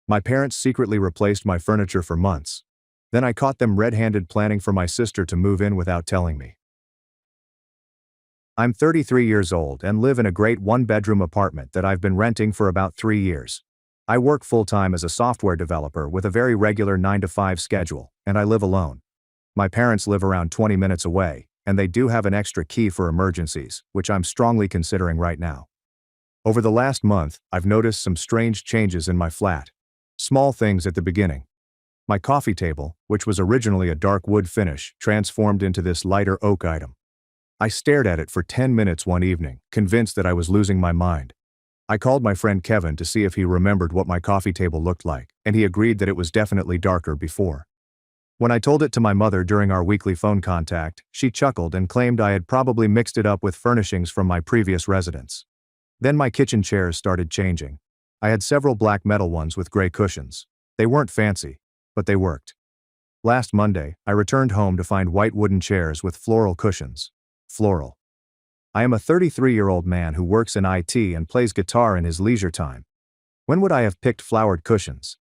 My parents secretly replaced my furniture for months. Then I caught them red-handed planning for my sister to move in without telling me. I'm 33 years old and live in a great one-bedroom apartment that I've been renting for about 3 years. I work full-time as a software developer with a very regular 9-to-5 schedule, and I live alone. My parents live around 20 minutes away, and they do have an extra key for emergencies, which I'm strongly considering right now. Over the last month, I've noticed some strange changes in my flat. Small things at the beginning. My coffee table, which was originally a dark wood finish, transformed into this lighter oak item. I stared at it for 10 minutes one evening, convinced that I was losing my mind. I called my friend Kevin to see if he remembered what my coffee table looked like, and he agreed that it was definitely darker before. When I told it to my mother during our weekly phone contact, she chuckled and claimed I had probably mixed it up with furnishings from my previous residence. Then my kitchen chairs started changing. I had several black metal ones with gray cushions. They weren't fancy, but they worked. Last Monday, I returned home to find white wooden chairs with floral cushions. Floral. I am a 33-year-old man who works in IT and plays guitar in his leisure time. When would I have picked flowered cushions?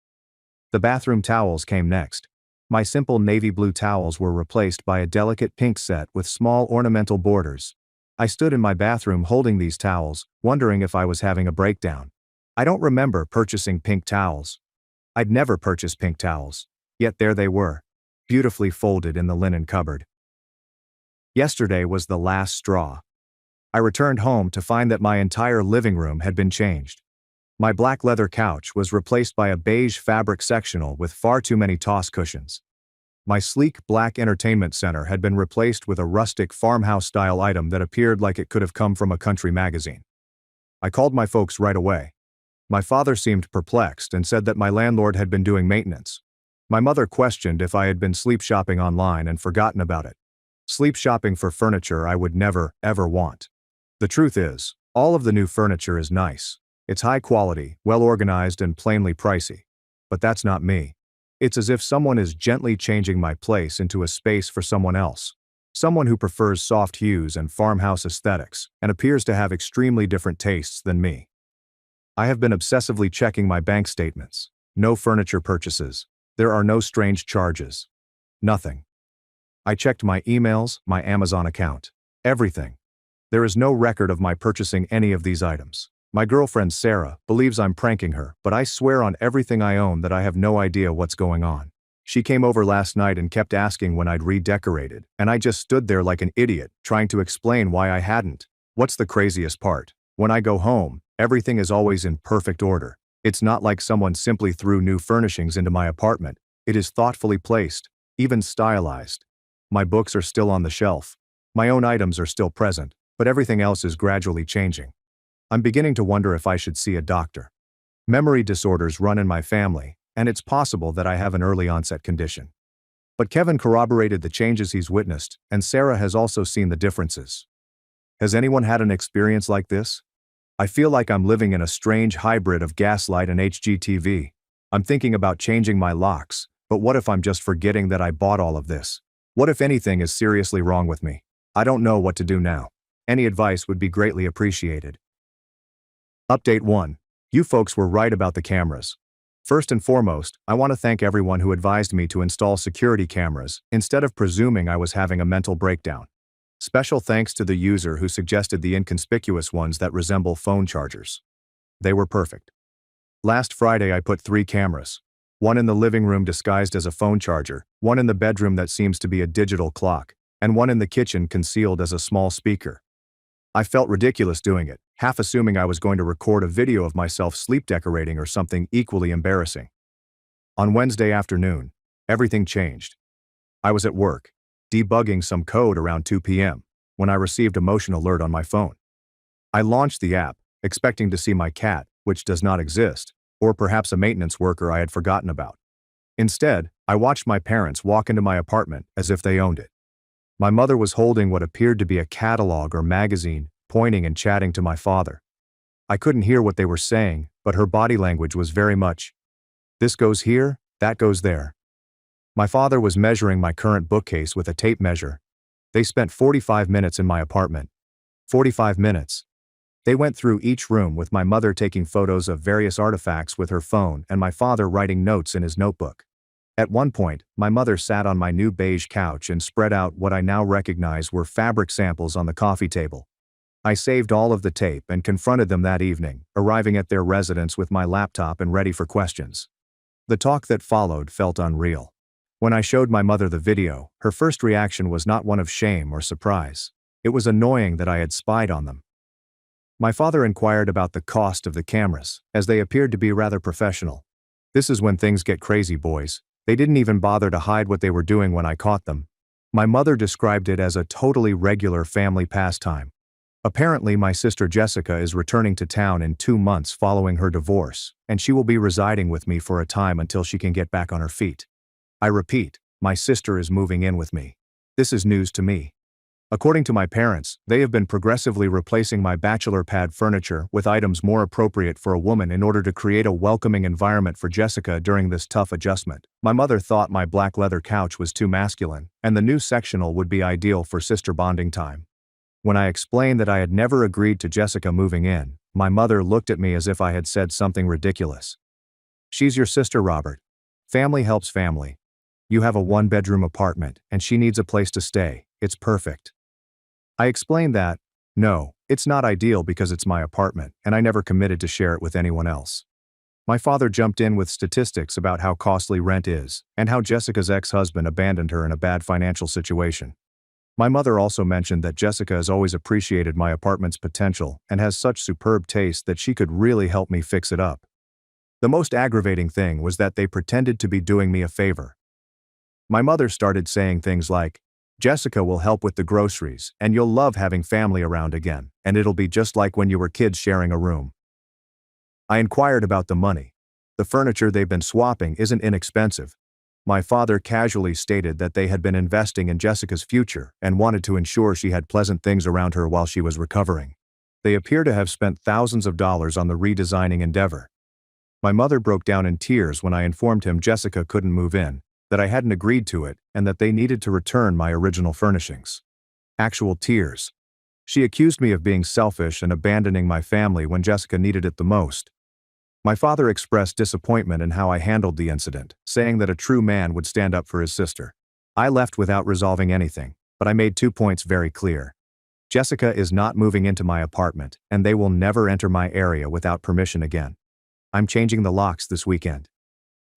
The bathroom towels came next. My simple navy blue towels were replaced by a delicate pink set with small ornamental borders. I stood in my bathroom holding these towels, wondering if I was having a breakdown. I don't remember purchasing pink towels. I'd never purchased pink towels. Yet there they were, beautifully folded in the linen cupboard. Yesterday was the last straw. I returned home to find that my entire living room had been changed. My black leather couch was replaced by a beige fabric sectional with far too many toss cushions. My sleek black entertainment center had been replaced with a rustic farmhouse-style item that appeared like it could have come from a country magazine. I called my folks right away. My father seemed perplexed and said that my landlord had been doing maintenance. My mother questioned if I had been sleep shopping online and forgotten about it. Sleep shopping for furniture I would never, ever want. The truth is, all of the new furniture is nice. It's high quality, well organized, and plainly pricey. But that's not me. It's as if someone is gently changing my place into a space for someone else. Someone who prefers soft hues and farmhouse aesthetics, and appears to have extremely different tastes than me. I have been obsessively checking my bank statements. No furniture purchases. There are no strange charges. Nothing. I checked my emails, my Amazon account. Everything. There is no record of my purchasing any of these items. My girlfriend Sarah believes I'm pranking her, but I swear on everything I own that I have no idea what's going on. She came over last night and kept asking when I'd redecorated, and I just stood there like an idiot, trying to explain why I hadn't. What's the craziest part? When I go home, everything is always in perfect order. It's not like someone simply threw new furnishings into my apartment. It is thoughtfully placed, even stylized. My books are still on the shelf. My own items are still present, but everything else is gradually changing. I'm beginning to wonder if I should see a doctor. Memory disorders run in my family, and it's possible that I have an early onset condition. But Kevin corroborated the changes he's witnessed, and Sarah has also seen the differences. Has anyone had an experience like this? I feel like I'm living in a strange hybrid of Gaslight and HGTV. I'm thinking about changing my locks, but what if I'm just forgetting that I bought all of this? What if anything is seriously wrong with me? I don't know what to do now. Any advice would be greatly appreciated. Update 1. You folks were right about the cameras. First and foremost, I want to thank everyone who advised me to install security cameras instead of presuming I was having a mental breakdown. Special thanks to the user who suggested the inconspicuous ones that resemble phone chargers. They were perfect. Last Friday I put 3 cameras. One in the living room disguised as a phone charger, one in the bedroom that seems to be a digital clock, and one in the kitchen concealed as a small speaker. I felt ridiculous doing it, half assuming I was going to record a video of myself sleep decorating or something equally embarrassing. On Wednesday afternoon, everything changed. I was at work, debugging some code around 2 p.m., when I received a motion alert on my phone. I launched the app, expecting to see my cat, which does not exist, or perhaps a maintenance worker I had forgotten about. Instead, I watched my parents walk into my apartment as if they owned it. My mother was holding what appeared to be a catalog or magazine, pointing and chatting to my father. I couldn't hear what they were saying, but her body language was very much, "This goes here, that goes there." My father was measuring my current bookcase with a tape measure. They spent 45 minutes in my apartment. 45 minutes. They went through each room with my mother taking photos of various artifacts with her phone and my father writing notes in his notebook. At one point, my mother sat on my new beige couch and spread out what I now recognize were fabric samples on the coffee table. I saved all of the tape and confronted them that evening, arriving at their residence with my laptop and ready for questions. The talk that followed felt unreal. When I showed my mother the video, her first reaction was not one of shame or surprise. It was annoying that I had spied on them. My father inquired about the cost of the cameras, as they appeared to be rather professional. This is when things get crazy, boys. They didn't even bother to hide what they were doing when I caught them. My mother described it as a totally regular family pastime. Apparently, my sister Jessica is returning to town in 2 months following her divorce, and she will be residing with me for a time until she can get back on her feet. I repeat, my sister is moving in with me. This is news to me. According to my parents, they have been progressively replacing my bachelor pad furniture with items more appropriate for a woman in order to create a welcoming environment for Jessica during this tough adjustment. My mother thought my black leather couch was too masculine, and the new sectional would be ideal for sister bonding time. When I explained that I had never agreed to Jessica moving in, my mother looked at me as if I had said something ridiculous. She's your sister, Robert. Family helps family. You have a 1-bedroom apartment, and she needs a place to stay. It's perfect. I explained that, no, it's not ideal because it's my apartment, and I never committed to share it with anyone else. My father jumped in with statistics about how costly rent is, and how Jessica's ex-husband abandoned her in a bad financial situation. My mother also mentioned that Jessica has always appreciated my apartment's potential and has such superb taste that she could really help me fix it up. The most aggravating thing was that they pretended to be doing me a favor. My mother started saying things like, Jessica will help with the groceries, and you'll love having family around again, and it'll be just like when you were kids sharing a room. I inquired about the money. The furniture they've been swapping isn't inexpensive. My father casually stated that they had been investing in Jessica's future and wanted to ensure she had pleasant things around her while she was recovering. They appear to have spent thousands of dollars on the redesigning endeavor. My mother broke down in tears when I informed him Jessica couldn't move in, that I hadn't agreed to it, and that they needed to return my original furnishings. Actual tears. She accused me of being selfish and abandoning my family when Jessica needed it the most. My father expressed disappointment in how I handled the incident, saying that a true man would stand up for his sister. I left without resolving anything, but I made 2 points very clear. Jessica is not moving into my apartment, and they will never enter my area without permission again. I'm changing the locks this weekend.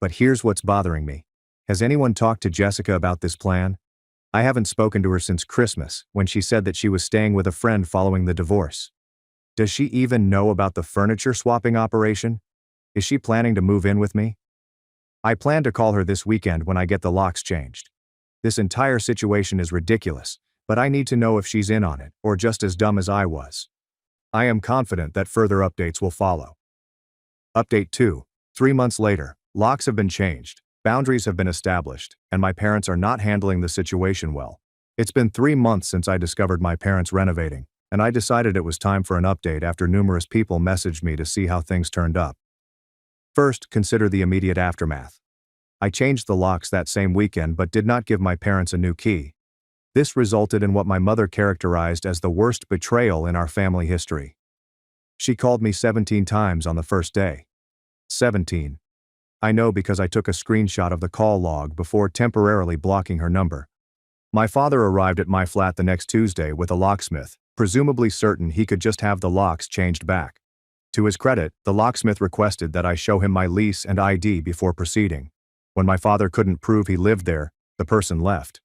But here's what's bothering me. Has anyone talked to Jessica about this plan? I haven't spoken to her since Christmas, when she said that she was staying with a friend following the divorce. Does she even know about the furniture swapping operation? Is she planning to move in with me? I plan to call her this weekend when I get the locks changed. This entire situation is ridiculous, but I need to know if she's in on it, or just as dumb as I was. I am confident that further updates will follow. Update 2. 3 months later, locks have been changed. Boundaries have been established, and my parents are not handling the situation well. It's been 3 months since I discovered my parents renovating, and I decided it was time for an update after numerous people messaged me to see how things turned up. First, consider the immediate aftermath. I changed the locks that same weekend but did not give my parents a new key. This resulted in what my mother characterized as the worst betrayal in our family history. She called me 17 times on the first day. 17. I know because I took a screenshot of the call log before temporarily blocking her number. My father arrived at my flat the next Tuesday with a locksmith, presumably certain he could just have the locks changed back. To his credit, the locksmith requested that I show him my lease and ID before proceeding. When my father couldn't prove he lived there, the person left.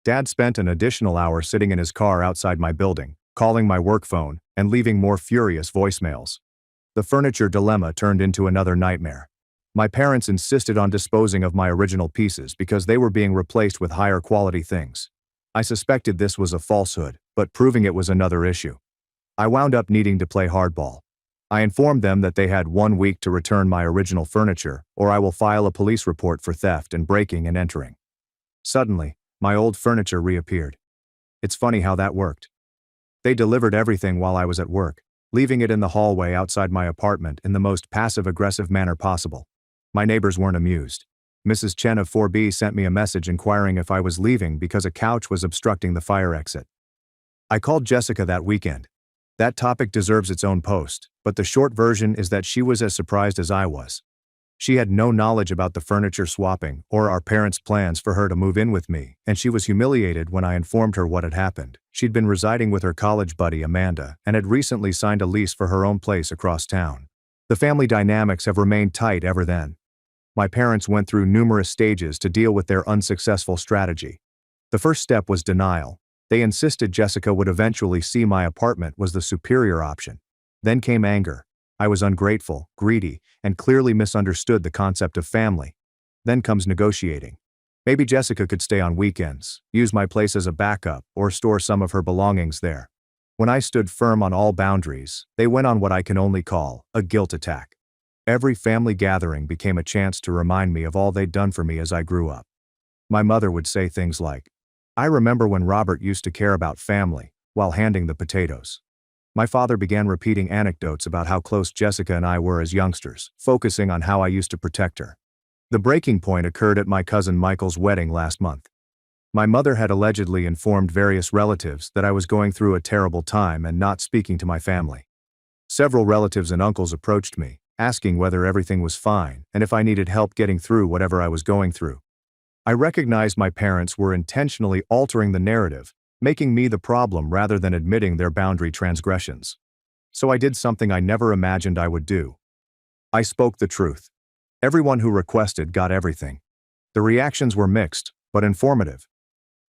Dad spent an additional hour sitting in his car outside my building, calling my work phone, and leaving more furious voicemails. The furniture dilemma turned into another nightmare. My parents insisted on disposing of my original pieces because they were being replaced with higher quality things. I suspected this was a falsehood, but proving it was another issue. I wound up needing to play hardball. I informed them that they had 1 week to return my original furniture, or I will file a police report for theft and breaking and entering. Suddenly, my old furniture reappeared. It's funny how that worked. They delivered everything while I was at work, leaving it in the hallway outside my apartment in the most passive-aggressive manner possible. My neighbors weren't amused. Mrs. Chen of 4B sent me a message inquiring if I was leaving because a couch was obstructing the fire exit. I called Jessica that weekend. That topic deserves its own post, but the short version is that she was as surprised as I was. She had no knowledge about the furniture swapping or our parents' plans for her to move in with me, and she was humiliated when I informed her what had happened. She'd been residing with her college buddy Amanda and had recently signed a lease for her own place across town. The family dynamics have remained tight ever then. My parents went through numerous stages to deal with their unsuccessful strategy. The first step was denial. They insisted Jessica would eventually see my apartment was the superior option. Then came anger. I was ungrateful, greedy, and clearly misunderstood the concept of family. Then comes negotiating. Maybe Jessica could stay on weekends, use my place as a backup, or store some of her belongings there. When I stood firm on all boundaries, they went on what I can only call a guilt attack. Every family gathering became a chance to remind me of all they'd done for me as I grew up. My mother would say things like, "I remember when Robert used to care about family," while handing the potatoes. My father began repeating anecdotes about how close Jessica and I were as youngsters, focusing on how I used to protect her. The breaking point occurred at my cousin Michael's wedding last month. My mother had allegedly informed various relatives that I was going through a terrible time and not speaking to my family. Several relatives and uncles approached me, asking whether everything was fine and if I needed help getting through whatever I was going through. I recognized my parents were intentionally altering the narrative, making me the problem rather than admitting their boundary transgressions. So I did something I never imagined I would do. I spoke the truth. Everyone who requested got everything. The reactions were mixed, but informative.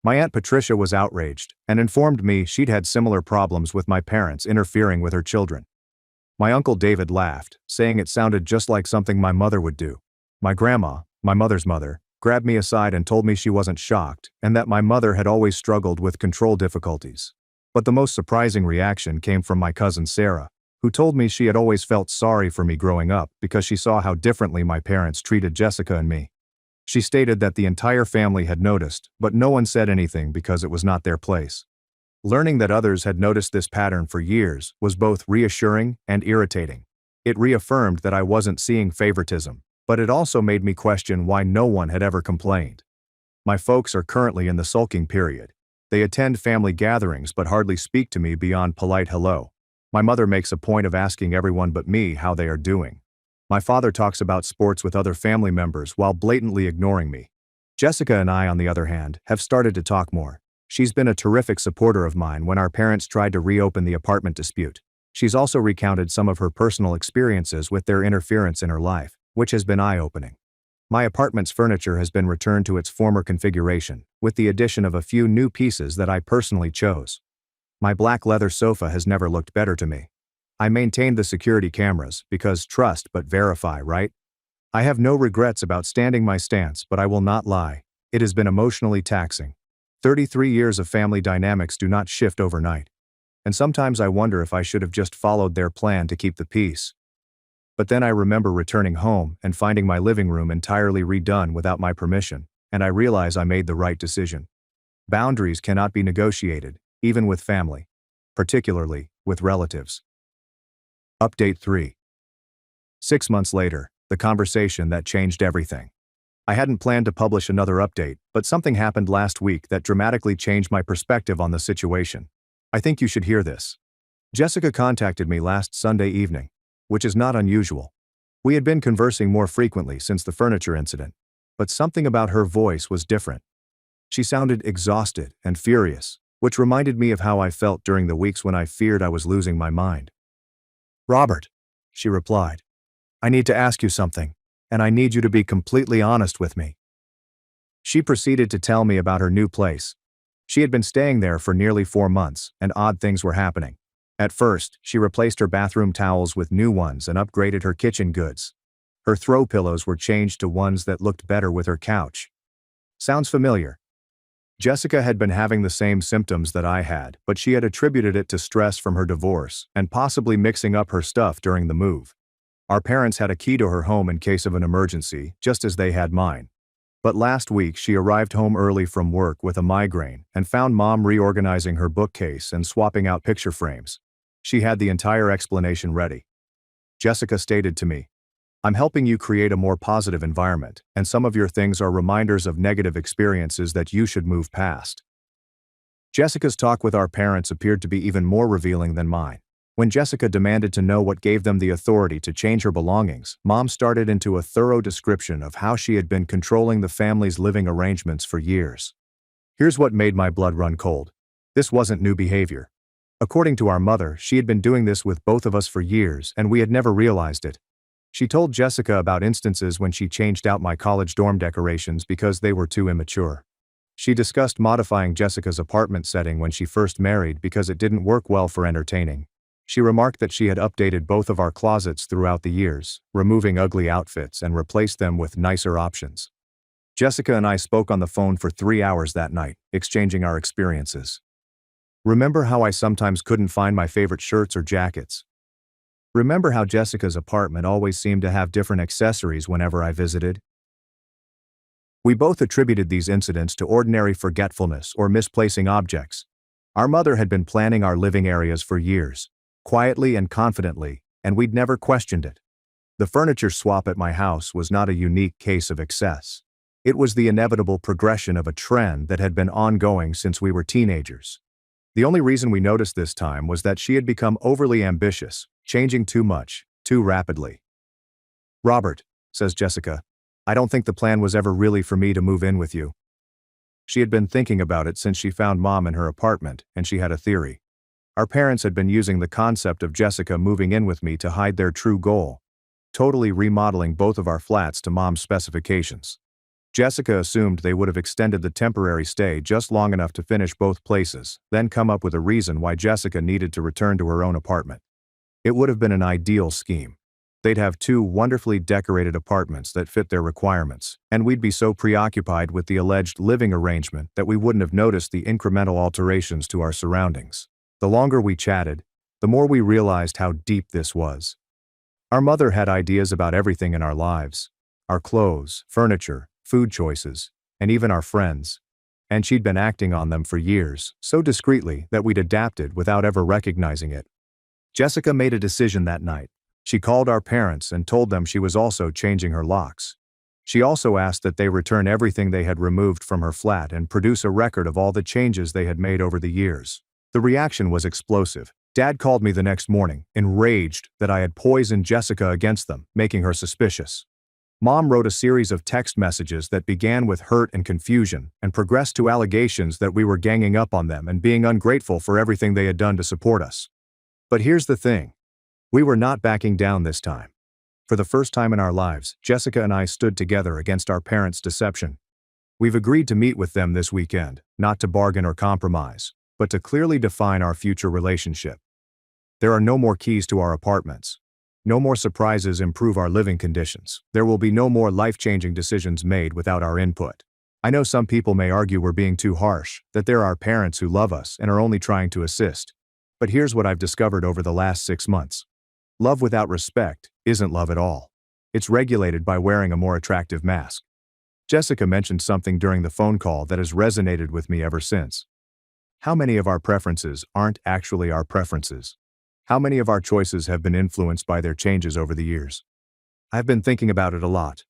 My Aunt Patricia was outraged and informed me she'd had similar problems with my parents interfering with her children. My Uncle David laughed, saying it sounded just like something my mother would do. My grandma, my mother's mother, grabbed me aside and told me she wasn't shocked and that my mother had always struggled with control difficulties. But the most surprising reaction came from my cousin Sarah, who told me she had always felt sorry for me growing up because she saw how differently my parents treated Jessica and me. She stated that the entire family had noticed, but no one said anything because it was not their place. Learning that others had noticed this pattern for years was both reassuring and irritating. It reaffirmed that I wasn't seeing favoritism, but it also made me question why no one had ever complained. My folks are currently in the sulking period. They attend family gatherings but hardly speak to me beyond polite hello. My mother makes a point of asking everyone but me how they are doing. My father talks about sports with other family members while blatantly ignoring me. Jessica and I, on the other hand, have started to talk more. She's been a terrific supporter of mine when our parents tried to reopen the apartment dispute. She's also recounted some of her personal experiences with their interference in her life, which has been eye-opening. My apartment's furniture has been returned to its former configuration, with the addition of a few new pieces that I personally chose. My black leather sofa has never looked better to me. I maintained the security cameras because trust but verify, right? I have no regrets about standing my stance, but I will not lie. It has been emotionally taxing. 33 years of family dynamics do not shift overnight. And sometimes I wonder if I should have just followed their plan to keep the peace. But then I remember returning home and finding my living room entirely redone without my permission, and I realize I made the right decision. Boundaries cannot be negotiated, even with family, particularly with relatives. Update 3. 6 months later, the conversation that changed everything. I hadn't planned to publish another update, but something happened last week that dramatically changed my perspective on the situation. I think you should hear this. Jessica contacted me last Sunday evening, which is not unusual. We had been conversing more frequently since the furniture incident, but something about her voice was different. She sounded exhausted and furious, which reminded me of how I felt during the weeks when I feared I was losing my mind. "Robert," she replied, "I need to ask you something, and I need you to be completely honest with me." She proceeded to tell me about her new place. She had been staying there for nearly 4 months, and odd things were happening. At first, she replaced her bathroom towels with new ones and upgraded her kitchen goods. Her throw pillows were changed to ones that looked better with her couch. Sounds familiar? Jessica had been having the same symptoms that I had, but she had attributed it to stress from her divorce and possibly mixing up her stuff during the move. Our parents had a key to her home in case of an emergency, just as they had mine. But last week she arrived home early from work with a migraine and found Mom reorganizing her bookcase and swapping out picture frames. She had the entire explanation ready. Jessica stated to me, "I'm helping you create a more positive environment, and some of your things are reminders of negative experiences that you should move past." Jessica's talk with our parents appeared to be even more revealing than mine. When Jessica demanded to know what gave them the authority to change her belongings, Mom started into a thorough description of how she had been controlling the family's living arrangements for years. Here's what made my blood run cold. This wasn't new behavior. According to our mother, she had been doing this with both of us for years, and we had never realized it. She told Jessica about instances when she changed out my college dorm decorations because they were too immature. She discussed modifying Jessica's apartment setting when she first married because it didn't work well for entertaining. She remarked that she had updated both of our closets throughout the years, removing ugly outfits and replaced them with nicer options. Jessica and I spoke on the phone for 3 hours that night, exchanging our experiences. Remember how I sometimes couldn't find my favorite shirts or jackets? Remember how Jessica's apartment always seemed to have different accessories whenever I visited? We both attributed these incidents to ordinary forgetfulness or misplacing objects. Our mother had been planning our living areas for years, quietly and confidently, and we'd never questioned it. The furniture swap at my house was not a unique case of excess. It was the inevitable progression of a trend that had been ongoing since we were teenagers. The only reason we noticed this time was that she had become overly ambitious, changing too much, too rapidly. "Robert," says Jessica, "I don't think the plan was ever really for me to move in with you." She had been thinking about it since she found Mom in her apartment, and she had a theory. Our parents had been using the concept of Jessica moving in with me to hide their true goal, totally remodeling both of our flats to Mom's specifications. Jessica assumed they would have extended the temporary stay just long enough to finish both places, then come up with a reason why Jessica needed to return to her own apartment. It would have been an ideal scheme. They'd have 2 wonderfully decorated apartments that fit their requirements, and we'd be so preoccupied with the alleged living arrangement that we wouldn't have noticed the incremental alterations to our surroundings. The longer we chatted, the more we realized how deep this was. Our mother had ideas about everything in our lives: our clothes, furniture, food choices, and even our friends. And she'd been acting on them for years, so discreetly that we'd adapted without ever recognizing it. Jessica made a decision that night. She called our parents and told them she was also changing her locks. She also asked that they return everything they had removed from her flat and produce a record of all the changes they had made over the years. The reaction was explosive. Dad called me the next morning, enraged that I had poisoned Jessica against them, making her suspicious. Mom wrote a series of text messages that began with hurt and confusion and progressed to allegations that we were ganging up on them and being ungrateful for everything they had done to support us. But here's the thing. We were not backing down this time. For the first time in our lives, Jessica and I stood together against our parents' deception. We've agreed to meet with them this weekend, not to bargain or compromise, but to clearly define our future relationship. There are no more keys to our apartments. No more surprises improve our living conditions. There will be no more life-changing decisions made without our input. I know some people may argue we're being too harsh, that there are parents who love us and are only trying to assist. But here's what I've discovered over the last 6 months. Love without respect isn't love at all. It's regulated by wearing a more attractive mask. Jessica mentioned something during the phone call that has resonated with me ever since. How many of our preferences aren't actually our preferences? How many of our choices have been influenced by their changes over the years? I've been thinking about it a lot.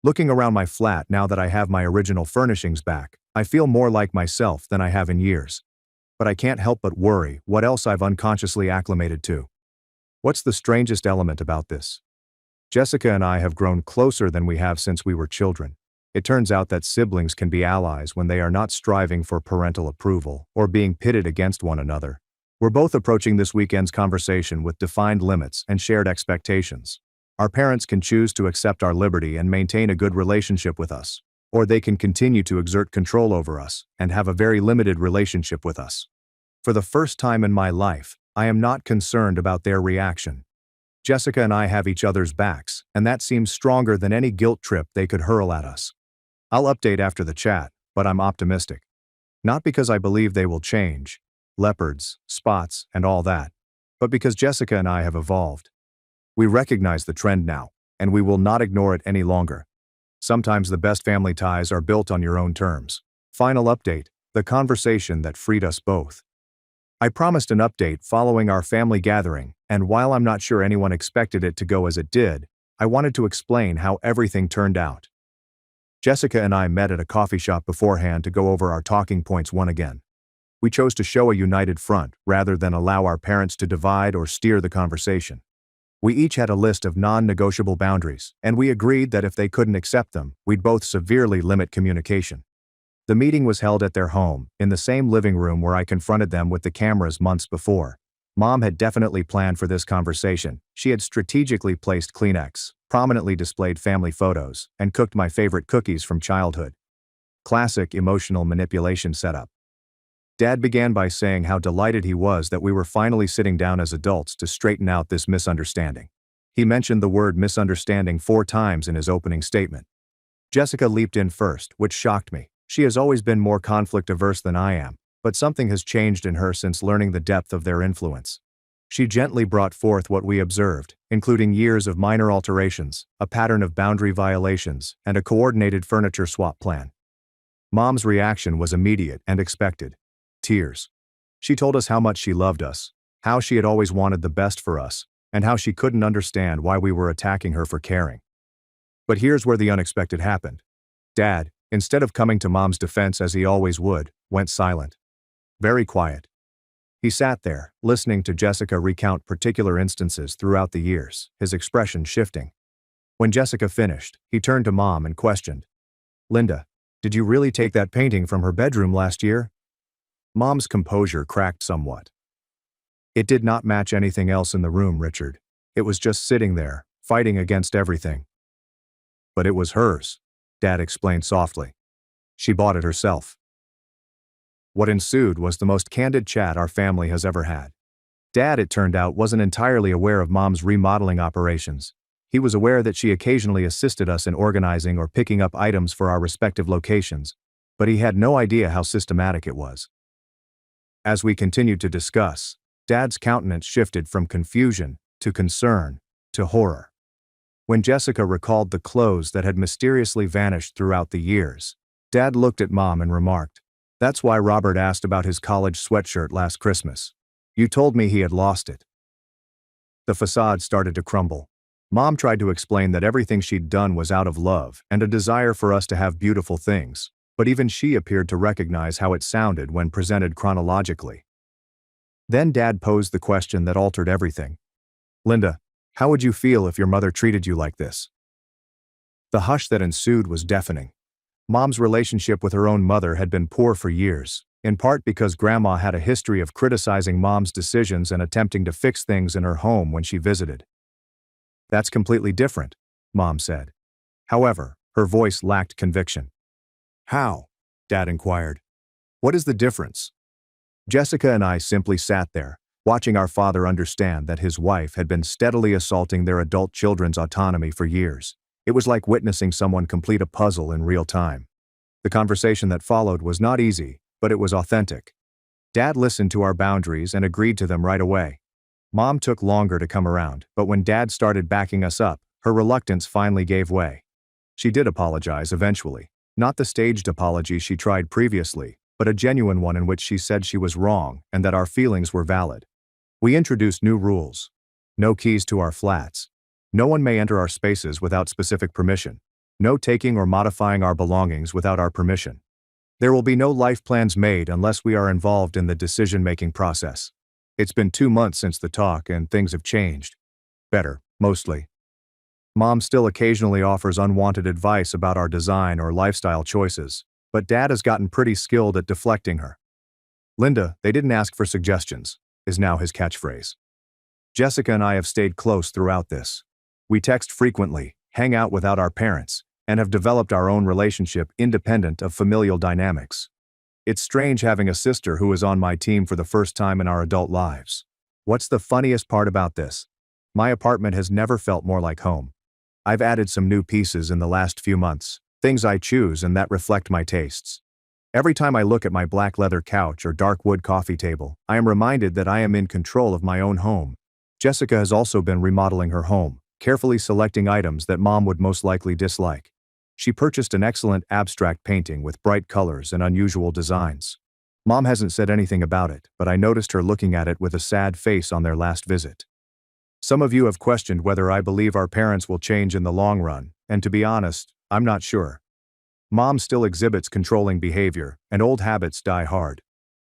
Looking around my flat now that I have my original furnishings back, I feel more like myself than I have in years. But I can't help but worry what else I've unconsciously acclimated to. What's the strangest element about this? Jessica and I have grown closer than we have since we were children. It turns out that siblings can be allies when they are not striving for parental approval or being pitted against one another. We're both approaching this weekend's conversation with defined limits and shared expectations. Our parents can choose to accept our liberty and maintain a good relationship with us, or they can continue to exert control over us and have a very limited relationship with us. For the first time in my life, I am not concerned about their reaction. Jessica and I have each other's backs, and that seems stronger than any guilt trip they could hurl at us. I'll update after the chat, but I'm optimistic. Not because I believe they will change, leopards, spots, and all that, but because Jessica and I have evolved. We recognize the trend now, and we will not ignore it any longer. Sometimes the best family ties are built on your own terms. Final update, the conversation that freed us both. I promised an update following our family gathering, and while I'm not sure anyone expected it to go as it did, I wanted to explain how everything turned out. Jessica and I met at a coffee shop beforehand to go over our talking points once again. We chose to show a united front rather than allow our parents to divide or steer the conversation. We each had a list of non-negotiable boundaries, and we agreed that if they couldn't accept them, we'd both severely limit communication. The meeting was held at their home, in the same living room where I confronted them with the cameras months before. Mom had definitely planned for this conversation. She had strategically placed Kleenex, prominently displayed family photos, and cooked my favorite cookies from childhood. Classic emotional manipulation setup. Dad began by saying how delighted he was that we were finally sitting down as adults to straighten out this misunderstanding. He mentioned the word misunderstanding 4 times in his opening statement. Jessica leaped in first, which shocked me. She has always been more conflict-averse than I am, but something has changed in her since learning the depth of their influence. She gently brought forth what we observed, including years of minor alterations, a pattern of boundary violations, and a coordinated furniture swap plan. Mom's reaction was immediate and expected. Tears. She told us how much she loved us, how she had always wanted the best for us, and how she couldn't understand why we were attacking her for caring. But here's where the unexpected happened. Dad, instead of coming to Mom's defense as he always would, went silent. Very quiet. He sat there, listening to Jessica recount particular instances throughout the years, his expression shifting. When Jessica finished, he turned to Mom and questioned, "Linda, did you really take that painting from her bedroom last year?" Mom's composure cracked somewhat. "It did not match anything else in the room, Richard. It was just sitting there, fighting against everything." "But it was hers," Dad explained softly. "She bought it herself." What ensued was the most candid chat our family has ever had. Dad, it turned out, wasn't entirely aware of Mom's remodeling operations. He was aware that she occasionally assisted us in organizing or picking up items for our respective locations, but he had no idea how systematic it was. As we continued to discuss, Dad's countenance shifted from confusion to concern to horror. When Jessica recalled the clothes that had mysteriously vanished throughout the years, Dad looked at Mom and remarked, "That's why Robert asked about his college sweatshirt last Christmas. You told me he had lost it." The facade started to crumble. Mom tried to explain that everything she'd done was out of love and a desire for us to have beautiful things, but even she appeared to recognize how it sounded when presented chronologically. Then Dad posed the question that altered everything. "Linda, how would you feel if your mother treated you like this?" The hush that ensued was deafening. Mom's relationship with her own mother had been poor for years, in part because Grandma had a history of criticizing Mom's decisions and attempting to fix things in her home when she visited. "That's completely different," Mom said. However, her voice lacked conviction. "How?" Dad inquired. "What is the difference?" Jessica and I simply sat there, watching our father understand that his wife had been steadily assaulting their adult children's autonomy for years. It was like witnessing someone complete a puzzle in real time. The conversation that followed was not easy, but it was authentic. Dad listened to our boundaries and agreed to them right away. Mom took longer to come around, but when Dad started backing us up, her reluctance finally gave way. She did apologize eventually. Not the staged apology she tried previously, but a genuine one in which she said she was wrong and that our feelings were valid. We introduced new rules. No keys to our flats. No one may enter our spaces without specific permission. No taking or modifying our belongings without our permission. There will be no life plans made unless we are involved in the decision-making process. It's been 2 months since the talk and things have changed. Better, mostly. Mom still occasionally offers unwanted advice about our design or lifestyle choices, but Dad has gotten pretty skilled at deflecting her. "Linda, they didn't ask for suggestions," is now his catchphrase. Jessica and I have stayed close throughout this. We text frequently, hang out without our parents, and have developed our own relationship independent of familial dynamics. It's strange having a sister who is on my team for the first time in our adult lives. What's the funniest part about this? My apartment has never felt more like home. I've added some new pieces in the last few months, things I choose and that reflect my tastes. Every time I look at my black leather couch or dark wood coffee table, I am reminded that I am in control of my own home. Jessica has also been remodeling her home, carefully selecting items that Mom would most likely dislike. She purchased an excellent abstract painting with bright colors and unusual designs. Mom hasn't said anything about it, but I noticed her looking at it with a sad face on their last visit. Some of you have questioned whether I believe our parents will change in the long run, and to be honest, I'm not sure. Mom still exhibits controlling behavior, and old habits die hard.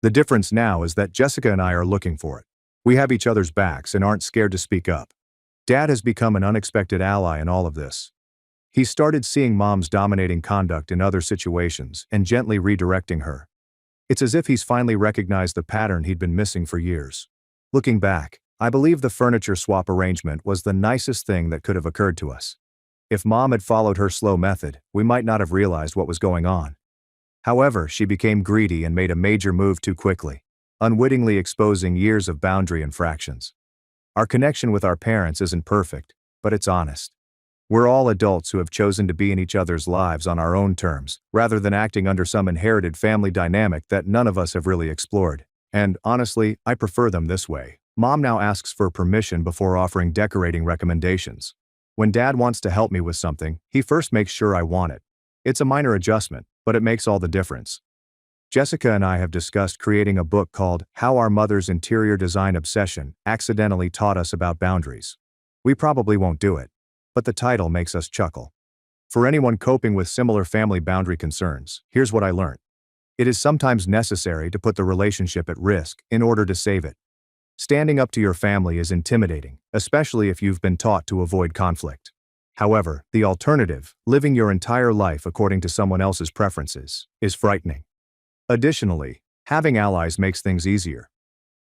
The difference now is that Jessica and I are looking for it. We have each other's backs and aren't scared to speak up. Dad has become an unexpected ally in all of this. He started seeing Mom's dominating conduct in other situations and gently redirecting her. It's as if he's finally recognized the pattern he'd been missing for years. Looking back, I believe the furniture swap arrangement was the nicest thing that could have occurred to us. If Mom had followed her slow method, we might not have realized what was going on. However, she became greedy and made a major move too quickly, unwittingly exposing years of boundary infractions. Our connection with our parents isn't perfect, but it's honest. We're all adults who have chosen to be in each other's lives on our own terms, rather than acting under some inherited family dynamic that none of us have really explored. And, honestly, I prefer them this way. Mom now asks for permission before offering decorating recommendations. When Dad wants to help me with something, he first makes sure I want it. It's a minor adjustment, but it makes all the difference. Jessica and I have discussed creating a book called How Our Mother's Interior Design Obsession Accidentally Taught Us About Boundaries. We probably won't do it, but the title makes us chuckle. For anyone coping with similar family boundary concerns, here's what I learned. It is sometimes necessary to put the relationship at risk in order to save it. Standing up to your family is intimidating, especially if you've been taught to avoid conflict. However, the alternative, living your entire life according to someone else's preferences, is frightening. Additionally, having allies makes things easier.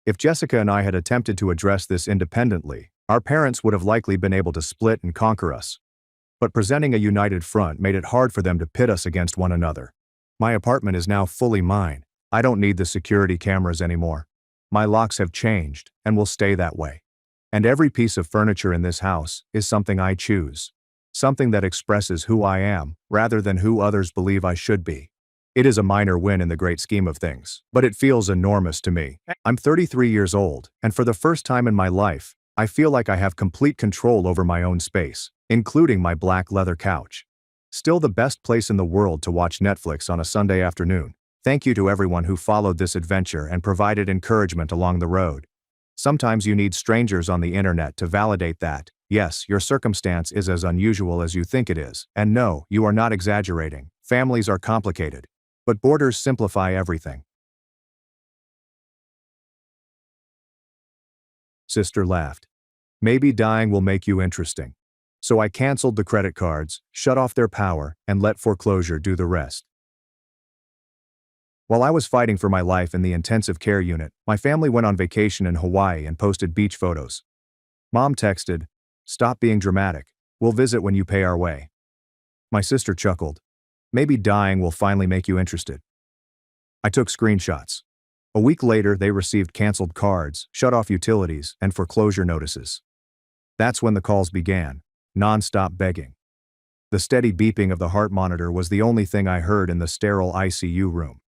If Jessica and I had attempted to address this independently, our parents would have likely been able to split and conquer us. But presenting a united front made it hard for them to pit us against one another. My apartment is now fully mine. I don't need the security cameras anymore. My locks have changed and will stay that way. And every piece of furniture in this house is something I choose. Something that expresses who I am, rather than who others believe I should be. It is a minor win in the great scheme of things, but it feels enormous to me. I'm 33 years old, and for the first time in my life, I feel like I have complete control over my own space, including my black leather couch. Still the best place in the world to watch Netflix on a Sunday afternoon. Thank you to everyone who followed this adventure and provided encouragement along the road. Sometimes you need strangers on the internet to validate that, yes, your circumstance is as unusual as you think it is, and no, you are not exaggerating. Families are complicated, but borders simplify everything. Sister laughed. Maybe dying will make you interesting. So I canceled the credit cards, shut off their power, and let foreclosure do the rest. While I was fighting for my life in the intensive care unit, my family went on vacation in Hawaii and posted beach photos. Mom texted, "Stop being dramatic. We'll visit when you pay our way." My sister chuckled. Maybe dying will finally make you interested. I took screenshots. A week later, they received canceled cards, shut-off utilities, and foreclosure notices. That's when the calls began, non-stop begging. The steady beeping of the heart monitor was the only thing I heard in the sterile ICU room.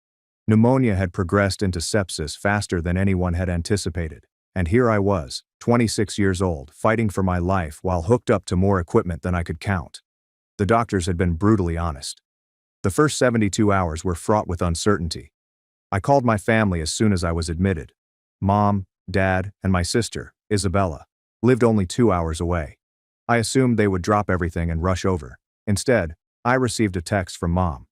Pneumonia had progressed into sepsis faster than anyone had anticipated, and here I was, 26 years old, fighting for my life while hooked up to more equipment than I could count. The doctors had been brutally honest. The first 72 hours were fraught with uncertainty. I called my family as soon as I was admitted. Mom, Dad, and my sister, Isabella, lived only 2 hours away. I assumed they would drop everything and rush over. Instead, I received a text from Mom.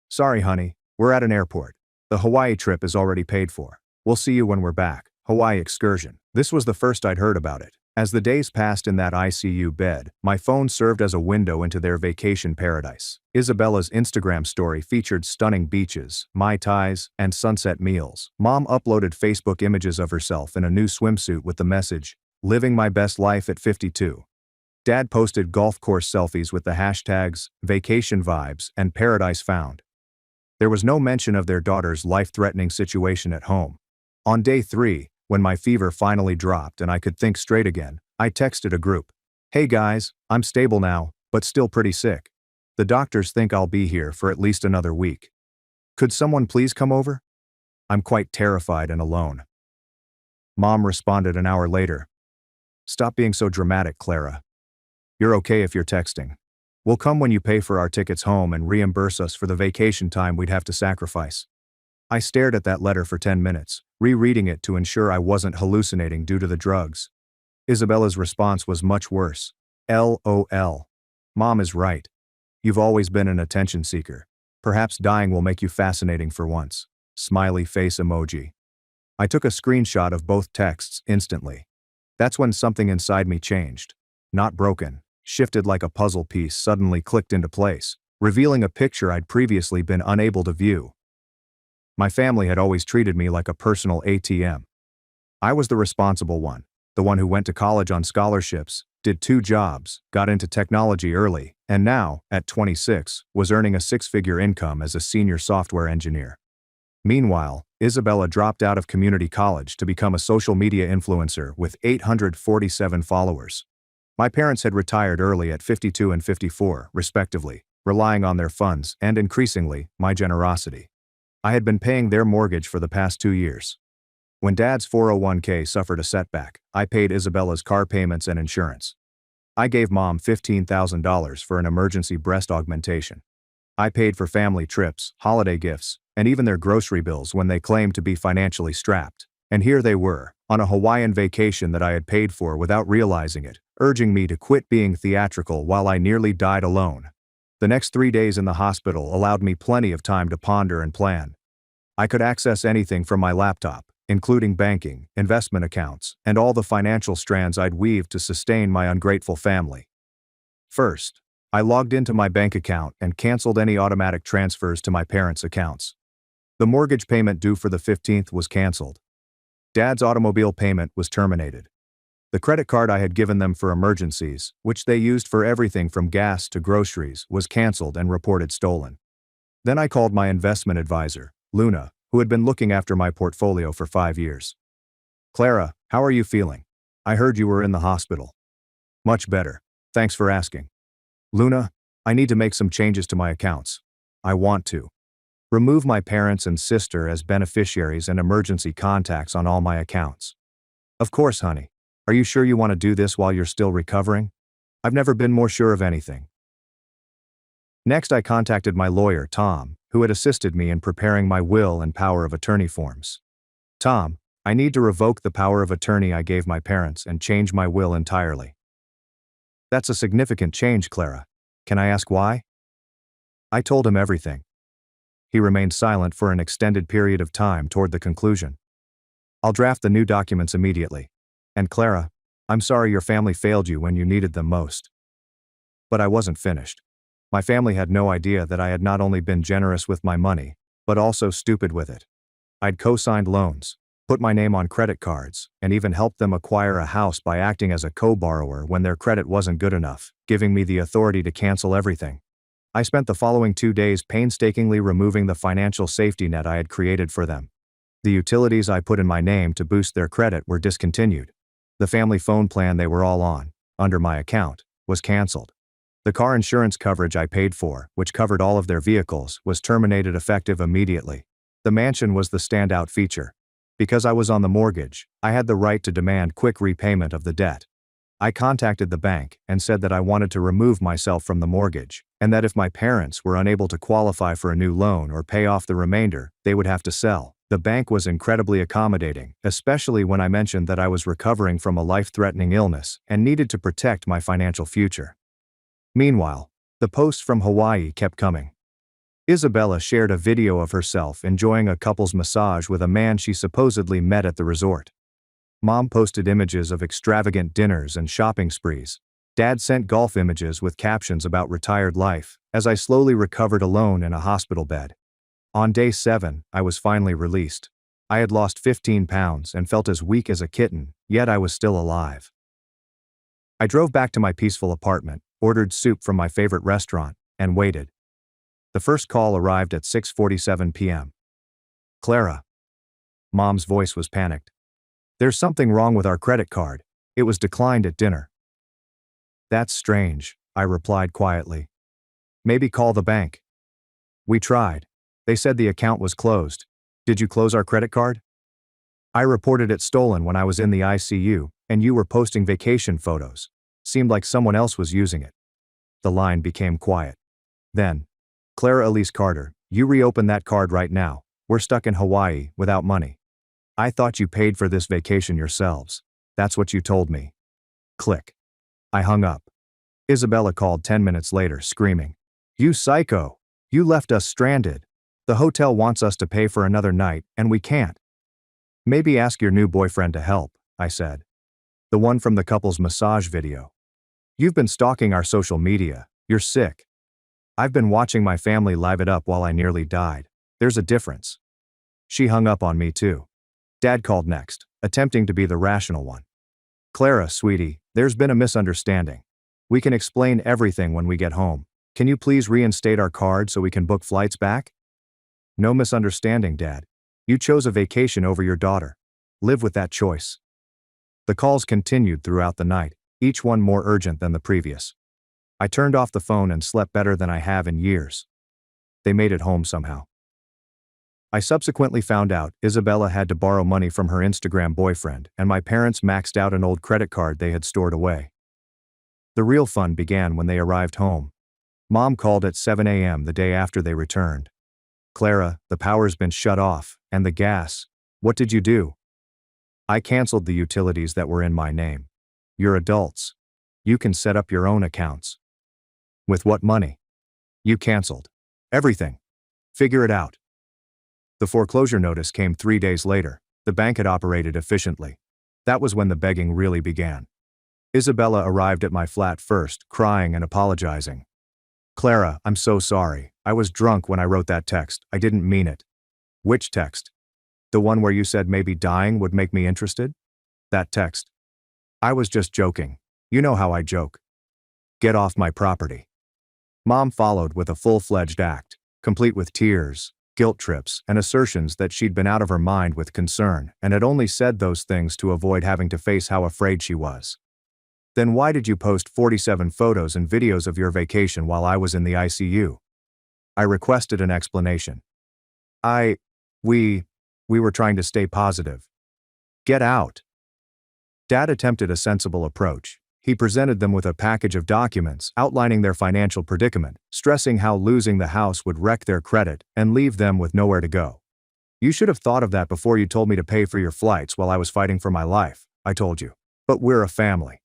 "Sorry, honey, we're at an airport. The Hawaii trip is already paid for. We'll see you when we're back. Hawaii excursion." This was the first I'd heard about it. As the days passed in that ICU bed, my phone served as a window into their vacation paradise. Isabella's Instagram story featured stunning beaches, Mai Tais, and sunset meals. Mom uploaded Facebook images of herself in a new swimsuit with the message, "Living my best life at 52. Dad posted golf course selfies with the hashtags, vacation vibes, and paradise found. There was no mention of their daughter's life-threatening situation at home. On day 3, when my fever finally dropped and I could think straight again, I texted a group. "Hey guys, I'm stable now, but still pretty sick. The doctors think I'll be here for at least another week. Could someone please come over? I'm quite terrified and alone." Mom responded an hour later. "Stop being so dramatic, Clara. You're okay if you're texting. We'll come when you pay for our tickets home and reimburse us for the vacation time we'd have to sacrifice." I stared at that letter for 10 minutes, rereading it to ensure I wasn't hallucinating due to the drugs. Isabella's response was much worse. "LOL. Mom is right. You've always been an attention seeker. Perhaps dying will make you fascinating for once." Smiley face emoji. I took a screenshot of both texts instantly. That's when something inside me changed. Not broken, shifted like a puzzle piece suddenly clicked into place, revealing a picture I'd previously been unable to view. My family had always treated me like a personal ATM. I was the responsible one, the one who went to college on scholarships, did 2 jobs, got into technology early, and now, at 26, was earning a 6-figure income as a senior software engineer. Meanwhile, Isabella dropped out of community college to become a social media influencer with 847 followers. My parents had retired early at 52 and 54, respectively, relying on their funds and, increasingly, my generosity. I had been paying their mortgage for the past 2 years. When Dad's 401k suffered a setback, I paid Isabella's car payments and insurance. I gave Mom $15,000 for an emergency breast augmentation. I paid for family trips, holiday gifts, and even their grocery bills when they claimed to be financially strapped. And here they were, on a Hawaiian vacation that I had paid for without realizing it, urging me to quit being theatrical while I nearly died alone. The next 3 days in the hospital allowed me plenty of time to ponder and plan. I could access anything from my laptop, including banking, investment accounts, and all the financial strands I'd weaved to sustain my ungrateful family. First, I logged into my bank account and canceled any automatic transfers to my parents' accounts. The mortgage payment due for the 15th was canceled. Dad's automobile payment was terminated. The credit card I had given them for emergencies, which they used for everything from gas to groceries, was canceled and reported stolen. Then I called my investment advisor, Luna, who had been looking after my portfolio for 5 years. "Clara, how are you feeling? I heard you were in the hospital." "Much better. Thanks for asking." "Luna, I need to make some changes to my accounts. I want to remove my parents and sister as beneficiaries and emergency contacts on all my accounts." "Of course, honey. Are you sure you want to do this while you're still recovering? I've never been more sure of anything." Next, I contacted my lawyer, Tom, who had assisted me in preparing my will and power of attorney forms. "Tom, I need to revoke the power of attorney I gave my parents and change my will entirely." "That's a significant change, Clara. Can I ask why?" I told him everything. He remained silent for an extended period of time toward the conclusion. "I'll draft the new documents immediately. And Clara, I'm sorry your family failed you when you needed them most." But I wasn't finished. My family had no idea that I had not only been generous with my money, but also stupid with it. I'd co-signed loans, put my name on credit cards, and even helped them acquire a house by acting as a co-borrower when their credit wasn't good enough, giving me the authority to cancel everything. I spent the following 2 days painstakingly removing the financial safety net I had created for them. The utilities I put in my name to boost their credit were discontinued. The family phone plan they were all on, under my account, was canceled. The car insurance coverage I paid for, which covered all of their vehicles, was terminated effective immediately. The mansion was the standout feature. Because I was on the mortgage, I had the right to demand quick repayment of the debt. I contacted the bank and said that I wanted to remove myself from the mortgage, and that if my parents were unable to qualify for a new loan or pay off the remainder, they would have to sell. The bank was incredibly accommodating, especially when I mentioned that I was recovering from a life-threatening illness and needed to protect my financial future. Meanwhile, the posts from Hawaii kept coming. Isabella shared a video of herself enjoying a couple's massage with a man she supposedly met at the resort. Mom posted images of extravagant dinners and shopping sprees. Dad sent golf images with captions about retired life, as I slowly recovered alone in a hospital bed. On day 7, I was finally released. I had lost 15 pounds and felt as weak as a kitten, yet I was still alive. I drove back to my peaceful apartment, ordered soup from my favorite restaurant, and waited. The first call arrived at 6:47 p.m. "Clara." Mom's voice was panicked. "There's something wrong with our credit card. It was declined at dinner." "That's strange," I replied quietly. "Maybe call the bank." "We tried. They said the account was closed. Did you close our credit card?" "I reported it stolen when I was in the ICU, and you were posting vacation photos. Seemed like someone else was using it." The line became quiet. Then, "Clara Elise Carter, you reopen that card right now. We're stuck in Hawaii, without money. I thought you paid for this vacation yourselves. That's what you told me." Click. I hung up. Isabella called 10 minutes later, screaming, "You psycho! You left us stranded. The hotel wants us to pay for another night, and we can't." Maybe ask your new boyfriend to help, I said. The one from the couple's massage video. You've been stalking our social media. You're sick. I've been watching my family live it up while I nearly died. There's a difference. She hung up on me too. Dad called next, attempting to be the rational one. Clara, sweetie, there's been a misunderstanding. We can explain everything when we get home. Can you please reinstate our card so we can book flights back? No misunderstanding, Dad. You chose a vacation over your daughter. Live with that choice. The calls continued throughout the night, each one more urgent than the previous. I turned off the phone and slept better than I have in years. They made it home somehow. I subsequently found out Isabella had to borrow money from her Instagram boyfriend, and my parents maxed out an old credit card they had stored away. The real fun began when they arrived home. Mom called at 7 a.m. the day after they returned. Clara, the power's been shut off, and the gas. What did you do? I canceled the utilities that were in my name. You're adults. You can set up your own accounts. With what money? You canceled. Everything. Figure it out. The foreclosure notice came 3 days later. The bank had operated efficiently. That was when the begging really began. Isabella arrived at my flat first, crying and apologizing. Clara, I'm so sorry. I was drunk when I wrote that text. I didn't mean it. Which text? The one where you said maybe dying would make me interested? That text. I was just joking. You know how I joke. Get off my property. Mom followed with a full-fledged act, complete with tears, guilt trips, and assertions that she'd been out of her mind with concern and had only said those things to avoid having to face how afraid she was. Then why did you post 47 photos and videos of your vacation while I was in the ICU? I requested an explanation. We were trying to stay positive. Get out. Dad attempted a sensible approach. He presented them with a package of documents outlining their financial predicament, stressing how losing the house would wreck their credit and leave them with nowhere to go. You should have thought of that before you told me to pay for your flights while I was fighting for my life, I told you. But we're a family.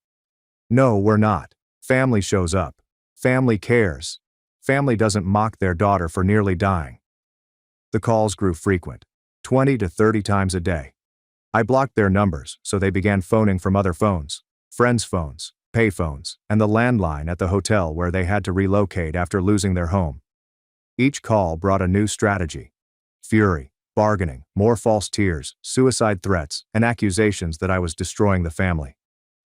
No, we're not. Family shows up. Family cares. Family doesn't mock their daughter for nearly dying. The calls grew frequent, 20 to 30 times a day. I blocked their numbers, so they began phoning from other phones, friends' phones, pay phones, and the landline at the hotel where they had to relocate after losing their home. Each call brought a new strategy. Fury, bargaining, more false tears, suicide threats, and accusations that I was destroying the family.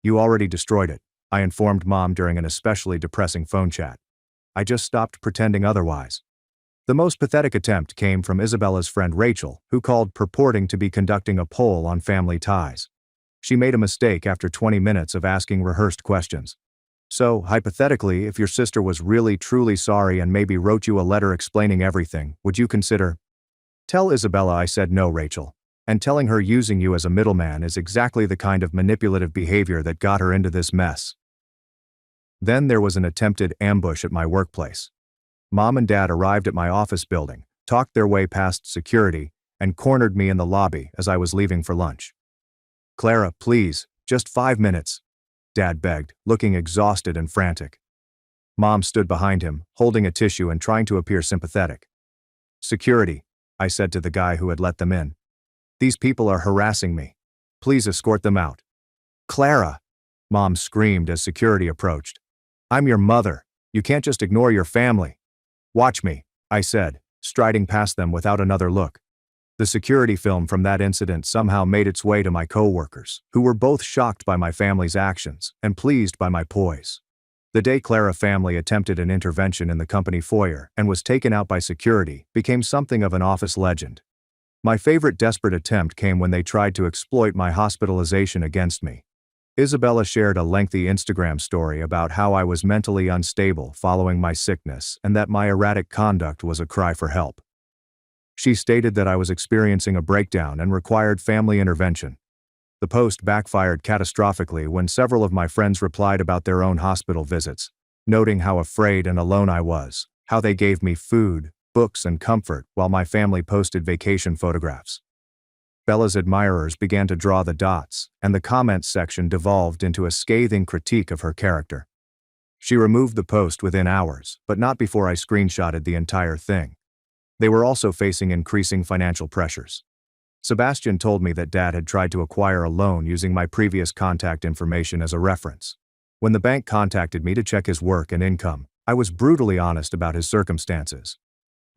You already destroyed it, I informed Mom during an especially depressing phone chat. I just stopped pretending otherwise. The most pathetic attempt came from Isabella's friend Rachel, who called purporting to be conducting a poll on family ties. She made a mistake after 20 minutes of asking rehearsed questions. So, hypothetically, if your sister was really truly sorry and maybe wrote you a letter explaining everything, would you consider? Tell Isabella I said no, Rachel. And telling her using you as a middleman is exactly the kind of manipulative behavior that got her into this mess. Then there was an attempted ambush at my workplace. Mom and Dad arrived at my office building, talked their way past security, and cornered me in the lobby as I was leaving for lunch. Clara, please, just 5 minutes, Dad begged, looking exhausted and frantic. Mom stood behind him, holding a tissue and trying to appear sympathetic. Security, I said to the guy who had let them in. These people are harassing me. Please escort them out. Clara, Mom screamed as security approached. I'm your mother. You can't just ignore your family. Watch me, I said, striding past them without another look. The security film from that incident somehow made its way to my co-workers, who were both shocked by my family's actions and pleased by my poise. The day Clara family attempted an intervention in the company foyer and was taken out by security became something of an office legend. My favorite desperate attempt came when they tried to exploit my hospitalization against me. Isabella shared a lengthy Instagram story about how I was mentally unstable following my sickness and that my erratic conduct was a cry for help. She stated that I was experiencing a breakdown and required family intervention. The post backfired catastrophically when several of my friends replied about their own hospital visits, noting how afraid and alone I was, how they gave me food, books, and comfort while my family posted vacation photographs. Bella's admirers began to draw the dots, and the comments section devolved into a scathing critique of her character. She removed the post within hours, but not before I screenshotted the entire thing. They were also facing increasing financial pressures. Sebastian told me that Dad had tried to acquire a loan using my previous contact information as a reference. When the bank contacted me to check his work and income, I was brutally honest about his circumstances.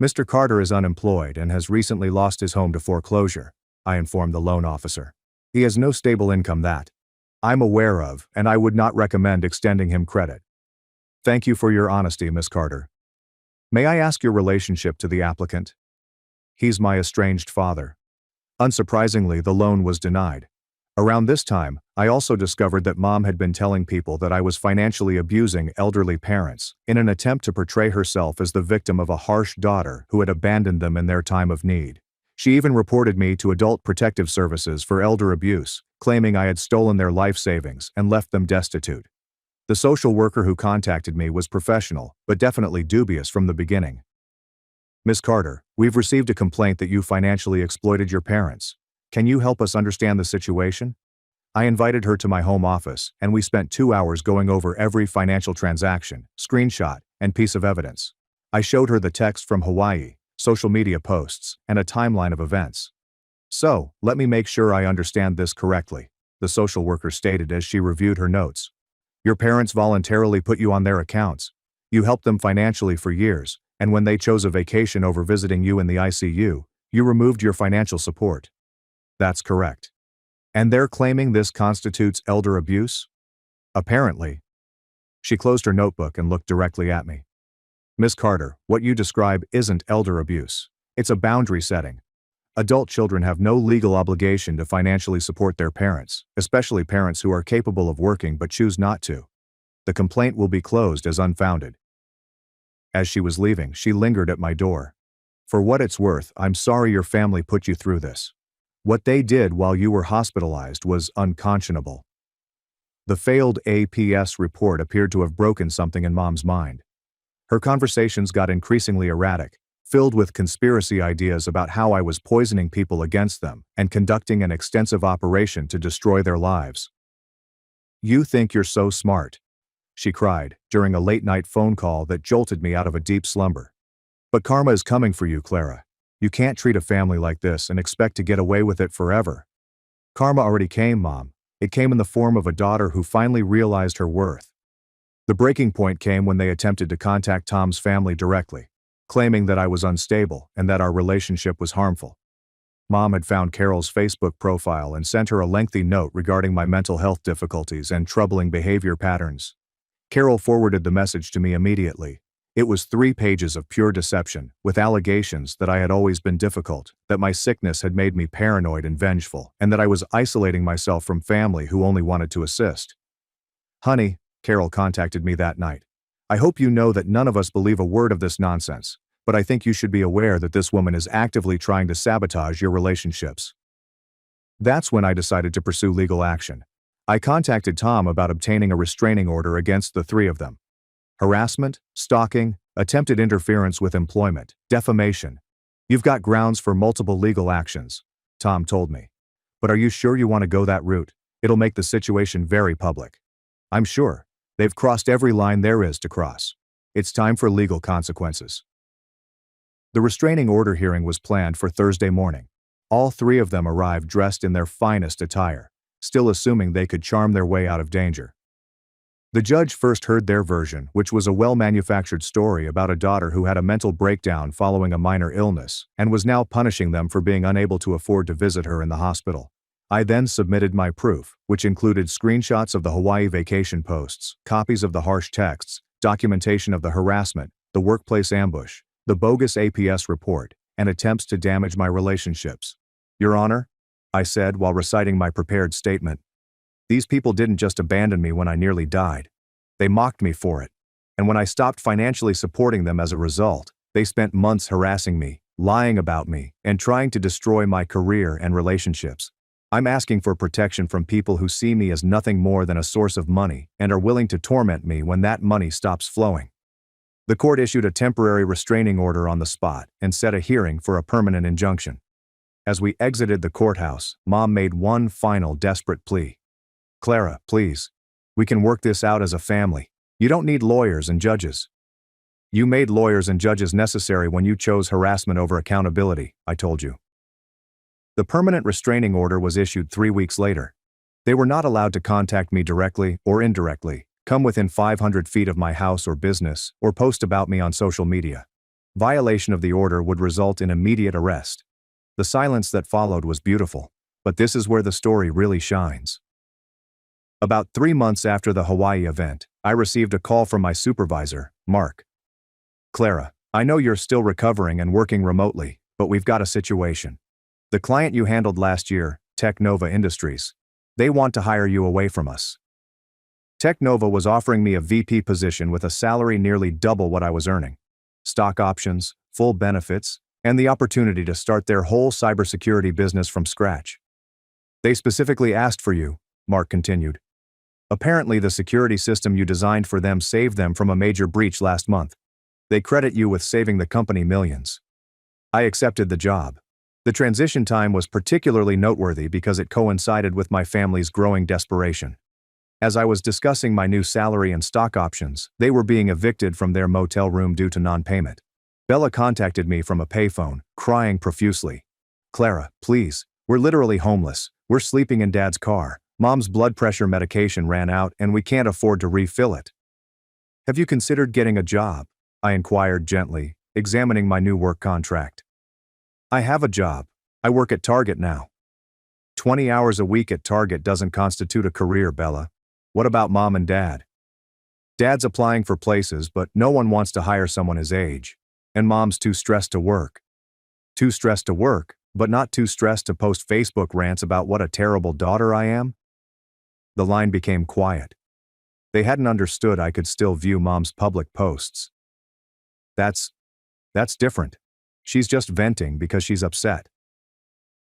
Mr. Carter is unemployed and has recently lost his home to foreclosure, I informed the loan officer. He has no stable income that I'm aware of, and I would not recommend extending him credit. Thank you for your honesty, Miss Carter. May I ask your relationship to the applicant? He's my estranged father. Unsurprisingly, the loan was denied. Around this time, I also discovered that Mom had been telling people that I was financially abusing elderly parents in an attempt to portray herself as the victim of a harsh daughter who had abandoned them in their time of need. She even reported me to Adult Protective Services for elder abuse, claiming I had stolen their life savings and left them destitute. The social worker who contacted me was professional, but definitely dubious from the beginning. Miss Carter, we've received a complaint that you financially exploited your parents. Can you help us understand the situation? I invited her to my home office, and we spent 2 hours going over every financial transaction, screenshot, and piece of evidence. I showed her the text from Hawaii, social media posts, and a timeline of events. So, let me make sure I understand this correctly, the social worker stated as she reviewed her notes. Your parents voluntarily put you on their accounts. You helped them financially for years, and when they chose a vacation over visiting you in the ICU, you removed your financial support. That's correct. And they're claiming this constitutes elder abuse? Apparently. She closed her notebook and looked directly at me. Miss Carter, what you describe isn't elder abuse. It's a boundary setting. Adult children have no legal obligation to financially support their parents, especially parents who are capable of working but choose not to. The complaint will be closed as unfounded. As she was leaving, she lingered at my door. For what it's worth, I'm sorry your family put you through this. What they did while you were hospitalized was unconscionable. The failed APS report appeared to have broken something in Mom's mind. Her conversations got increasingly erratic, filled with conspiracy ideas about how I was poisoning people against them and conducting an extensive operation to destroy their lives. You think you're so smart, she cried during a late-night phone call that jolted me out of a deep slumber. But karma is coming for you, Clara. You can't treat a family like this and expect to get away with it forever. Karma already came, Mom. It came in the form of a daughter who finally realized her worth. The breaking point came when they attempted to contact Tom's family directly, claiming that I was unstable and that our relationship was harmful. Mom had found Carol's Facebook profile and sent her a lengthy note regarding my mental health difficulties and troubling behavior patterns. Carol forwarded the message to me immediately. It was 3 pages of pure deception, with allegations that I had always been difficult, that my sickness had made me paranoid and vengeful, and that I was isolating myself from family who only wanted to assist. Honey, Carol contacted me that night. I hope you know that none of us believe a word of this nonsense, but I think you should be aware that this woman is actively trying to sabotage your relationships. That's when I decided to pursue legal action. I contacted Tom about obtaining a restraining order against the 3 of them. Harassment, stalking, attempted interference with employment, defamation. You've got grounds for multiple legal actions, Tom told me. But are you sure you want to go that route? It'll make the situation very public. I'm sure. They've crossed every line there is to cross. It's time for legal consequences. The restraining order hearing was planned for Thursday morning. All 3 of them arrived dressed in their finest attire, still assuming they could charm their way out of danger. The judge first heard their version, which was a well-manufactured story about a daughter who had a mental breakdown following a minor illness and was now punishing them for being unable to afford to visit her in the hospital. I then submitted my proof, which included screenshots of the Hawaii vacation posts, copies of the harsh texts, documentation of the harassment, the workplace ambush, the bogus APS report, and attempts to damage my relationships. Your Honor, I said while reciting my prepared statement. These people didn't just abandon me when I nearly died. They mocked me for it. And when I stopped financially supporting them as a result, they spent months harassing me, lying about me, and trying to destroy my career and relationships. I'm asking for protection from people who see me as nothing more than a source of money and are willing to torment me when that money stops flowing. The court issued a temporary restraining order on the spot and set a hearing for a permanent injunction. As we exited the courthouse, Mom made one final desperate plea. Clara, please. We can work this out as a family. You don't need lawyers and judges. You made lawyers and judges necessary when you chose harassment over accountability, I told you. The permanent restraining order was issued 3 weeks later. They were not allowed to contact me directly or indirectly, come within 500 feet of my house or business, or post about me on social media. Violation of the order would result in immediate arrest. The silence that followed was beautiful, but this is where the story really shines. About 3 months after the Hawaii event, I received a call from my supervisor, Mark. "Clara, I know you're still recovering and working remotely, but we've got a situation. The client you handled last year, Technova Industries, they want to hire you away from us." Technova was offering me a VP position with a salary nearly double what I was earning, stock options, full benefits, and the opportunity to start their whole cybersecurity business from scratch. "They specifically asked for you," Mark continued. "Apparently the security system you designed for them saved them from a major breach last month. They credit you with saving the company millions." I accepted the job. The transition time was particularly noteworthy because it coincided with my family's growing desperation. As I was discussing my new salary and stock options, they were being evicted from their motel room due to non-payment. Bella contacted me from a payphone, crying profusely. "Clara, please, we're literally homeless. We're sleeping in Dad's car. Mom's blood pressure medication ran out and we can't afford to refill it." "Have you considered getting a job?" I inquired gently, examining my new work contract. "I have a job. I work at Target now." 20 hours a week at Target doesn't constitute a career, Bella. "What about Mom and Dad?" "Dad's applying for places, but no one wants to hire someone his age. And Mom's too stressed to work." "Too stressed to work, but not too stressed to post Facebook rants about what a terrible daughter I am?" The line became quiet. They hadn't understood I could still view Mom's public posts. That's different. She's just venting because she's upset.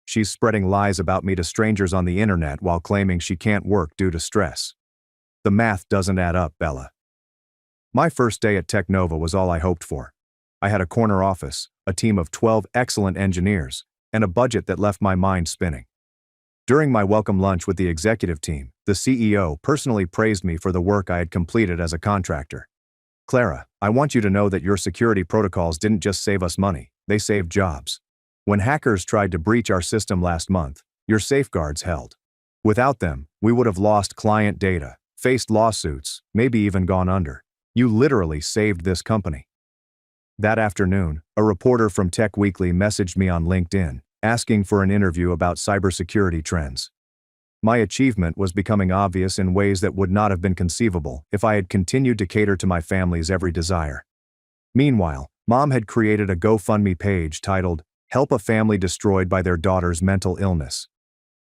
She's spreading lies about me to strangers on the internet while claiming she can't work due to stress. The math doesn't add up, Bella. My first day at Technova was all I hoped for. I had a corner office, a team of 12 excellent engineers, and a budget that left my mind spinning. During my welcome lunch with the executive team, the CEO personally praised me for the work I had completed as a contractor. "Clara, I want you to know that your security protocols didn't just save us money, they saved jobs. When hackers tried to breach our system last month, your safeguards held. Without them, we would have lost client data, faced lawsuits, maybe even gone under. You literally saved this company." That afternoon, a reporter from Tech Weekly messaged me on LinkedIn, asking for an interview about cybersecurity trends. My achievement was becoming obvious in ways that would not have been conceivable if I had continued to cater to my family's every desire. Meanwhile, Mom had created a GoFundMe page titled, "Help a Family Destroyed by Their Daughter's Mental Illness."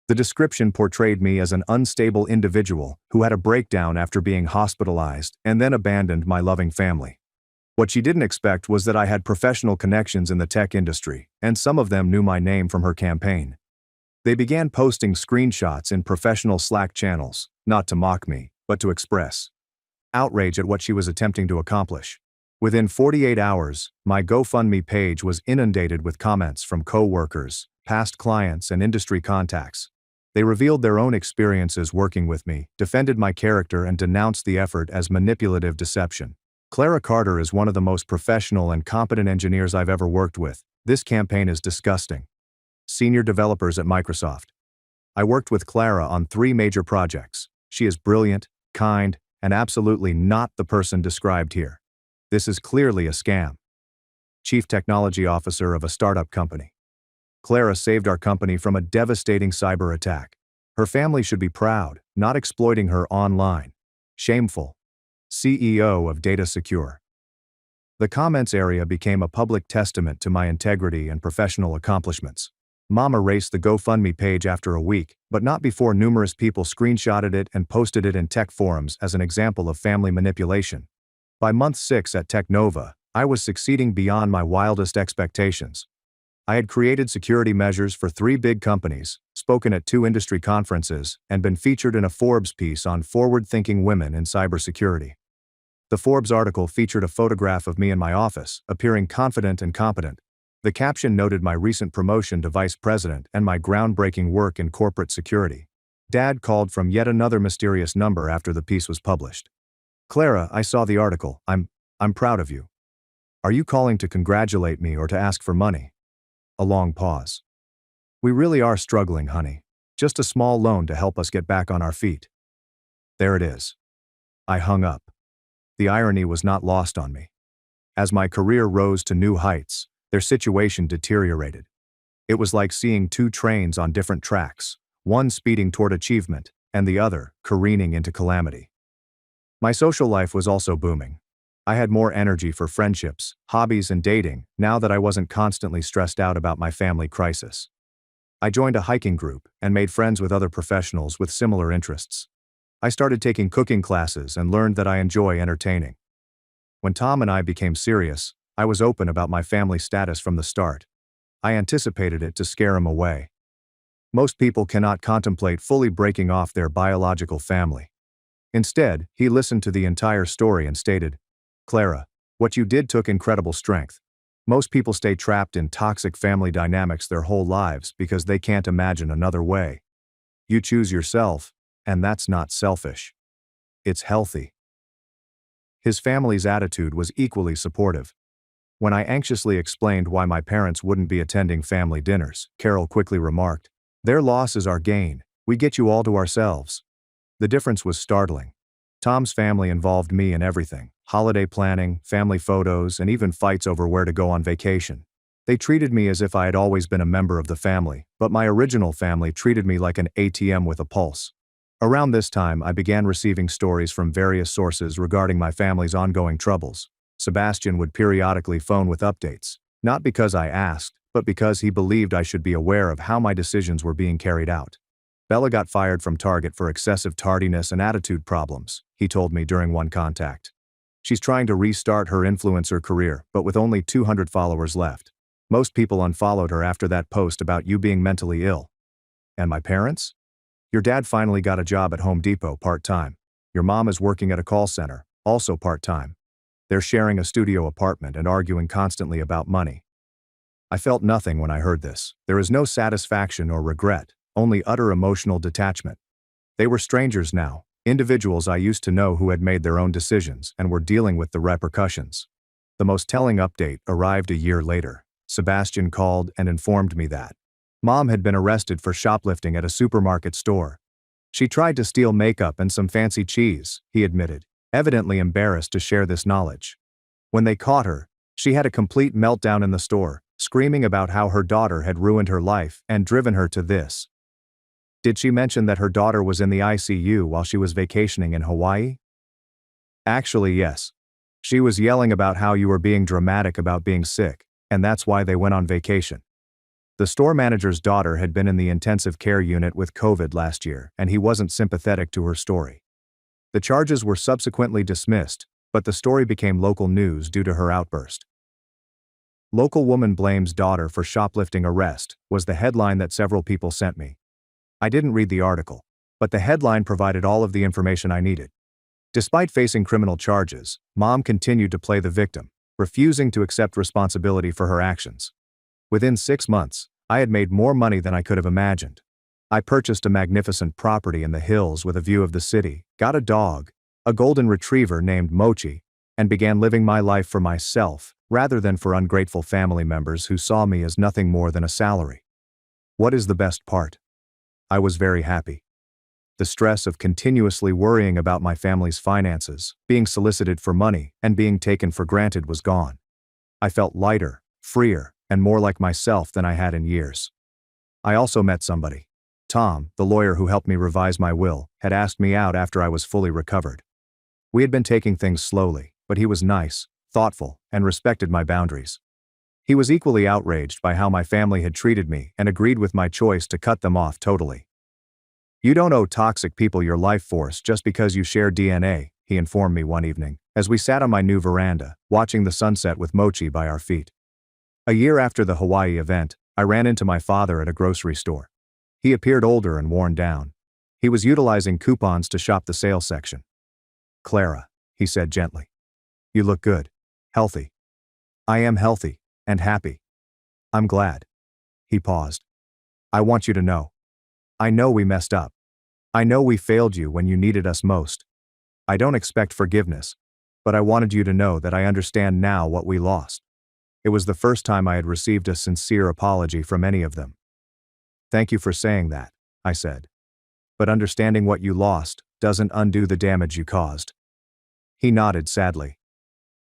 The description portrayed me as an unstable individual who had a breakdown after being hospitalized and then abandoned my loving family. What she didn't expect was that I had professional connections in the tech industry, and some of them knew my name from her campaign. They began posting screenshots in professional Slack channels, not to mock me, but to express outrage at what she was attempting to accomplish. Within 48 hours, my GoFundMe page was inundated with comments from co-workers, past clients, and industry contacts. They revealed their own experiences working with me, defended my character, and denounced the effort as manipulative deception. "Clara Carter is one of the most professional and competent engineers I've ever worked with. This campaign is disgusting." Senior developers at Microsoft. "I worked with Clara on 3 major projects. She is brilliant, kind, and absolutely not the person described here. This is clearly a scam." Chief Technology Officer of a startup company. "Clara saved our company from a devastating cyber attack. Her family should be proud, not exploiting her online. Shameful." CEO of Data Secure. The comments area became a public testament to my integrity and professional accomplishments. Mom erased the GoFundMe page after a week, but not before numerous people screenshotted it and posted it in tech forums as an example of family manipulation. By month 6 at Technova, I was succeeding beyond my wildest expectations. I had created security measures for 3 big companies, spoken at 2 industry conferences, and been featured in a Forbes piece on forward-thinking women in cybersecurity. The Forbes article featured a photograph of me in my office, appearing confident and competent. The caption noted my recent promotion to vice president and my groundbreaking work in corporate security. Dad called from yet another mysterious number after the piece was published. "Clara, I saw the article. I'm proud of you. Are you calling to congratulate me or to ask for money?" A long pause. We really are struggling, honey. Just a small loan to help us get back on our feet. There it is. I hung up. The irony was not lost on me. As my career rose to new heights, their situation deteriorated. It was like seeing two trains on different tracks, one speeding toward achievement, and the other careening into calamity. My social life was also booming. I had more energy for friendships, hobbies, and dating now that I wasn't constantly stressed out about my family crisis. I joined a hiking group and made friends with other professionals with similar interests. I started taking cooking classes and learned that I enjoy entertaining. When Tom and I became serious, I was open about my family status from the start. I anticipated it to scare him away. Most people cannot contemplate fully breaking off their biological family. Instead, he listened to the entire story and stated, "Clara, what you did took incredible strength. Most people stay trapped in toxic family dynamics their whole lives because they can't imagine another way. You choose yourself, and that's not selfish. It's healthy." His family's attitude was equally supportive. When I anxiously explained why my parents wouldn't be attending family dinners, Carol quickly remarked, "Their loss is our gain. We get you all to ourselves." The difference was startling. Tom's family involved me in everything: holiday planning, family photos, and even fights over where to go on vacation. They treated me as if I had always been a member of the family, but my original family treated me like an ATM with a pulse. Around this time, I began receiving stories from various sources regarding my family's ongoing troubles. Sebastian would periodically phone with updates, not because I asked, but because he believed I should be aware of how my decisions were being carried out. Bella got fired from Target for excessive tardiness and attitude problems, he told me during one contact. She's trying to restart her influencer career, but with only 200 followers left. Most people unfollowed her after that post about you being mentally ill. And my parents? Your dad finally got a job at Home Depot part-time. Your mom is working at a call center, also part-time. They're sharing a studio apartment and arguing constantly about money. I felt nothing when I heard this. There is no satisfaction or regret, only utter emotional detachment. They were strangers now, individuals I used to know who had made their own decisions and were dealing with the repercussions. The most telling update arrived a year later. Sebastian called and informed me that Mom had been arrested for shoplifting at a supermarket store. She tried to steal makeup and some fancy cheese, he admitted, evidently embarrassed to share this knowledge. When they caught her, she had a complete meltdown in the store, screaming about how her daughter had ruined her life and driven her to this. Did she mention that her daughter was in the ICU while she was vacationing in Hawaii? Actually, yes. She was yelling about how you were being dramatic about being sick, and that's why they went on vacation. The store manager's daughter had been in the intensive care unit with COVID last year, and he wasn't sympathetic to her story. The charges were subsequently dismissed, but the story became local news due to her outburst. "Local woman blames daughter for shoplifting arrest," was the headline that several people sent me. I didn't read the article, but the headline provided all of the information I needed. Despite facing criminal charges, Mom continued to play the victim, refusing to accept responsibility for her actions. Within 6 months, I had made more money than I could have imagined. I purchased a magnificent property in the hills with a view of the city, got a dog, a golden retriever named Mochi, and began living my life for myself, rather than for ungrateful family members who saw me as nothing more than a salary. What is the best part? I was very happy. The stress of continuously worrying about my family's finances, being solicited for money, and being taken for granted was gone. I felt lighter, freer, and more like myself than I had in years. I also met somebody. Tom, the lawyer who helped me revise my will, had asked me out after I was fully recovered. We had been taking things slowly, but he was nice, thoughtful, and respected my boundaries. He was equally outraged by how my family had treated me and agreed with my choice to cut them off totally. "You don't owe toxic people your life force just because you share DNA," he informed me one evening, as we sat on my new veranda, watching the sunset with Mochi by our feet. A year after the Hawaii event, I ran into my father at a grocery store. He appeared older and worn down. He was utilizing coupons to shop the sale section. "Clara," he said gently. "You look good. Healthy." "I am healthy. And happy. I'm glad." He paused. "I want you to know. I know we messed up. I know we failed you when you needed us most. I don't expect forgiveness, but I wanted you to know that I understand now what we lost." It was the first time I had received a sincere apology from any of them. Thank you for saying that, I said. But understanding what you lost doesn't undo the damage you caused. He nodded sadly.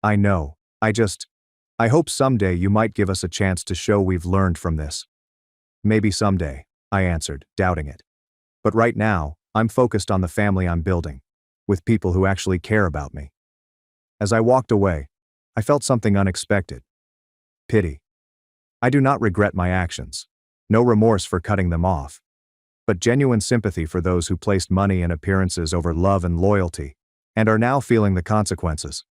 I know, I hope someday you might give us a chance to show we've learned from this. Maybe someday, I answered, doubting it. But right now, I'm focused on the family I'm building, with people who actually care about me. As I walked away, I felt something unexpected. Pity. I do not regret my actions. No remorse for cutting them off. But genuine sympathy for those who placed money and appearances over love and loyalty, and are now feeling the consequences.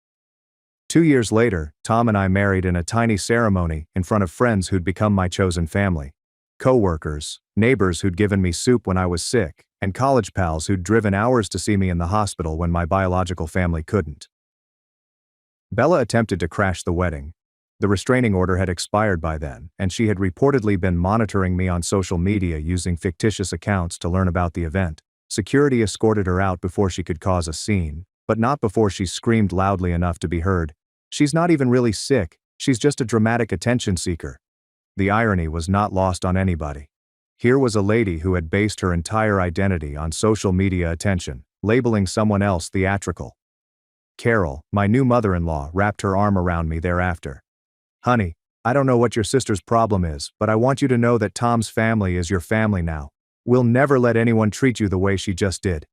2 years later, Tom and I married in a tiny ceremony in front of friends who'd become my chosen family, co-workers, neighbors who'd given me soup when I was sick, and college pals who'd driven hours to see me in the hospital when my biological family couldn't. Bella attempted to crash the wedding. The restraining order had expired by then, and she had reportedly been monitoring me on social media using fictitious accounts to learn about the event. Security escorted her out before she could cause a scene, but not before she screamed loudly enough to be heard. She's not even really sick, she's just a dramatic attention seeker. The irony was not lost on anybody. Here was a lady who had based her entire identity on social media attention, labeling someone else theatrical. Carol, my new mother-in-law, wrapped her arm around me thereafter. Honey, I don't know what your sister's problem is, but I want you to know that Tom's family is your family now. We'll never let anyone treat you the way she just did.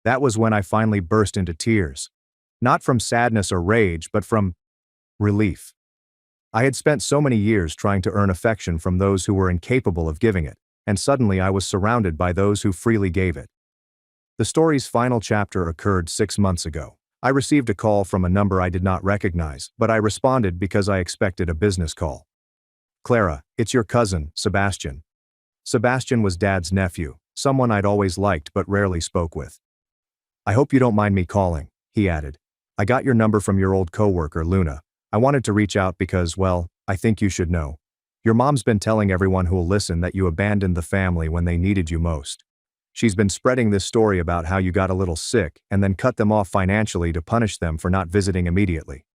That was when I finally burst into tears. Not from sadness or rage, but from relief. I had spent so many years trying to earn affection from those who were incapable of giving it, and suddenly I was surrounded by those who freely gave it. The story's final chapter occurred 6 months ago. I received a call from a number I did not recognize, but I responded because I expected a business call. Clara, it's your cousin, Sebastian. Sebastian was Dad's nephew, someone I'd always liked but rarely spoke with. I hope you don't mind me calling, he added. I got your number from your old coworker, Luna. I wanted to reach out because, well, I think you should know. Your mom's been telling everyone who'll listen that you abandoned the family when they needed you most. She's been spreading this story about how you got a little sick and then cut them off financially to punish them for not visiting immediately.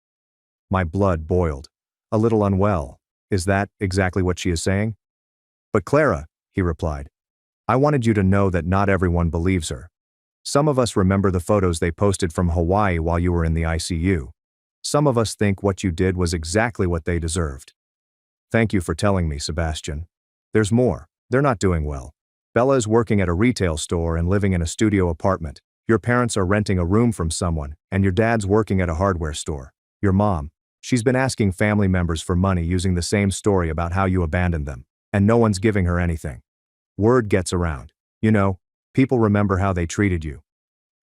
My blood boiled. A little unwell. Is that exactly what she is saying? But Clara, he replied, I wanted you to know that not everyone believes her. Some of us remember the photos they posted from Hawaii while you were in the ICU. Some of us think what you did was exactly what they deserved. Thank you for telling me, Sebastian. There's more. They're not doing well. Bella is working at a retail store and living in a studio apartment. Your parents are renting a room from someone, and your dad's working at a hardware store. Your mom, she's been asking family members for money using the same story about how you abandoned them, and no one's giving her anything. Word gets around. You know, people remember how they treated you.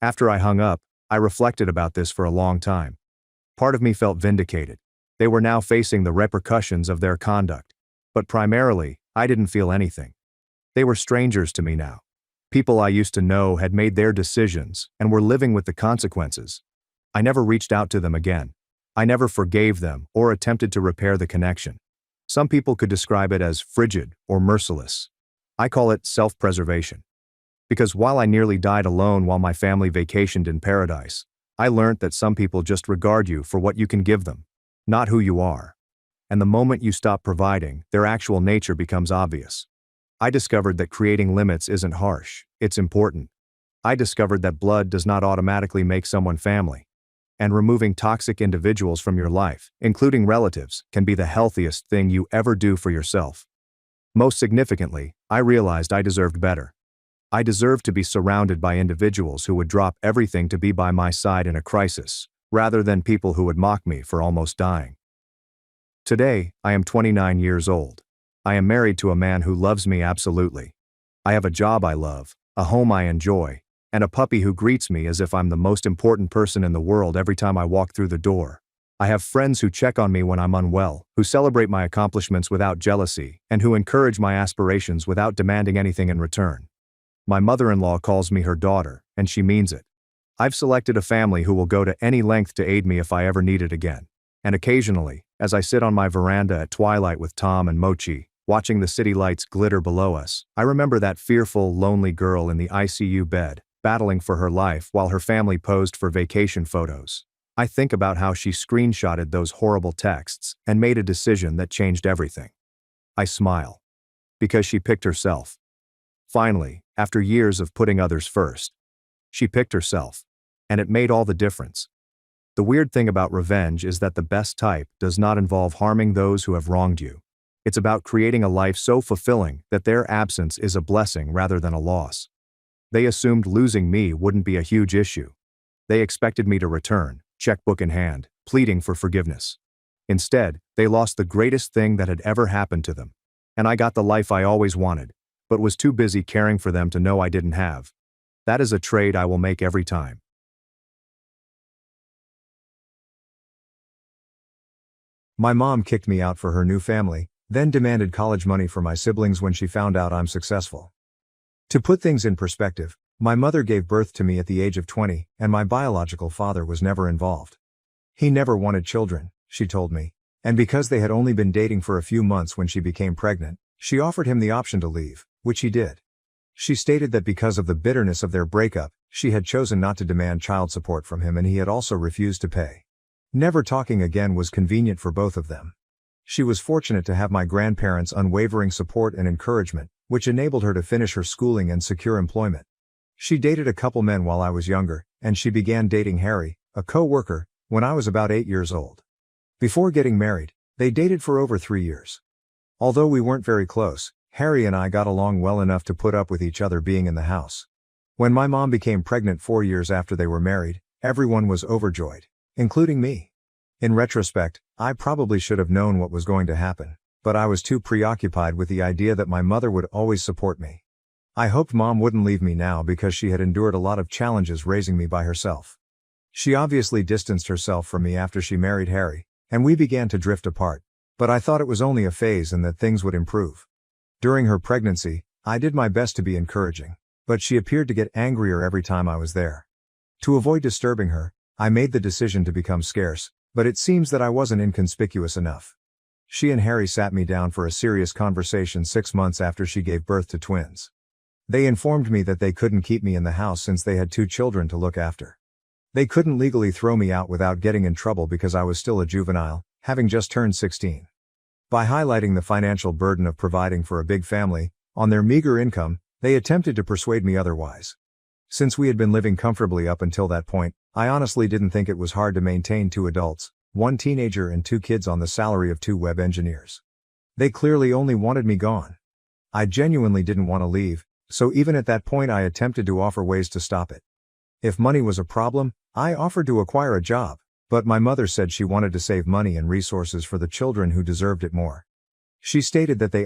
After I hung up, I reflected about this for a long time. Part of me felt vindicated. They were now facing the repercussions of their conduct. But primarily, I didn't feel anything. They were strangers to me now. People I used to know had made their decisions and were living with the consequences. I never reached out to them again. I never forgave them or attempted to repair the connection. Some people could describe it as frigid or merciless. I call it self-preservation. Because while I nearly died alone while my family vacationed in paradise, I learned that some people just regard you for what you can give them, not who you are. And the moment you stop providing, their actual nature becomes obvious. I discovered that creating limits isn't harsh, it's important. I discovered that blood does not automatically make someone family. And removing toxic individuals from your life, including relatives, can be the healthiest thing you ever do for yourself. Most significantly, I realized I deserved better. I deserved to be surrounded by individuals who would drop everything to be by my side in a crisis, rather than people who would mock me for almost dying. Today, I am 29 years old. I am married to a man who loves me absolutely. I have a job I love, a home I enjoy, and a puppy who greets me as if I'm the most important person in the world every time I walk through the door. I have friends who check on me when I'm unwell, who celebrate my accomplishments without jealousy, and who encourage my aspirations without demanding anything in return. My mother-in-law calls me her daughter, and she means it. I've selected a family who will go to any length to aid me if I ever need it again. And occasionally, as I sit on my veranda at twilight with Tom and Mochi, watching the city lights glitter below us, I remember that fearful, lonely girl in the ICU bed, battling for her life while her family posed for vacation photos. I think about how she screenshotted those horrible texts and made a decision that changed everything. I smile. Because she picked herself. Finally, after years of putting others first, she picked herself. And it made all the difference. The weird thing about revenge is that the best type does not involve harming those who have wronged you. It's about creating a life so fulfilling that their absence is a blessing rather than a loss. They assumed losing me wouldn't be a huge issue. They expected me to return, checkbook in hand, pleading for forgiveness. Instead, they lost the greatest thing that had ever happened to them. And I got the life I always wanted, but was too busy caring for them to know I didn't have. That is a trade I will make every time. My mom kicked me out for her new family, then demanded college money for my siblings when she found out I'm successful. To put things in perspective, my mother gave birth to me at the age of 20, and my biological father was never involved. He never wanted children, she told me, and because they had only been dating for a few months when she became pregnant, she offered him the option to leave, which he did. She stated that because of the bitterness of their breakup, she had chosen not to demand child support from him and he had also refused to pay. Never talking again was convenient for both of them. She was fortunate to have my grandparents' unwavering support and encouragement, which enabled her to finish her schooling and secure employment. She dated a couple men while I was younger, and she began dating Harry, a co-worker, when I was about 8 years old. Before getting married, they dated for over 3 years. Although we weren't very close, Harry and I got along well enough to put up with each other being in the house. When my mom became pregnant 4 years after they were married, everyone was overjoyed, including me. In retrospect, I probably should have known what was going to happen, but I was too preoccupied with the idea that my mother would always support me. I hoped mom wouldn't leave me now because she had endured a lot of challenges raising me by herself. She obviously distanced herself from me after she married Harry, and we began to drift apart, but I thought it was only a phase and that things would improve. During her pregnancy, I did my best to be encouraging, but she appeared to get angrier every time I was there. To avoid disturbing her, I made the decision to become scarce, but it seems that I wasn't inconspicuous enough. She and Harry sat me down for a serious conversation 6 months after she gave birth to twins. They informed me that they couldn't keep me in the house since they had 2 children to look after. They couldn't legally throw me out without getting in trouble because I was still a juvenile, having just turned 16. By highlighting the financial burden of providing for a big family, on their meager income, they attempted to persuade me otherwise. Since we had been living comfortably up until that point, I honestly didn't think it was hard to maintain 2 adults, 1 teenager and 2 kids on the salary of 2 web engineers. They clearly only wanted me gone. I genuinely didn't want to leave, so even at that point I attempted to offer ways to stop it. If money was a problem, I offered to acquire a job, but my mother said she wanted to save money and resources for the children who deserved it more. She stated that they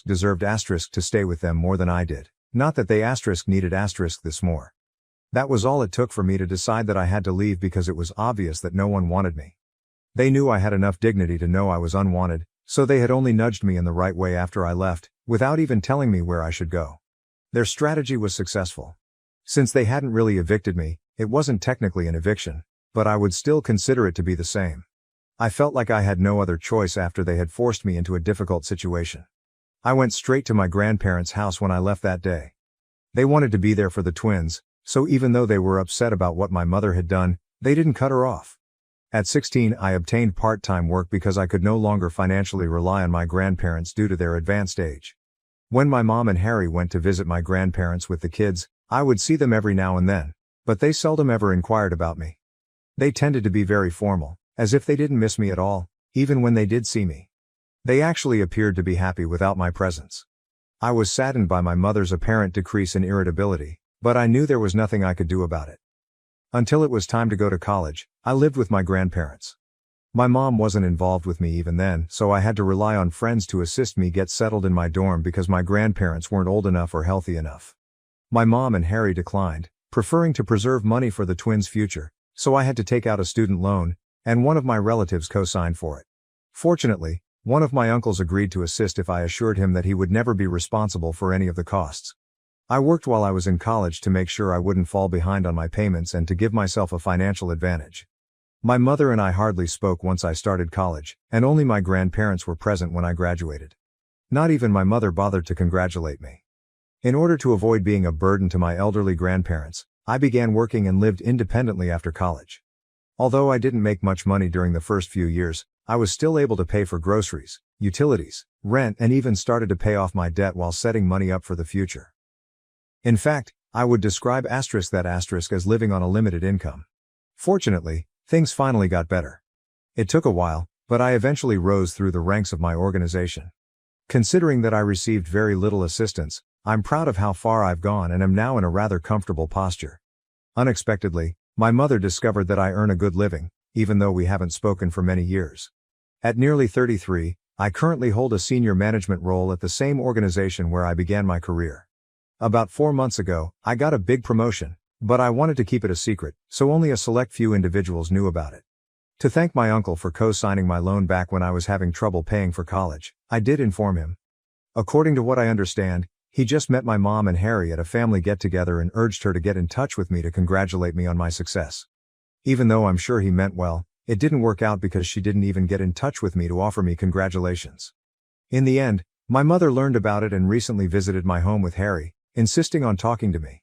deserved to stay with them more than I did, not that they needed this more. That was all it took for me to decide that I had to leave because it was obvious that no one wanted me. They knew I had enough dignity to know I was unwanted, so they had only nudged me in the right way after I left, without even telling me where I should go. Their strategy was successful. Since they hadn't really evicted me, it wasn't technically an eviction, but I would still consider it to be the same. I felt like I had no other choice after they had forced me into a difficult situation. I went straight to my grandparents' house when I left that day. They wanted to be there for the twins, so even though they were upset about what my mother had done, they didn't cut her off. At 16, I obtained part-time work because I could no longer financially rely on my grandparents due to their advanced age. When my mom and Harry went to visit my grandparents with the kids, I would see them every now and then, but they seldom ever inquired about me. They tended to be very formal, as if they didn't miss me at all, even when they did see me. They actually appeared to be happy without my presence. I was saddened by my mother's apparent decrease in irritability, but I knew there was nothing I could do about it. Until it was time to go to college, I lived with my grandparents. My mom wasn't involved with me even then, so I had to rely on friends to assist me get settled in my dorm because my grandparents weren't old enough or healthy enough. My mom and Harry declined, preferring to preserve money for the twins' future, so I had to take out a student loan, and one of my relatives co-signed for it. Fortunately, one of my uncles agreed to assist if I assured him that he would never be responsible for any of the costs. I worked while I was in college to make sure I wouldn't fall behind on my payments and to give myself a financial advantage. My mother and I hardly spoke once I started college, and only my grandparents were present when I graduated. Not even my mother bothered to congratulate me. In order to avoid being a burden to my elderly grandparents, I began working and lived independently after college. Although I didn't make much money during the first few years, I was still able to pay for groceries, utilities, rent, and even started to pay off my debt while setting money up for the future. In fact, I would describe that as living on a limited income. Fortunately, things finally got better. It took a while, but I eventually rose through the ranks of my organization. Considering that I received very little assistance, I'm proud of how far I've gone and am now in a rather comfortable posture. Unexpectedly, my mother discovered that I earn a good living, even though we haven't spoken for many years. At nearly 33, I currently hold a senior management role at the same organization where I began my career. About 4 months ago, I got a big promotion, but I wanted to keep it a secret, so only a select few individuals knew about it. To thank my uncle for co-signing my loan back when I was having trouble paying for college, I did inform him. According to what I understand, he just met my mom and Harry at a family get-together and urged her to get in touch with me to congratulate me on my success. Even though I'm sure he meant well, it didn't work out because she didn't even get in touch with me to offer me congratulations. In the end, my mother learned about it and recently visited my home with Harry, insisting on talking to me.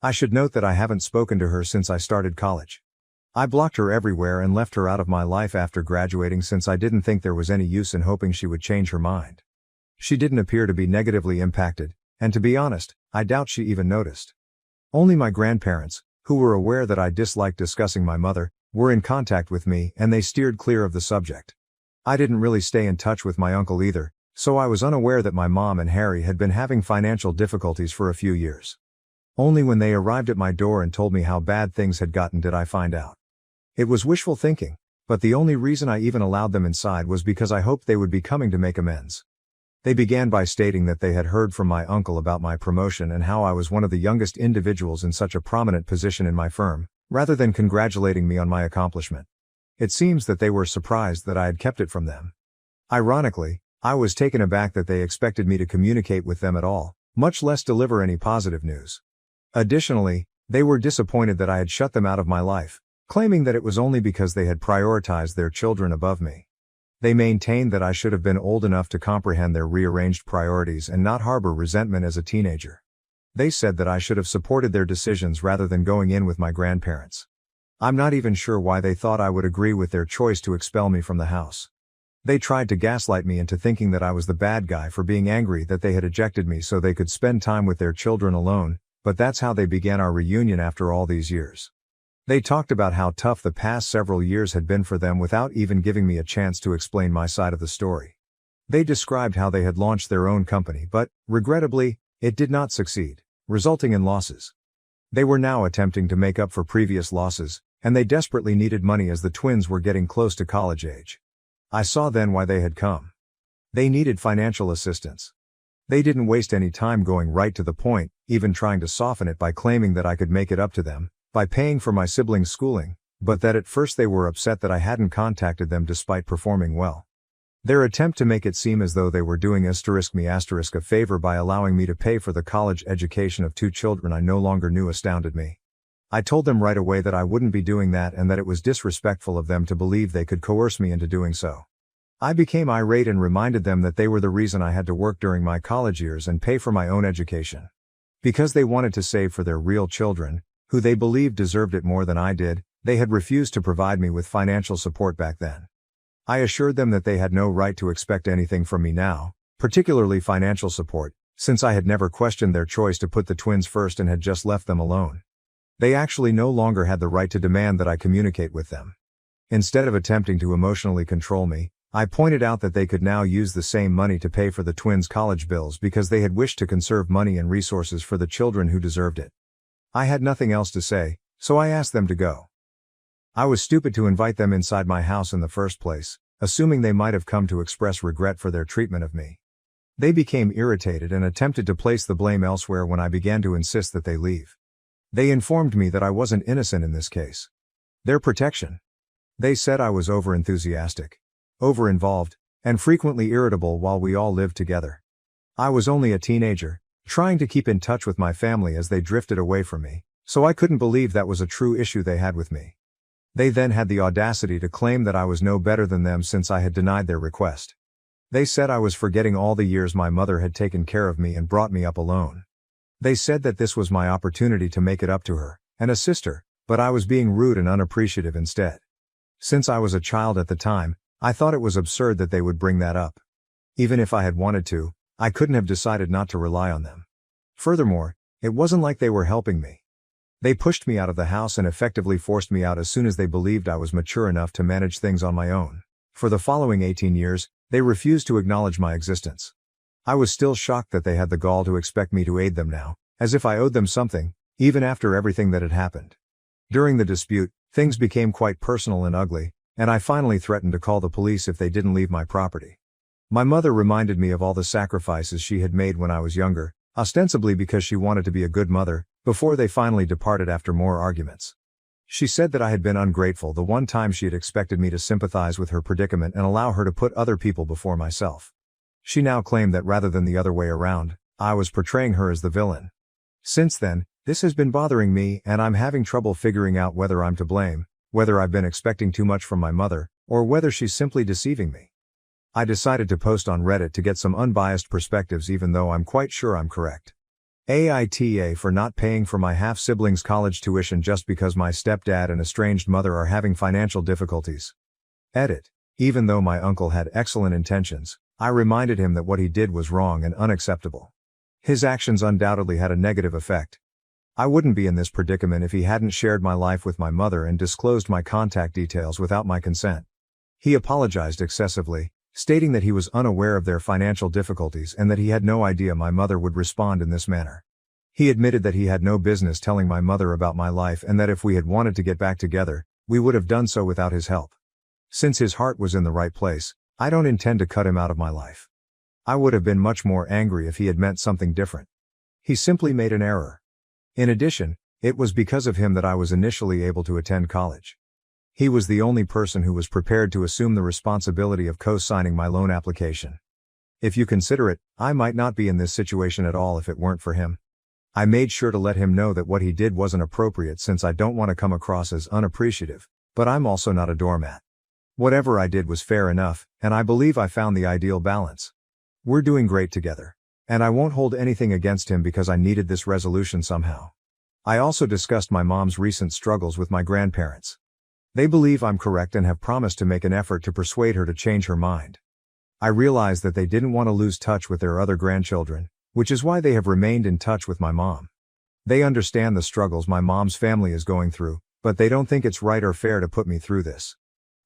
I should note that I haven't spoken to her since I started college. I blocked her everywhere and left her out of my life after graduating since I didn't think there was any use in hoping she would change her mind. She didn't appear to be negatively impacted, and to be honest, I doubt she even noticed. Only my grandparents, who were aware that I disliked discussing my mother, were in contact with me and they steered clear of the subject. I didn't really stay in touch with my uncle either, so I was unaware that my mom and Harry had been having financial difficulties for a few years. Only when they arrived at my door and told me how bad things had gotten did I find out. It was wishful thinking, but the only reason I even allowed them inside was because I hoped they would be coming to make amends. They began by stating that they had heard from my uncle about my promotion and how I was one of the youngest individuals in such a prominent position in my firm, rather than congratulating me on my accomplishment. It seems that they were surprised that I had kept it from them. Ironically, I was taken aback that they expected me to communicate with them at all, much less deliver any positive news. Additionally, they were disappointed that I had shut them out of my life, claiming that it was only because they had prioritized their children above me. They maintained that I should have been old enough to comprehend their rearranged priorities and not harbor resentment as a teenager. They said that I should have supported their decisions rather than going in with my grandparents. I'm not even sure why they thought I would agree with their choice to expel me from the house. They tried to gaslight me into thinking that I was the bad guy for being angry that they had ejected me so they could spend time with their children alone, but that's how they began our reunion after all these years. They talked about how tough the past several years had been for them without even giving me a chance to explain my side of the story. They described how they had launched their own company but, regrettably, it did not succeed, resulting in losses. They were now attempting to make up for previous losses, and they desperately needed money as the twins were getting close to college age. I saw then why they had come. They needed financial assistance. They didn't waste any time going right to the point, even trying to soften it by claiming that I could make it up to them by paying for my siblings' schooling, but that at first they were upset that I hadn't contacted them despite performing well. Their attempt to make it seem as though they were doing me a favor by allowing me to pay for the college education of 2 children I no longer knew astounded me. I told them right away that I wouldn't be doing that and that it was disrespectful of them to believe they could coerce me into doing so. I became irate and reminded them that they were the reason I had to work during my college years and pay for my own education. Because they wanted to save for their real children, who they believed deserved it more than I did, they had refused to provide me with financial support back then. I assured them that they had no right to expect anything from me now, particularly financial support, since I had never questioned their choice to put the twins first and had just left them alone. They actually no longer had the right to demand that I communicate with them. Instead of attempting to emotionally control me, I pointed out that they could now use the same money to pay for the twins' college bills because they had wished to conserve money and resources for the children who deserved it. I had nothing else to say, so I asked them to go. I was stupid to invite them inside my house in the first place, assuming they might have come to express regret for their treatment of me. They became irritated and attempted to place the blame elsewhere when I began to insist that they leave. They informed me that I wasn't innocent in this case. Their protection. They said I was over-enthusiastic, over-involved, and frequently irritable while we all lived together. I was only a teenager, trying to keep in touch with my family as they drifted away from me, so I couldn't believe that was a true issue they had with me. They then had the audacity to claim that I was no better than them since I had denied their request. They said I was forgetting all the years my mother had taken care of me and brought me up alone. They said that this was my opportunity to make it up to her, and assist her, but I was being rude and unappreciative instead. Since I was a child at the time, I thought it was absurd that they would bring that up. Even if I had wanted to, I couldn't have decided not to rely on them. Furthermore, it wasn't like they were helping me. They pushed me out of the house and effectively forced me out as soon as they believed I was mature enough to manage things on my own. For the following 18 years, they refused to acknowledge my existence. I was still shocked that they had the gall to expect me to aid them now, as if I owed them something, even after everything that had happened. During the dispute, things became quite personal and ugly, and I finally threatened to call the police if they didn't leave my property. My mother reminded me of all the sacrifices she had made when I was younger, ostensibly because she wanted to be a good mother, before they finally departed after more arguments. She said that I had been ungrateful the one time she had expected me to sympathize with her predicament and allow her to put other people before myself. She now claimed that rather than the other way around, I was portraying her as the villain. Since then, this has been bothering me and I'm having trouble figuring out whether I'm to blame, whether I've been expecting too much from my mother, or whether she's simply deceiving me. I decided to post on Reddit to get some unbiased perspectives even though I'm quite sure I'm correct. AITA for not paying for my half-sibling's college tuition just because my stepdad and estranged mother are having financial difficulties. Edit. Even though my uncle had excellent intentions, I reminded him that what he did was wrong and unacceptable. His actions undoubtedly had a negative effect. I wouldn't be in this predicament if he hadn't shared my life with my mother and disclosed my contact details without my consent. He apologized excessively, stating that he was unaware of their financial difficulties and that he had no idea my mother would respond in this manner. He admitted that he had no business telling my mother about my life and that if we had wanted to get back together, we would have done so without his help. Since his heart was in the right place, I don't intend to cut him out of my life. I would have been much more angry if he had meant something different. He simply made an error. In addition, it was because of him that I was initially able to attend college. He was the only person who was prepared to assume the responsibility of co-signing my loan application. If you consider it, I might not be in this situation at all if it weren't for him. I made sure to let him know that what he did wasn't appropriate since I don't want to come across as unappreciative, but I'm also not a doormat. Whatever I did was fair enough, and I believe I found the ideal balance. We're doing great together. And I won't hold anything against him because I needed this resolution somehow. I also discussed my mom's recent struggles with my grandparents. They believe I'm correct and have promised to make an effort to persuade her to change her mind. I realized that they didn't want to lose touch with their other grandchildren, which is why they have remained in touch with my mom. They understand the struggles my mom's family is going through, but they don't think it's right or fair to put me through this.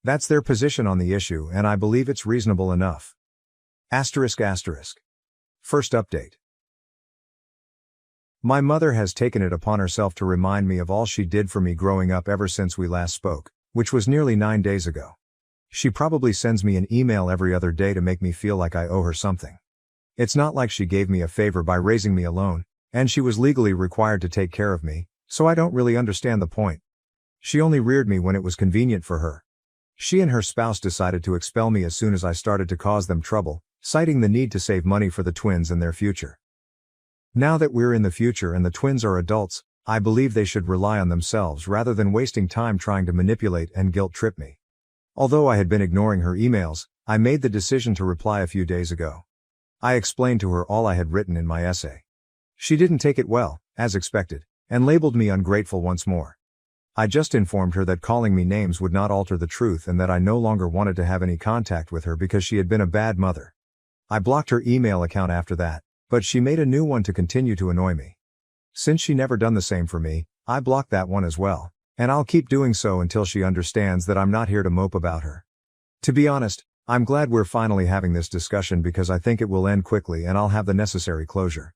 That's their position on the issue and I believe it's reasonable enough. ***. First update. My mother has taken it upon herself to remind me of all she did for me growing up ever since we last spoke, which was nearly 9 days ago. She probably sends me an email every other day to make me feel like I owe her something. It's not like she gave me a favor by raising me alone, and she was legally required to take care of me, so I don't really understand the point. She only reared me when it was convenient for her. She and her spouse decided to expel me as soon as I started to cause them trouble, citing the need to save money for the twins and their future. Now that we're in the future and the twins are adults, I believe they should rely on themselves rather than wasting time trying to manipulate and guilt-trip me. Although I had been ignoring her emails, I made the decision to reply a few days ago. I explained to her all I had written in my essay. She didn't take it well, as expected, and labeled me ungrateful once more. I just informed her that calling me names would not alter the truth and that I no longer wanted to have any contact with her because she had been a bad mother. I blocked her email account after that, but she made a new one to continue to annoy me. Since she never done the same for me, I blocked that one as well, and I'll keep doing so until she understands that I'm not here to mope about her. To be honest, I'm glad we're finally having this discussion because I think it will end quickly and I'll have the necessary closure.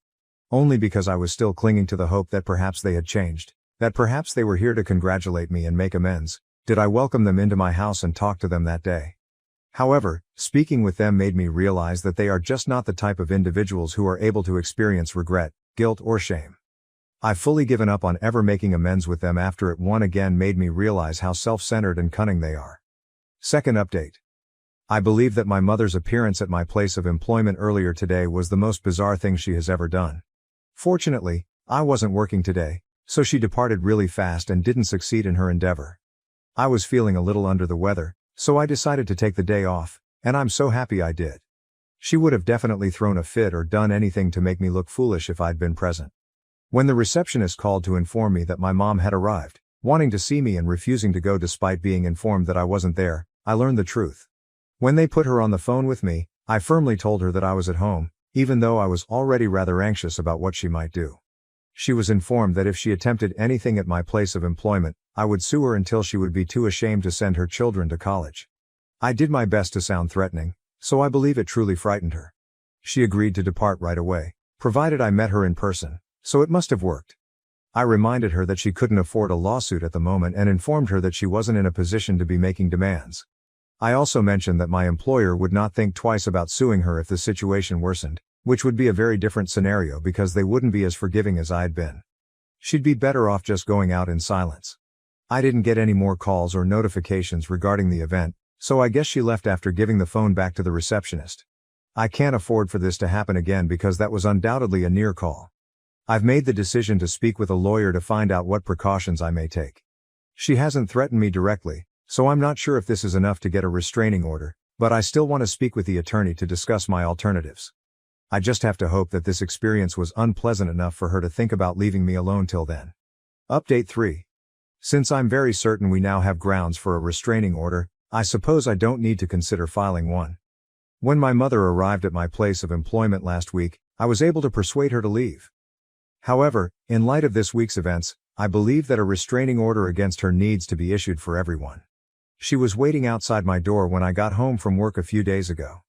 Only because I was still clinging to the hope that perhaps they had changed, that perhaps they were here to congratulate me and make amends, did I welcome them into my house and talk to them that day. However, speaking with them made me realize that they are just not the type of individuals who are able to experience regret, guilt or shame. I've fully given up on ever making amends with them after it once again made me realize how self-centered and cunning they are. Second update. I believe that my mother's appearance at my place of employment earlier today was the most bizarre thing she has ever done. Fortunately, I wasn't working today, so she departed really fast and didn't succeed in her endeavor. I was feeling a little under the weather, so I decided to take the day off, and I'm so happy I did. She would have definitely thrown a fit or done anything to make me look foolish if I'd been present. When the receptionist called to inform me that my mom had arrived, wanting to see me and refusing to go despite being informed that I wasn't there, I learned the truth. When they put her on the phone with me, I firmly told her that I was at home, even though I was already rather anxious about what she might do. She was informed that if she attempted anything at my place of employment, I would sue her until she would be too ashamed to send her children to college. I did my best to sound threatening, so I believe it truly frightened her. She agreed to depart right away, provided I met her in person, so it must have worked. I reminded her that she couldn't afford a lawsuit at the moment and informed her that she wasn't in a position to be making demands. I also mentioned that my employer would not think twice about suing her if the situation worsened, which would be a very different scenario because they wouldn't be as forgiving as I had been. She'd be better off just going out in silence. I didn't get any more calls or notifications regarding the event, so I guess she left after giving the phone back to the receptionist. I can't afford for this to happen again because that was undoubtedly a near call. I've made the decision to speak with a lawyer to find out what precautions I may take. She hasn't threatened me directly, so I'm not sure if this is enough to get a restraining order, but I still want to speak with the attorney to discuss my alternatives. I just have to hope that this experience was unpleasant enough for her to think about leaving me alone till then. Update 3. Since I'm very certain we now have grounds for a restraining order, I suppose I don't need to consider filing one. When my mother arrived at my place of employment last week, I was able to persuade her to leave. However, in light of this week's events, I believe that a restraining order against her needs to be issued for everyone. She was waiting outside my door when I got home from work a few days ago.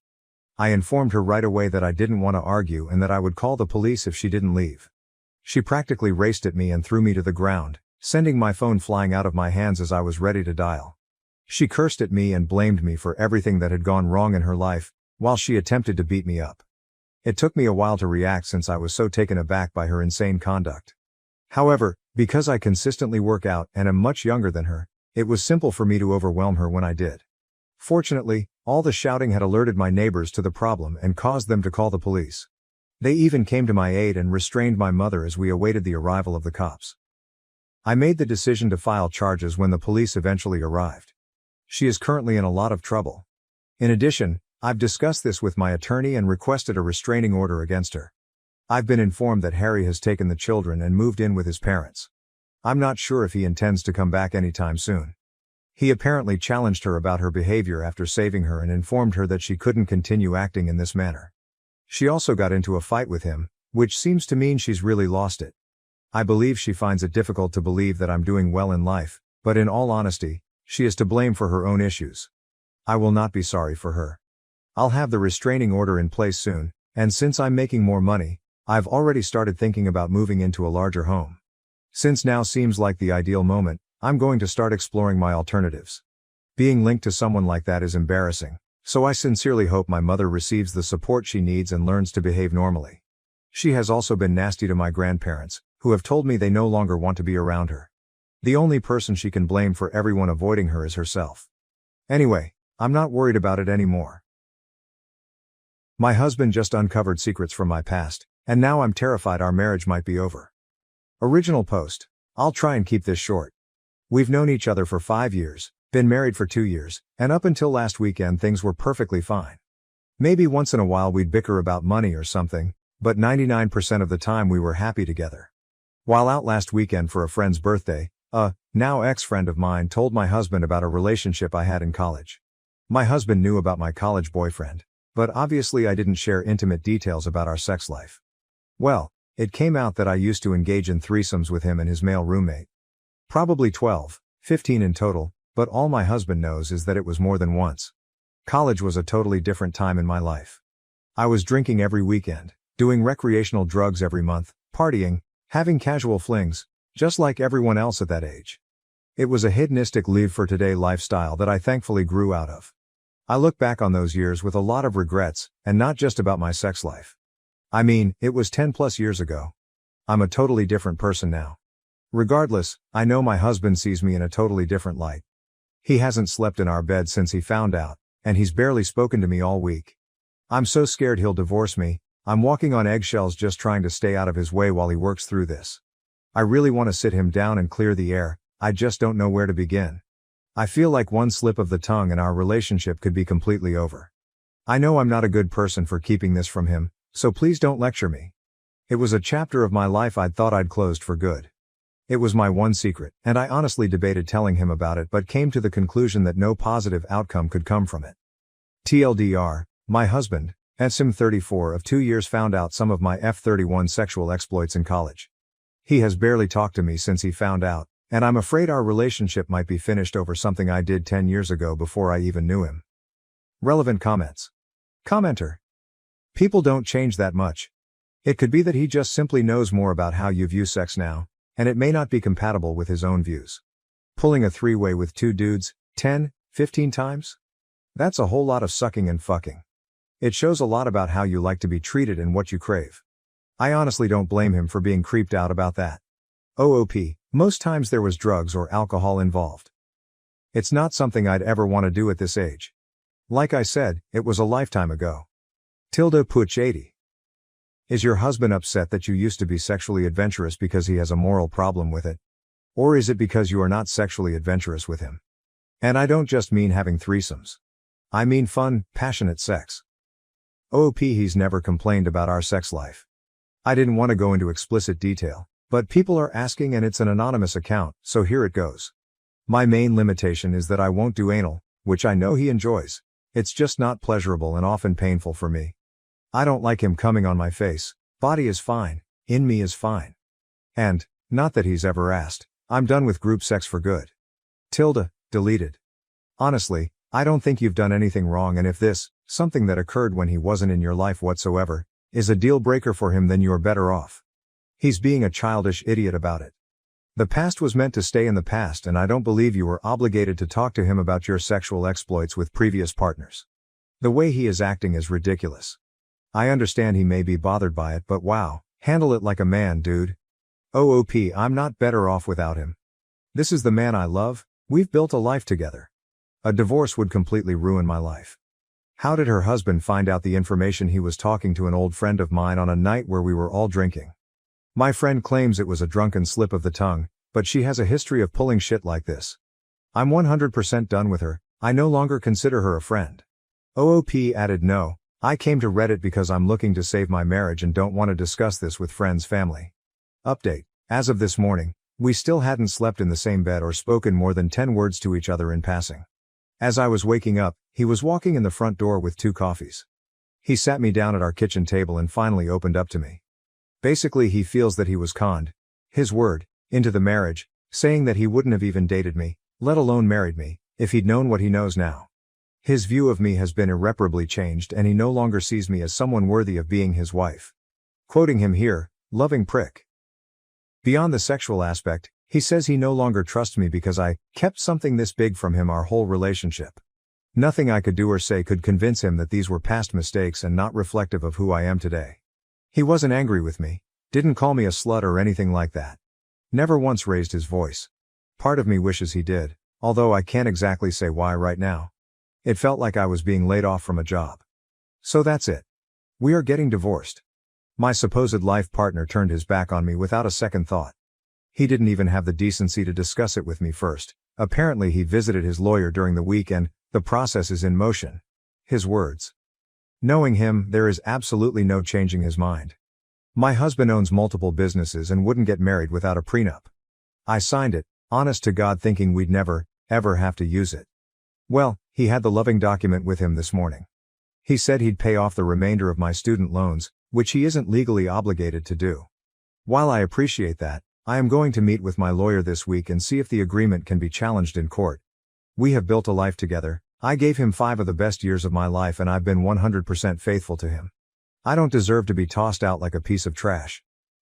I informed her right away that I didn't want to argue and that I would call the police if she didn't leave. She practically raced at me and threw me to the ground, sending my phone flying out of my hands as I was ready to dial. She cursed at me and blamed me for everything that had gone wrong in her life, while she attempted to beat me up. It took me a while to react since I was so taken aback by her insane conduct. However, because I consistently work out and am much younger than her, it was simple for me to overwhelm her when I did. Fortunately, all the shouting had alerted my neighbors to the problem and caused them to call the police. They even came to my aid and restrained my mother as we awaited the arrival of the cops. I made the decision to file charges when the police eventually arrived. She is currently in a lot of trouble. In addition, I've discussed this with my attorney and requested a restraining order against her. I've been informed that Harry has taken the children and moved in with his parents. I'm not sure if he intends to come back anytime soon. He apparently challenged her about her behavior after saving her and informed her that she couldn't continue acting in this manner. She also got into a fight with him, which seems to mean she's really lost it. I believe she finds it difficult to believe that I'm doing well in life, but in all honesty, she is to blame for her own issues. I will not be sorry for her. I'll have the restraining order in place soon, and since I'm making more money, I've already started thinking about moving into a larger home. Since now seems like the ideal moment, I'm going to start exploring my alternatives. Being linked to someone like that is embarrassing, so I sincerely hope my mother receives the support she needs and learns to behave normally. She has also been nasty to my grandparents, who have told me they no longer want to be around her. The only person she can blame for everyone avoiding her is herself. Anyway, I'm not worried about it anymore. My husband just uncovered secrets from my past, and now I'm terrified our marriage might be over. Original post. I'll try and keep this short. We've known each other for 5 years, been married for 2 years, and up until last weekend things were perfectly fine. Maybe once in a while we'd bicker about money or something, but 99% of the time we were happy together. While out last weekend for a friend's birthday, a now ex-friend of mine told my husband about a relationship I had in college. My husband knew about my college boyfriend, but obviously I didn't share intimate details about our sex life. Well, it came out that I used to engage in threesomes with him and his male roommate. Probably 12, 15 in total, but all my husband knows is that it was more than once. College was a totally different time in my life. I was drinking every weekend, doing recreational drugs every month, partying, having casual flings, just like everyone else at that age. It was a hedonistic live-for-today lifestyle that I thankfully grew out of. I look back on those years with a lot of regrets, and not just about my sex life. I mean, it was 10 plus years ago. I'm a totally different person now. Regardless, I know my husband sees me in a totally different light. He hasn't slept in our bed since he found out, and he's barely spoken to me all week. I'm so scared he'll divorce me. I'm walking on eggshells just trying to stay out of his way while he works through this. I really want to sit him down and clear the air, I just don't know where to begin. I feel like one slip of the tongue and our relationship could be completely over. I know I'm not a good person for keeping this from him, so please don't lecture me. It was a chapter of my life I'd thought I'd closed for good. It was my one secret, and I honestly debated telling him about it but came to the conclusion that no positive outcome could come from it. TLDR, My husband, SM34 of 2 years, found out some of my F31 sexual exploits in college. He has barely talked to me since he found out, and I'm afraid our relationship might be finished over something I did 10 years ago before I even knew him. Relevant comments. Commenter. People don't change that much. It could be that he just simply knows more about how you view sex now, and it may not be compatible with his own views. Pulling a three-way with 2 dudes, 10, 15 times? That's a whole lot of sucking and fucking. It shows a lot about how you like to be treated and what you crave. I honestly don't blame him for being creeped out about that. OOP, most times there was drugs or alcohol involved. It's not something I'd ever want to do at this age. Like I said, it was a lifetime ago. Puch 80. Is your husband upset that you used to be sexually adventurous because he has a moral problem with it? Or is it because you are not sexually adventurous with him? And I don't just mean having threesomes. I mean fun, passionate sex. OOP, he's never complained about our sex life. I didn't want to go into explicit detail, but people are asking and it's an anonymous account, so here it goes. My main limitation is that I won't do anal, which I know he enjoys. It's just not pleasurable and often painful for me. I don't like him coming on my face. Body is fine, in me is fine. And, not that he's ever asked, I'm done with group sex for good. Deleted. Honestly, I don't think you've done anything wrong, and if this, something that occurred when he wasn't in your life whatsoever, is a deal breaker for him, then you're better off. He's being a childish idiot about it. The past was meant to stay in the past, and I don't believe you were obligated to talk to him about your sexual exploits with previous partners. The way he is acting is ridiculous. I understand he may be bothered by it, but wow, handle it like a man, dude. OOP, I'm not better off without him. This is the man I love, we've built a life together. A divorce would completely ruin my life. How did her husband find out the information? He was talking to an old friend of mine on a night where we were all drinking. My friend claims it was a drunken slip of the tongue, but she has a history of pulling shit like this. I'm 100% done with her, I no longer consider her a friend. OOP added, no, I came to Reddit because I'm looking to save my marriage and don't want to discuss this with friends, family. Update, as of this morning, we still hadn't slept in the same bed or spoken more than 10 words to each other in passing. As I was waking up, he was walking in the front door with 2 coffees. He sat me down at our kitchen table and finally opened up to me. Basically, he feels that he was conned, his word, into the marriage, saying that he wouldn't have even dated me, let alone married me, if he'd known what he knows now. His view of me has been irreparably changed and he no longer sees me as someone worthy of being his wife. Quoting him here, loving prick. Beyond the sexual aspect, he says he no longer trusts me because I kept something this big from him our whole relationship. Nothing I could do or say could convince him that these were past mistakes and not reflective of who I am today. He wasn't angry with me, didn't call me a slut or anything like that. Never once raised his voice. Part of me wishes he did, although I can't exactly say why right now. It felt like I was being laid off from a job. So that's it. We are getting divorced. My supposed life partner turned his back on me without a second thought. He didn't even have the decency to discuss it with me first. Apparently he visited his lawyer during the week and the process is in motion. His words. Knowing him, there is absolutely no changing his mind. My husband owns multiple businesses and wouldn't get married without a prenup. I signed it, honest to God, thinking we'd never, ever have to use it. Well, he had the loving document with him this morning. He said he'd pay off the remainder of my student loans, which he isn't legally obligated to do. While I appreciate that, I am going to meet with my lawyer this week and see if the agreement can be challenged in court. We have built a life together. I gave him 5 of the best years of my life and I've been 100% faithful to him. I don't deserve to be tossed out like a piece of trash.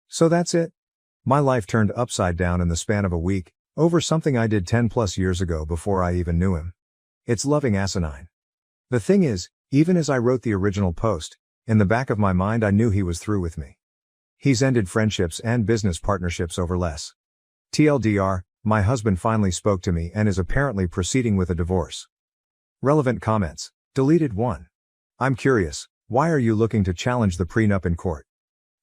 So that's it. My life turned upside down in the span of a week, over something I did 10 plus years ago before I even knew him. It's loving asinine. The thing is, even as I wrote the original post, in the back of my mind I knew he was through with me. He's ended friendships and business partnerships over less. TLDR, my husband finally spoke to me and is apparently proceeding with a divorce. Relevant comments. Deleted 1. I'm curious, why are you looking to challenge the prenup in court?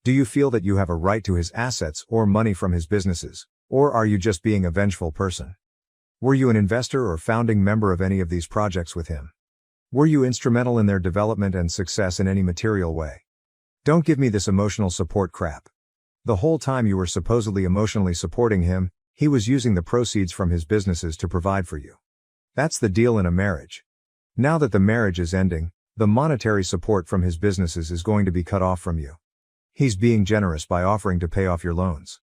Do you feel that you have a right to his assets or money from his businesses, or are you just being a vengeful person? Were you an investor or founding member of any of these projects with him? Were you instrumental in their development and success in any material way? Don't give me this emotional support crap. The whole time you were supposedly emotionally supporting him, he was using the proceeds from his businesses to provide for you. That's the deal in a marriage. Now that the marriage is ending, The monetary support from his businesses is going to be cut off from you. He's being generous by offering to pay off your loans.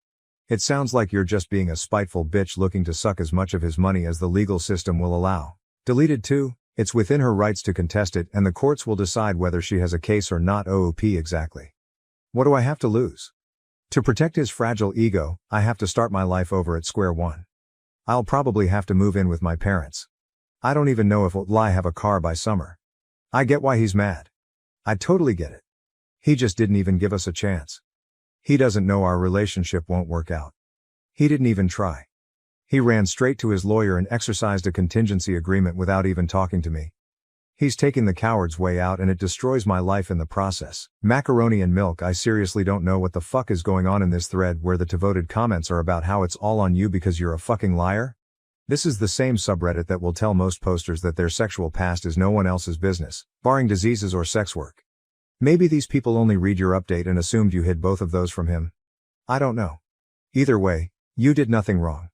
It sounds like you're just being a spiteful bitch looking to suck as much of his money as the legal system will allow. Deleted 2. It's within her rights to contest it and the courts will decide whether she has a case or not. OOP exactly. What do I have to lose? To protect his fragile ego, I have to start my life over at square one. I'll probably have to move in with my parents. I don't even know if I'll have a car by summer. I get why he's mad. I totally get it. He just didn't even give us a chance. He doesn't know our relationship won't work out. He didn't even try. He ran straight to his lawyer and exercised a contingency agreement without even talking to me. He's taking the coward's way out and it destroys my life in the process. Macaroni and milk. I seriously don't know what the fuck is going on in this thread where the devoted comments are about how it's all on you because you're a fucking liar. This is the same subreddit that will tell most posters that their sexual past is no one else's business, barring diseases or sex work. Maybe these people only read your update and assumed you hid both of those from him. I don't know. Either way, you did nothing wrong.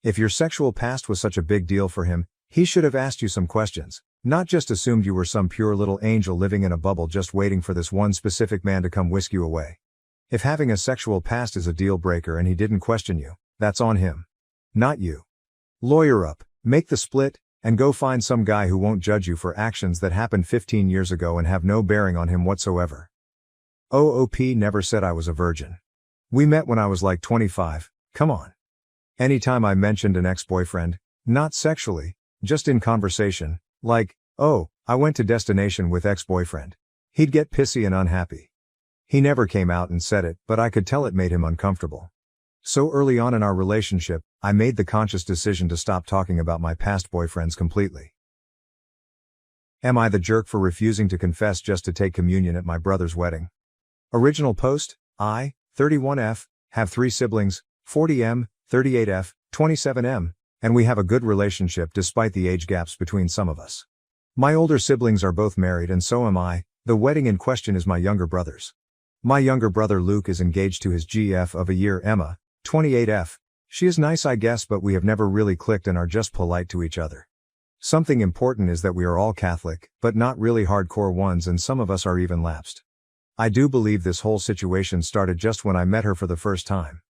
If your sexual past was such a big deal for him, he should have asked you some questions, not just assumed you were some pure little angel living in a bubble just waiting for this one specific man to come whisk you away. If having a sexual past is a deal breaker and he didn't question you, that's on him. Not you. Lawyer up, make the split, and go find some guy who won't judge you for actions that happened 15 years ago and have no bearing on him whatsoever. OOP never said I was a virgin. We met when I was like 25, come on. Anytime I mentioned an ex-boyfriend, not sexually, just in conversation, like, oh, I went to destination with ex-boyfriend, he'd get pissy and unhappy. He never came out and said it, but I could tell it made him uncomfortable. So early on in our relationship, I made the conscious decision to stop talking about my past boyfriends completely. Am I the jerk for refusing to confess just to take communion at my brother's wedding? Original post, I, 31F, have 3 siblings, 40M, 38F, 27M, and we have a good relationship despite the age gaps between some of us. My older siblings are both married and so am I. The wedding in question is my younger brother's. My younger brother Luke is engaged to his GF of a year Emma, 28F. She is nice I guess but we have never really clicked and are just polite to each other. Something important is that we are all Catholic, but not really hardcore ones and some of us are even lapsed. I do believe this whole situation started just when I met her for the first time.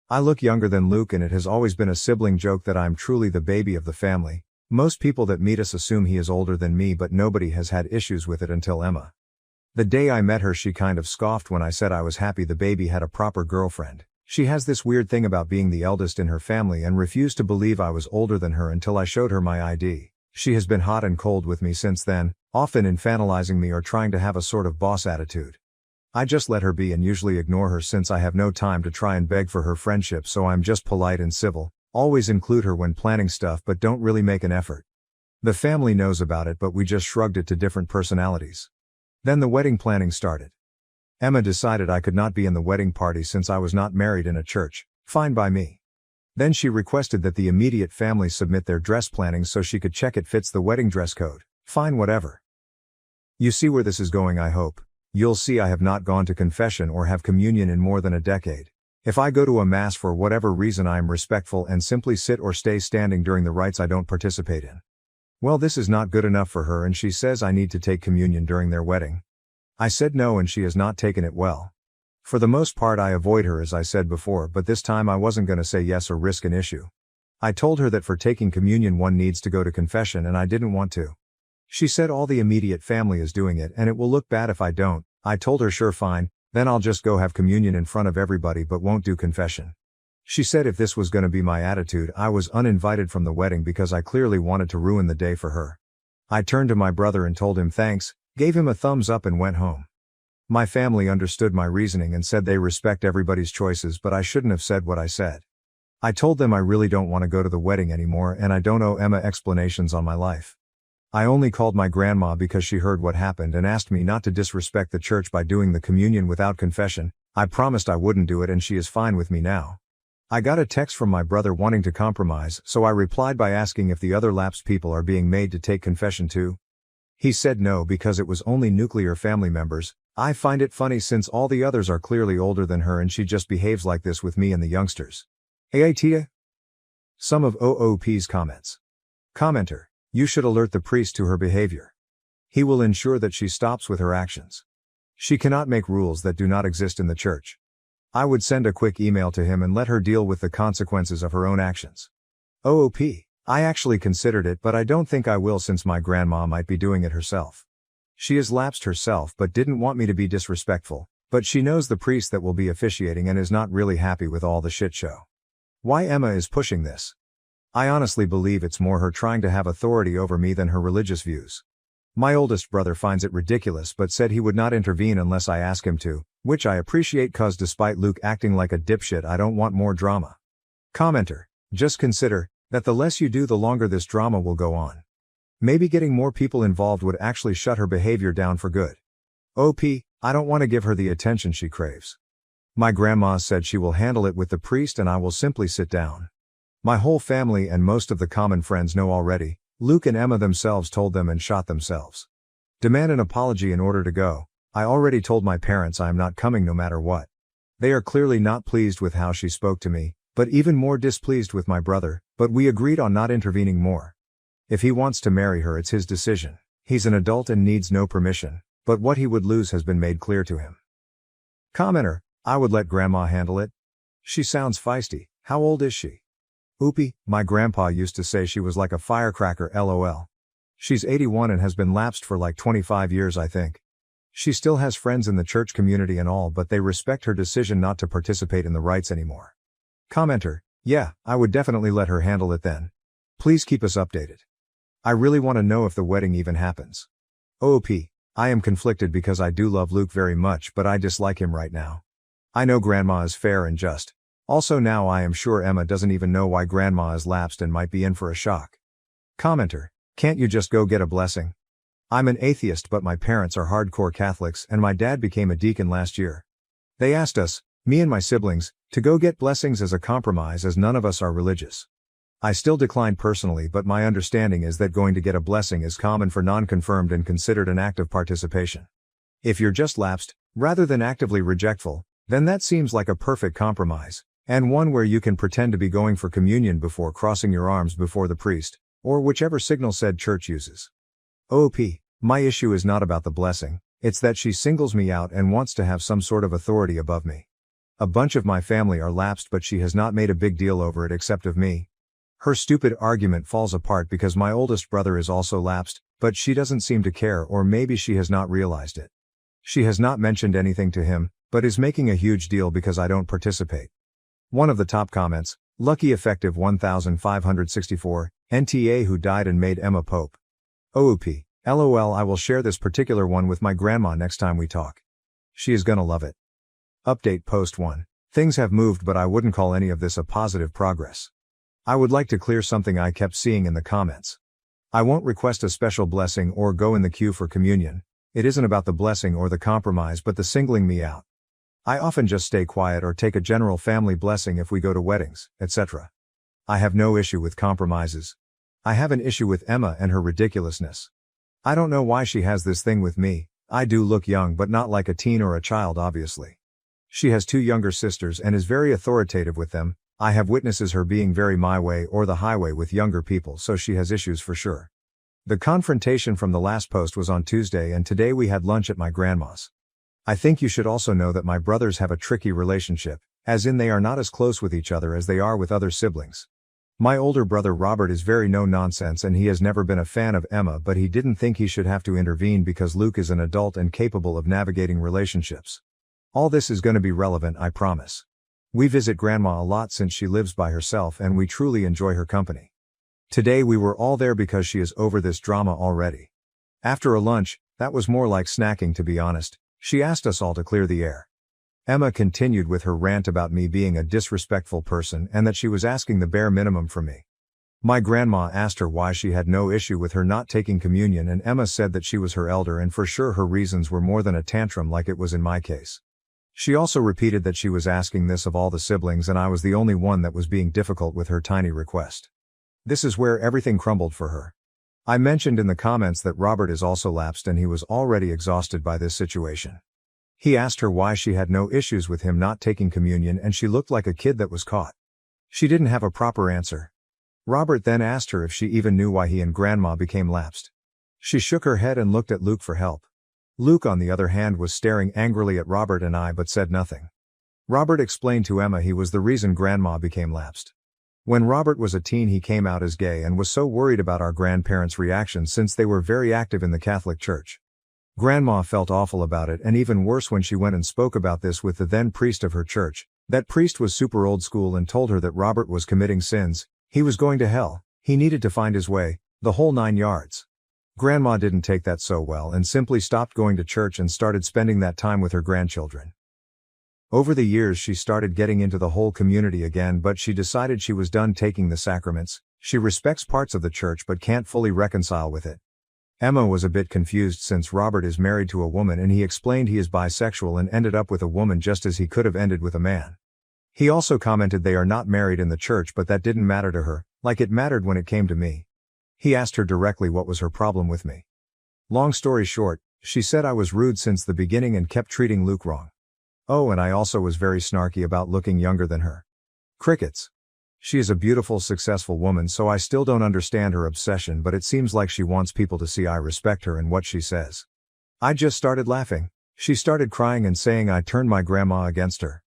I look younger than Luke and it has always been a sibling joke that I'm truly the baby of the family. Most people that meet us assume he is older than me but nobody has had issues with it until Emma. The day I met her she kind of scoffed when I said I was happy the baby had a proper girlfriend. She has this weird thing about being the eldest in her family and refused to believe I was older than her until I showed her my ID. She has been hot and cold with me since then, often infantilizing me or trying to have a sort of boss attitude. I just let her be and usually ignore her since I have no time to try and beg for her friendship so I'm just polite and civil, always include her when planning stuff but don't really make an effort. The family knows about it but we just shrugged it to different personalities. Then the wedding planning started. Emma decided I could not be in the wedding party since I was not married in a church, fine by me. Then she requested that the immediate family submit their dress planning so she could check it fits the wedding dress code, fine whatever. You see where this is going I hope. You'll see I have not gone to confession or have communion in more than a decade. If I go to a mass for whatever reason I am respectful and simply sit or stay standing during the rites I don't participate in. Well this is not good enough for her and she says I need to take communion during their wedding. I said no and she has not taken it well. For the most part I avoid her as I said before but this time I wasn't gonna say yes or risk an issue. I told her that for taking communion one needs to go to confession and I didn't want to. She said all the immediate family is doing it and it will look bad if I don't. I told her sure fine, then I'll just go have communion in front of everybody but won't do confession. She said if this was gonna be my attitude I was uninvited from the wedding because I clearly wanted to ruin the day for her. I turned to my brother and told him thanks, gave him a thumbs up and went home. My family understood my reasoning and said they respect everybody's choices but I shouldn't have said what I said. I told them I really don't want to go to the wedding anymore and I don't owe Emma explanations on my life. I only called my grandma because she heard what happened and asked me not to disrespect the church by doing the communion without confession. I promised I wouldn't do it and she is fine with me now. I got a text from my brother wanting to compromise so I replied by asking if the other lapsed people are being made to take confession too. He said no because it was only nuclear family members. I find it funny since all the others are clearly older than her and she just behaves like this with me and the youngsters. Tia? Some of OOP's comments. Commenter. You should alert the priest to her behavior. He will ensure that she stops with her actions. She cannot make rules that do not exist in the church. I would send a quick email to him and let her deal with the consequences of her own actions. OOP. I actually considered it, but I don't think I will since my grandma might be doing it herself. She has lapsed herself but didn't want me to be disrespectful, but she knows the priest that will be officiating and is not really happy with all the shit show. Why Emma is pushing this? I honestly believe it's more her trying to have authority over me than her religious views. My oldest brother finds it ridiculous but said he would not intervene unless I ask him to, which I appreciate cause despite Luke acting like a dipshit I don't want more drama. Commenter. Just consider that the less you do the longer this drama will go on. Maybe getting more people involved would actually shut her behavior down for good. OP, I don't want to give her the attention she craves. My grandma said she will handle it with the priest and I will simply sit down. My whole family and most of the common friends know already. Luke and Emma themselves told them and shot themselves. Demand an apology in order to go. I already told my parents I am not coming no matter what. They are clearly not pleased with how she spoke to me, but even more displeased with my brother, but we agreed on not intervening more. If he wants to marry her, it's his decision. He's an adult and needs no permission, but what he would lose has been made clear to him. Commenter. I would let grandma handle it. She sounds feisty. How old is she? Oopie, my grandpa used to say she was like a firecracker lol. She's 81 and has been lapsed for like 25 years I think. She still has friends in the church community and all, but they respect her decision not to participate in the rites anymore. Commenter. Yeah, I would definitely let her handle it then. Please keep us updated. I really want to know if the wedding even happens. OOP. I am conflicted because I do love Luke very much but I dislike him right now. I know grandma is fair and just. Also now I am sure Emma doesn't even know why grandma is lapsed and might be in for a shock. Commenter. Can't you just go get a blessing? I'm an atheist but my parents are hardcore Catholics and my dad became a deacon last year. They asked us, me and my siblings, to go get blessings as a compromise as none of us are religious. I still declined personally but my understanding is that going to get a blessing is common for non-confirmed and considered an act of participation. If you're just lapsed, rather than actively rejectful, then that seems like a perfect compromise, and one where you can pretend to be going for communion before crossing your arms before the priest, or whichever signal said church uses. OP, my issue is not about the blessing, it's that she singles me out and wants to have some sort of authority above me. A bunch of my family are lapsed but she has not made a big deal over it except of me. Her stupid argument falls apart because my oldest brother is also lapsed, but she doesn't seem to care or maybe she has not realized it. She has not mentioned anything to him, but is making a huge deal because I don't participate. One of the top comments, Lucky Effective 1564, NTA who died and made Emma Pope. OOP, LOL I will share this particular one with my grandma next time we talk. She is gonna love it. Update Post 1. Things have moved but I wouldn't call any of this a positive progress. I would like to clear something I kept seeing in the comments. I won't request a special blessing or go in the queue for communion. It isn't about the blessing or the compromise but the singling me out. I often just stay quiet or take a general family blessing if we go to weddings, etc. I have no issue with compromises. I have an issue with Emma and her ridiculousness. I don't know why she has this thing with me. I do look young but not like a teen or a child obviously. She has 2 younger sisters and is very authoritative with them. I have witnesses her being very my way or the highway with younger people so she has issues for sure. The confrontation from the last post was on Tuesday and today we had lunch at my grandma's. I think you should also know that my brothers have a tricky relationship, as in they are not as close with each other as they are with other siblings. My older brother Robert is very no nonsense and he has never been a fan of Emma but he didn't think he should have to intervene because Luke is an adult and capable of navigating relationships. All this is going to be relevant I promise. We visit grandma a lot since she lives by herself and we truly enjoy her company. Today we were all there because she is over this drama already. After a lunch, that was more like snacking to be honest, she asked us all to clear the air. Emma continued with her rant about me being a disrespectful person and that she was asking the bare minimum from me. My grandma asked her why she had no issue with her not taking communion and Emma said that she was her elder and for sure her reasons were more than a tantrum like it was in my case. She also repeated that she was asking this of all the siblings and I was the only one that was being difficult with her tiny request. This is where everything crumbled for her. I mentioned in the comments that Robert is also lapsed and he was already exhausted by this situation. He asked her why she had no issues with him not taking communion and she looked like a kid that was caught. She didn't have a proper answer. Robert then asked her if she even knew why he and grandma became lapsed. She shook her head and looked at Luke for help. Luke, on the other hand, was staring angrily at Robert and I but said nothing. Robert explained to Emma he was the reason Grandma became lapsed. When Robert was a teen, he came out as gay and was so worried about our grandparents' reaction since they were very active in the Catholic Church. Grandma felt awful about it, and even worse when she went and spoke about this with the then priest of her church. That priest was super old school and told her that Robert was committing sins, he was going to hell, he needed to find his way, the whole 9 yards. Grandma didn't take that so well and simply stopped going to church and started spending that time with her grandchildren. Over the years she started getting into the whole community again, but she decided she was done taking the sacraments. She respects parts of the church but can't fully reconcile with it. Emma was a bit confused since Robert is married to a woman and he explained he is bisexual and ended up with a woman just as he could have ended with a man. He also commented they are not married in the church, but that didn't matter to her, like it mattered when it came to me. He asked her directly what was her problem with me. Long story short, she said I was rude since the beginning and kept treating Luke wrong. Oh, and I also was very snarky about looking younger than her. Crickets. She is a beautiful, successful woman, so I still don't understand her obsession, but it seems like she wants people to see I respect her and what she says. I just started laughing. She started crying and saying I turned my grandma against her.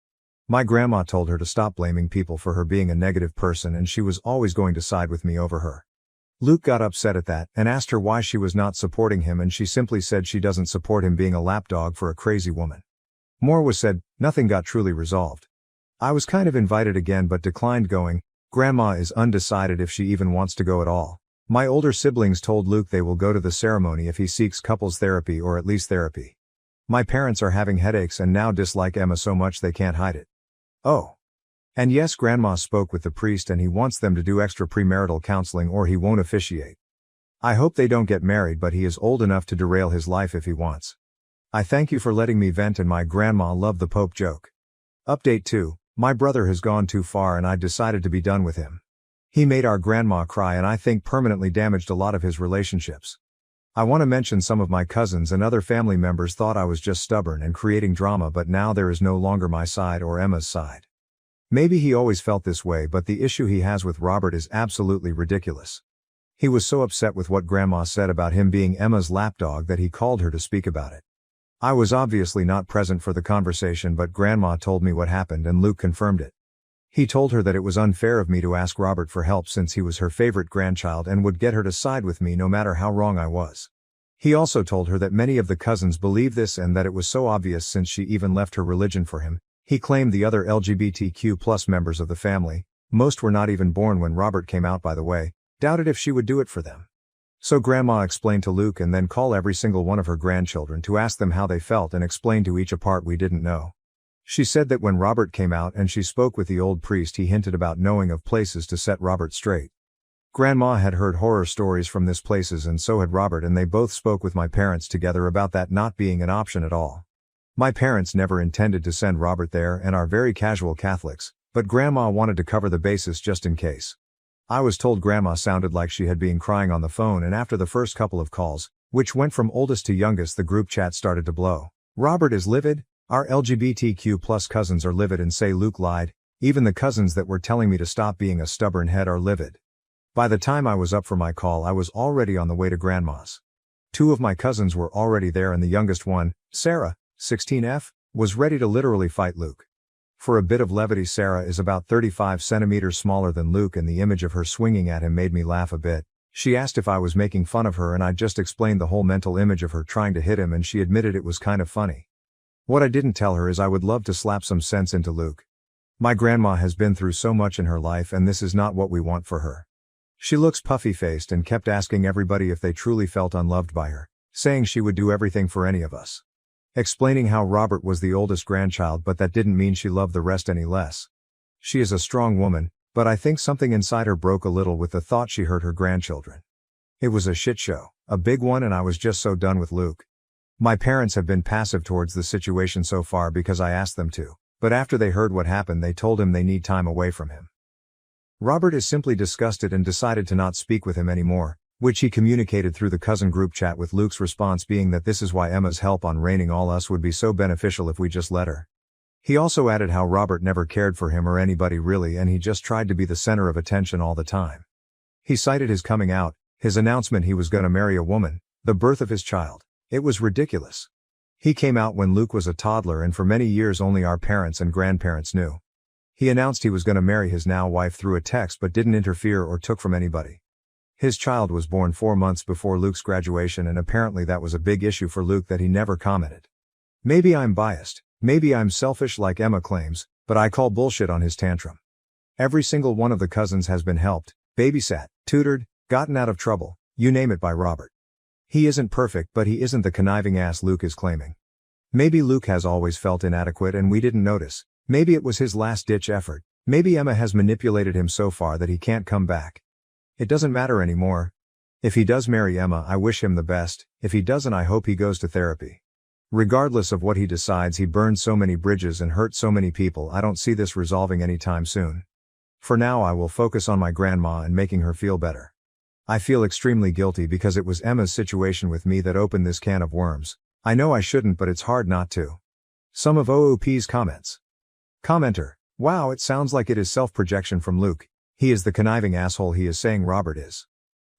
My grandma told her to stop blaming people for her being a negative person and she was always going to side with me over her. Luke got upset at that and asked her why she was not supporting him, and she simply said she doesn't support him being a lapdog for a crazy woman. More was said, nothing got truly resolved. I was kind of invited again but declined going. Grandma is undecided if she even wants to go at all. My older siblings told Luke they will go to the ceremony if he seeks couples therapy or at least therapy. My parents are having headaches and now dislike Emma so much they can't hide it. Oh. And yes, Grandma spoke with the priest and he wants them to do extra premarital counseling or he won't officiate. I hope they don't get married, but he is old enough to derail his life if he wants. I thank you for letting me vent, and my grandma loved the Pope joke. Update 2. My brother has gone too far and I decided to be done with him. He made our grandma cry and I think permanently damaged a lot of his relationships. I want to mention some of my cousins and other family members thought I was just stubborn and creating drama, but now there is no longer my side or Emma's side. Maybe he always felt this way, but the issue he has with Robert is absolutely ridiculous. He was so upset with what Grandma said about him being Emma's lapdog that he called her to speak about it. I was obviously not present for the conversation, but Grandma told me what happened and Luke confirmed it. He told her that it was unfair of me to ask Robert for help since he was her favorite grandchild and would get her to side with me no matter how wrong I was. He also told her that many of the cousins believe this and that it was so obvious since she even left her religion for him. He claimed the other LGBTQ+ members of the family, most were not even born when Robert came out by the way, doubted if she would do it for them. So Grandma explained to Luke and then call every single one of her grandchildren to ask them how they felt and explain to each a part we didn't know. She said that when Robert came out and she spoke with the old priest, he hinted about knowing of places to set Robert straight. Grandma had heard horror stories from these places and so had Robert, and they both spoke with my parents together about that not being an option at all. My parents never intended to send Robert there and are very casual Catholics, but Grandma wanted to cover the bases just in case. I was told Grandma sounded like she had been crying on the phone, and after the first couple of calls, which went from oldest to youngest, the group chat started to blow. Robert is livid, our LGBTQ+ cousins are livid and say Luke lied, even the cousins that were telling me to stop being a stubborn head are livid. By the time I was up for my call, I was already on the way to Grandma's. 2 of my cousins were already there and the youngest one, Sarah, 16F, was ready to literally fight Luke. For a bit of levity, Sarah is about 35 centimeters smaller than Luke and the image of her swinging at him made me laugh a bit. She asked if I was making fun of her and I just explained the whole mental image of her trying to hit him and she admitted it was kind of funny. What I didn't tell her is I would love to slap some sense into Luke. My grandma has been through so much in her life and this is not what we want for her. She looks puffy-faced and kept asking everybody if they truly felt unloved by her, saying she would do everything for any of us. Explaining how Robert was the oldest grandchild, but that didn't mean she loved the rest any less. She is a strong woman, but I think something inside her broke a little with the thought she hurt her grandchildren. It was a shit show, a big one, and I was just so done with Luke. My parents have been passive towards the situation so far because I asked them to, but after they heard what happened they told him they need time away from him. Robert is simply disgusted and decided to not speak with him anymore, which he communicated through the cousin group chat, with Luke's response being that this is why Emma's help on reigning all us would be so beneficial if we just let her. He also added how Robert never cared for him or anybody really and he just tried to be the center of attention all the time. He cited his coming out, his announcement he was gonna marry a woman, The birth of his child. It was ridiculous. He came out when Luke was a toddler, and for many years only our parents and grandparents knew. He announced he was going to marry his now wife through a text but didn't interfere or took from anybody. His child was born 4 months before Luke's graduation, and apparently that was a big issue for Luke that he never commented. Maybe I'm biased, maybe I'm selfish like Emma claims, but I call bullshit on his tantrum. Every single one of the cousins has been helped, babysat, tutored, gotten out of trouble, you name it, by Robert. He isn't perfect, but he isn't the conniving ass Luke is claiming. Maybe Luke has always felt inadequate and we didn't notice. Maybe it was his last-ditch effort. Maybe Emma has manipulated him so far that he can't come back. It doesn't matter anymore. If he does marry Emma, I wish him the best. If he doesn't, I hope he goes to therapy. Regardless of what he decides, he burned so many bridges and hurt so many people. I don't see this resolving anytime soon. For now, I will focus on my grandma and making her feel better. I feel extremely guilty because it was Emma's situation with me that opened this can of worms. I know I shouldn't, but it's hard not to. Some of OOP's comments. Commenter: wow, it sounds like it is self-projection from Luke. He is the conniving asshole he is saying Robert is.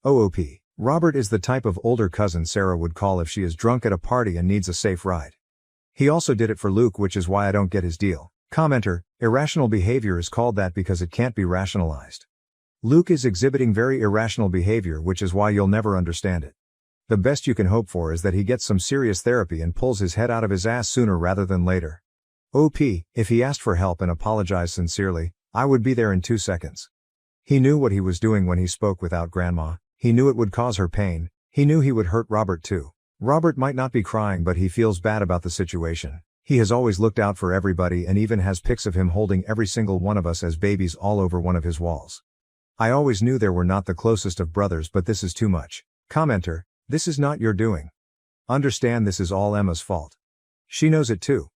OOP: Robert is the type of older cousin Sarah would call if she is drunk at a party and needs a safe ride. He also did it for Luke, which is why I don't get his deal. Commenter: irrational behavior is called that because it can't be rationalized. Luke is exhibiting very irrational behavior, which is why you'll never understand it. The best you can hope for is that he gets some serious therapy and pulls his head out of his ass sooner rather than later. OP: if he asked for help and apologized sincerely, I would be there in 2 seconds. He knew what he was doing when he spoke without grandma. He knew it would cause her pain. He knew he would hurt Robert too. Robert might not be crying, but he feels bad about the situation. He has always looked out for everybody and even has pics of him holding every single one of us as babies all over one of his walls. I always knew they were not the closest of brothers, but this is too much. Commenter: this is not your doing. Understand, this is all Emma's fault. She knows it too.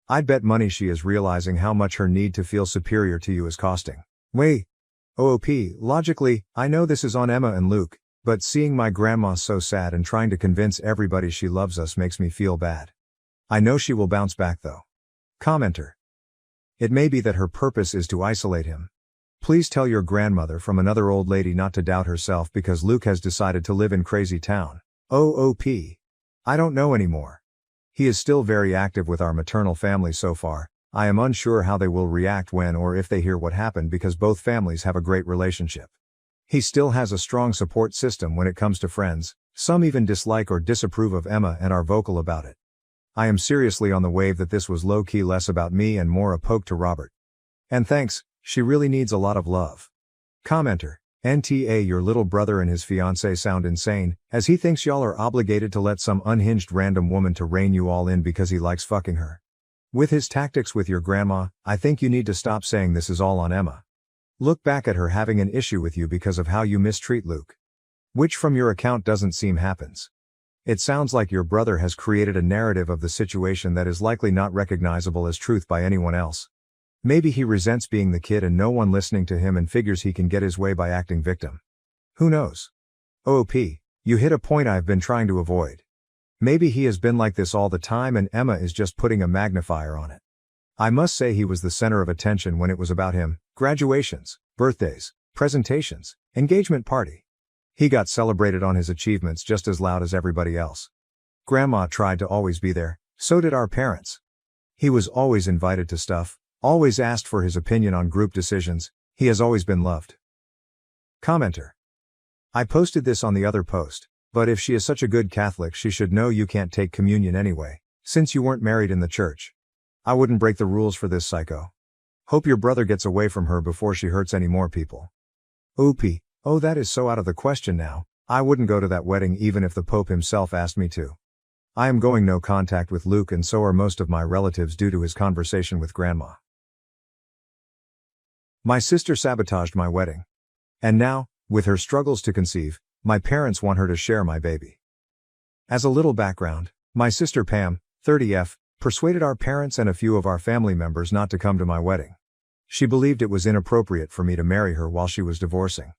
I'd bet money she is realizing how much her need to feel superior to you is costing. Wait. OOP: logically, I know this is on Emma and Luke, but seeing my grandma so sad and trying to convince everybody she loves us makes me feel bad. I know she will bounce back though. Commenter: it may be that her purpose is to isolate him. Please tell your grandmother from another old lady not to doubt herself because Luke has decided to live in crazy town. OOP: I don't know anymore. He is still very active with our maternal family so far. I am unsure how they will react when or if they hear what happened because both families have a great relationship. He still has a strong support system when it comes to friends. Some even dislike or disapprove of Emma and are vocal about it. I am seriously on the wave that this was low-key less about me and more a poke to Robert. And thanks, she really needs a lot of love. Commenter: NTA, your little brother and his fiancée sound insane, as he thinks y'all are obligated to let some unhinged random woman to rein you all in because he likes fucking her. With his tactics with your grandma, I think you need to stop saying this is all on Emma. Look back at her having an issue with you because of how you mistreat Luke. Which from your account doesn't seem happens. It sounds like your brother has created a narrative of the situation that is likely not recognizable as truth by anyone else. Maybe he resents being the kid and no one listening to him and figures he can get his way by acting victim. Who knows? OOP: you hit a point I've been trying to avoid. Maybe he has been like this all the time and Emma is just putting a magnifier on it. I must say he was the center of attention when it was about him. Graduations, birthdays, presentations, engagement party. He got celebrated on his achievements just as loud as everybody else. Grandma tried to always be there, so did our parents. He was always invited to stuff, always asked for his opinion on group decisions. He has always been loved. Commenter: I posted this on the other post, but if she is such a good Catholic, she should know you can't take communion anyway, since you weren't married in the church. I wouldn't break the rules for this psycho. Hope your brother gets away from her before she hurts any more people. OP: oh, that is so out of the question now. I wouldn't go to that wedding even if the Pope himself asked me to. I am going no contact with Luke and so are most of my relatives due to his conversation with grandma. My sister sabotaged my wedding. And now, with her struggles to conceive, my parents want her to share my baby. As a little background, my sister Pam, 30F, persuaded our parents and a few of our family members not to come to my wedding. She believed it was inappropriate for me to marry her while she was divorcing.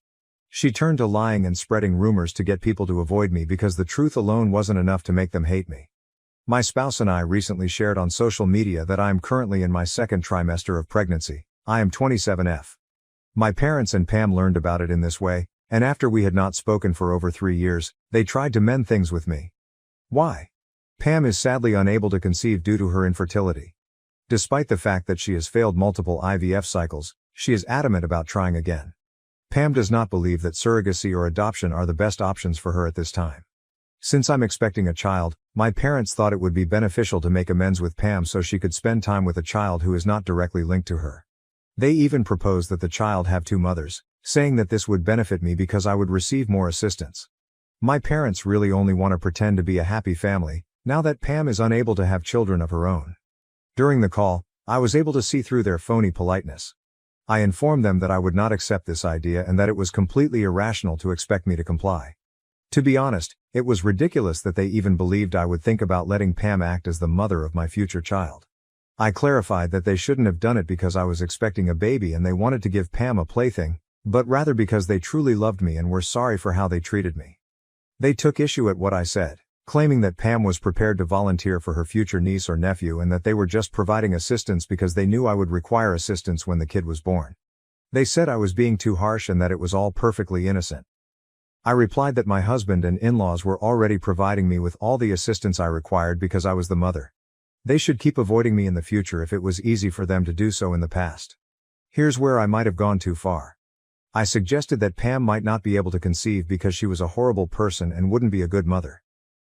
She turned to lying and spreading rumors to get people to avoid me because the truth alone wasn't enough to make them hate me. My spouse and I recently shared on social media that I am currently in my second trimester of pregnancy. I am 27F. My parents and Pam learned about it in this way, And after we had not spoken for over 3 years, they tried to mend things with me. Why? Pam is sadly unable to conceive due to her infertility. Despite the fact that she has failed multiple IVF cycles, she is adamant about trying again. Pam does not believe that surrogacy or adoption are the best options for her at this time. Since I'm expecting a child, my parents thought it would be beneficial to make amends with Pam so she could spend time with a child who is not directly linked to her. They even proposed that the child have 2 mothers, saying that this would benefit me because I would receive more assistance. My parents really only want to pretend to be a happy family, now that Pam is unable to have children of her own. During the call, I was able to see through their phony politeness. I informed them that I would not accept this idea and that it was completely irrational to expect me to comply. To be honest, it was ridiculous that they even believed I would think about letting Pam act as the mother of my future child. I clarified that they shouldn't have done it because I was expecting a baby and they wanted to give Pam a plaything, but rather because they truly loved me and were sorry for how they treated me. They took issue at what I said, claiming that Pam was prepared to volunteer for her future niece or nephew and that they were just providing assistance because they knew I would require assistance when the kid was born. They said I was being too harsh and that it was all perfectly innocent. I replied that my husband and in-laws were already providing me with all the assistance I required because I was the mother. They should keep avoiding me in the future if it was easy for them to do so in the past. Here's where I might have gone too far. I suggested that Pam might not be able to conceive because she was a horrible person and wouldn't be a good mother.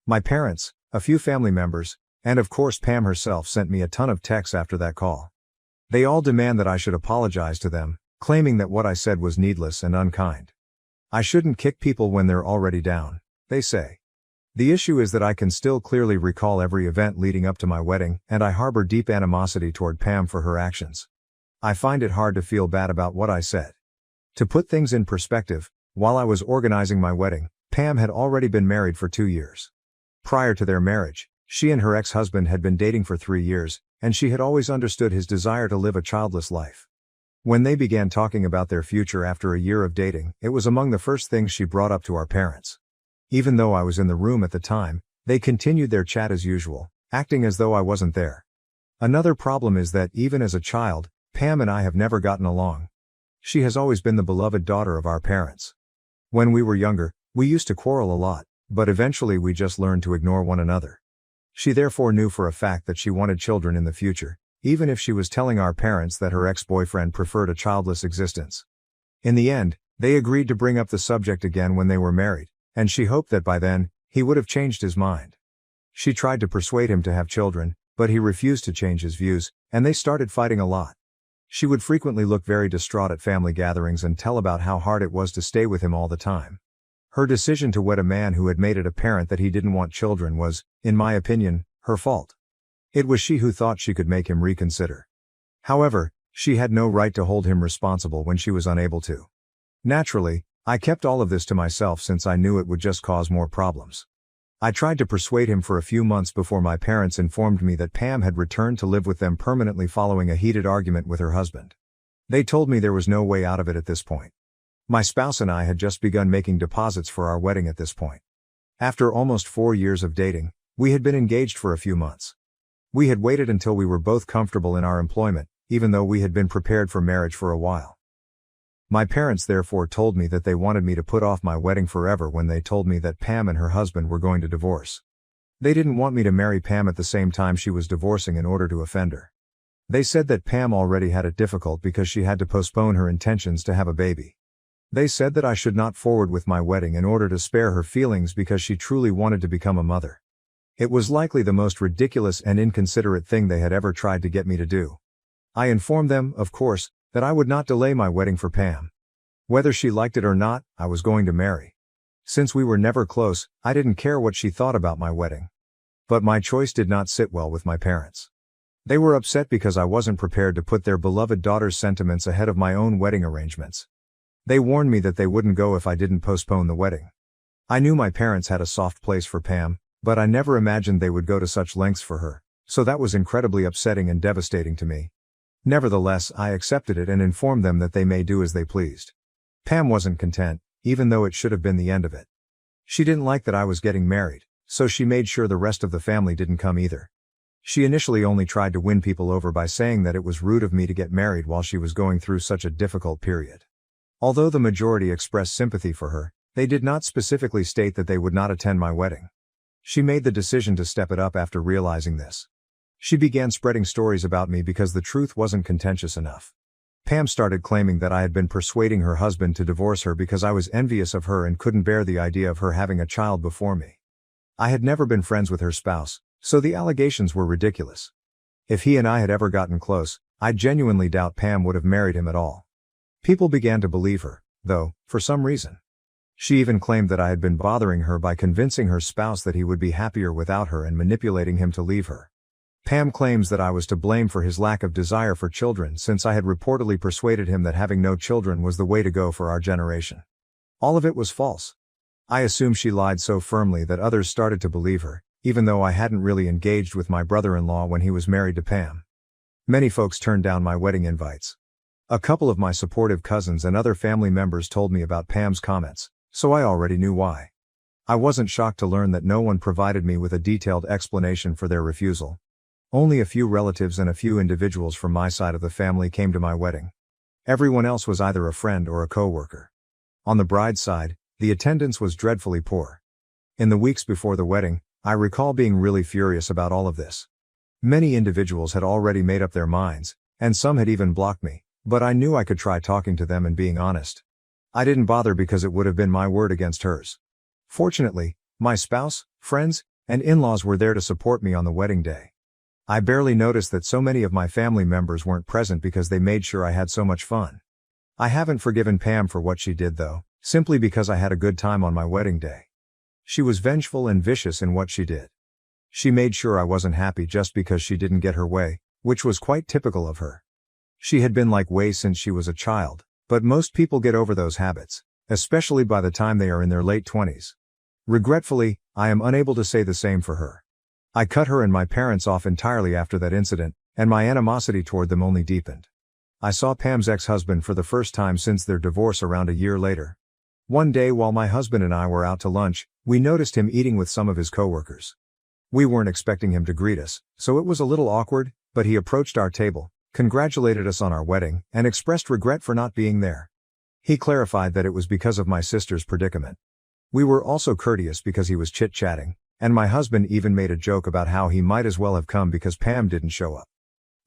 My parents, a few family members, and of course Pam herself sent me a ton of texts after that call. They all demand that I should apologize to them, claiming that what I said was needless and unkind. I shouldn't kick people when they're already down, they say. The issue is that I can still clearly recall every event leading up to my wedding, and I harbor deep animosity toward Pam for her actions. I find it hard to feel bad about what I said. To put things in perspective, while I was organizing my wedding, Pam had already been married for 2 years. Prior to their marriage, she and her ex-husband had been dating for 3 years, and she had always understood his desire to live a childless life. When they began talking about their future after a year of dating, it was among the first things she brought up to our parents. Even though I was in the room at the time, they continued their chat as usual, acting as though I wasn't there. Another problem is that even as a child, Pam and I have never gotten along. She has always been the beloved daughter of our parents. When we were younger, we used to quarrel a lot, but eventually we just learned to ignore one another. She therefore knew for a fact that she wanted children in the future, even if she was telling our parents that her ex-boyfriend preferred a childless existence. In the end, they agreed to bring up the subject again when they were married, and she hoped that by then, he would have changed his mind. She tried to persuade him to have children, but he refused to change his views, and they started fighting a lot. She would frequently look very distraught at family gatherings and tell about how hard it was to stay with him all the time. Her decision to wed a man who had made it apparent that he didn't want children was, in my opinion, her fault. It was she who thought she could make him reconsider. However, she had no right to hold him responsible when she was unable to. Naturally, I kept all of this to myself since I knew it would just cause more problems. I tried to persuade him for a few months before my parents informed me that Pam had returned to live with them permanently following a heated argument with her husband. They told me there was no way out of it at this point. My spouse and I had just begun making deposits for our wedding at this point. After almost 4 years of dating, we had been engaged for a few months. We had waited until we were both comfortable in our employment, even though we had been prepared for marriage for a while. My parents therefore told me that they wanted me to put off my wedding forever when they told me that Pam and her husband were going to divorce. They didn't want me to marry Pam at the same time she was divorcing in order to offend her. They said that Pam already had it difficult because she had to postpone her intentions to have a baby. They said that I should not forward with my wedding in order to spare her feelings because she truly wanted to become a mother. It was likely the most ridiculous and inconsiderate thing they had ever tried to get me to do. I informed them, of course, that I would not delay my wedding for Pam. Whether she liked it or not, I was going to marry. Since we were never close, I didn't care what she thought about my wedding. But my choice did not sit well with my parents. They were upset because I wasn't prepared to put their beloved daughter's sentiments ahead of my own wedding arrangements. They warned me that they wouldn't go if I didn't postpone the wedding. I knew my parents had a soft place for Pam, but I never imagined they would go to such lengths for her, so that was incredibly upsetting and devastating to me. Nevertheless, I accepted it and informed them that they may do as they pleased. Pam wasn't content, even though it should have been the end of it. She didn't like that I was getting married, so she made sure the rest of the family didn't come either. She initially only tried to win people over by saying that it was rude of me to get married while she was going through such a difficult period. Although the majority expressed sympathy for her, they did not specifically state that they would not attend my wedding. She made the decision to step it up after realizing this. She began spreading stories about me because the truth wasn't contentious enough. Pam started claiming that I had been persuading her husband to divorce her because I was envious of her and couldn't bear the idea of her having a child before me. I had never been friends with her spouse, so the allegations were ridiculous. If he and I had ever gotten close, I genuinely doubt Pam would have married him at all. People began to believe her, though, for some reason. She even claimed that I had been bothering her by convincing her spouse that he would be happier without her and manipulating him to leave her. Pam claims that I was to blame for his lack of desire for children since I had reportedly persuaded him that having no children was the way to go for our generation. All of it was false. I assume she lied so firmly that others started to believe her, even though I hadn't really engaged with my brother-in-law when he was married to Pam. Many folks turned down my wedding invites. A couple of my supportive cousins and other family members told me about Pam's comments, so I already knew why. I wasn't shocked to learn that no one provided me with a detailed explanation for their refusal. Only a few relatives and a few individuals from my side of the family came to my wedding. Everyone else was either a friend or a co-worker. On the bride's side, the attendance was dreadfully poor. In the weeks before the wedding, I recall being really furious about all of this. Many individuals had already made up their minds, and some had even blocked me, but I knew I could try talking to them and being honest. I didn't bother because it would have been my word against hers. Fortunately, my spouse, friends, and in-laws were there to support me on the wedding day. I barely noticed that so many of my family members weren't present because they made sure I had so much fun. I haven't forgiven Pam for what she did though, simply because I had a good time on my wedding day. She was vengeful and vicious in what she did. She made sure I wasn't happy just because she didn't get her way, which was quite typical of her. She had been like way since she was a child, but most people get over those habits, especially by the time they are in their late 20s. Regretfully, I am unable to say the same for her. I cut her and my parents off entirely after that incident, and my animosity toward them only deepened. I saw Pam's ex-husband for the first time since their divorce around a year later. One day while my husband and I were out to lunch, we noticed him eating with some of his coworkers. We weren't expecting him to greet us, so it was a little awkward, but he approached our table, congratulated us on our wedding, and expressed regret for not being there. He clarified that it was because of my sister's predicament. We were also courteous because he was chit-chatting, and my husband even made a joke about how he might as well have come because Pam didn't show up.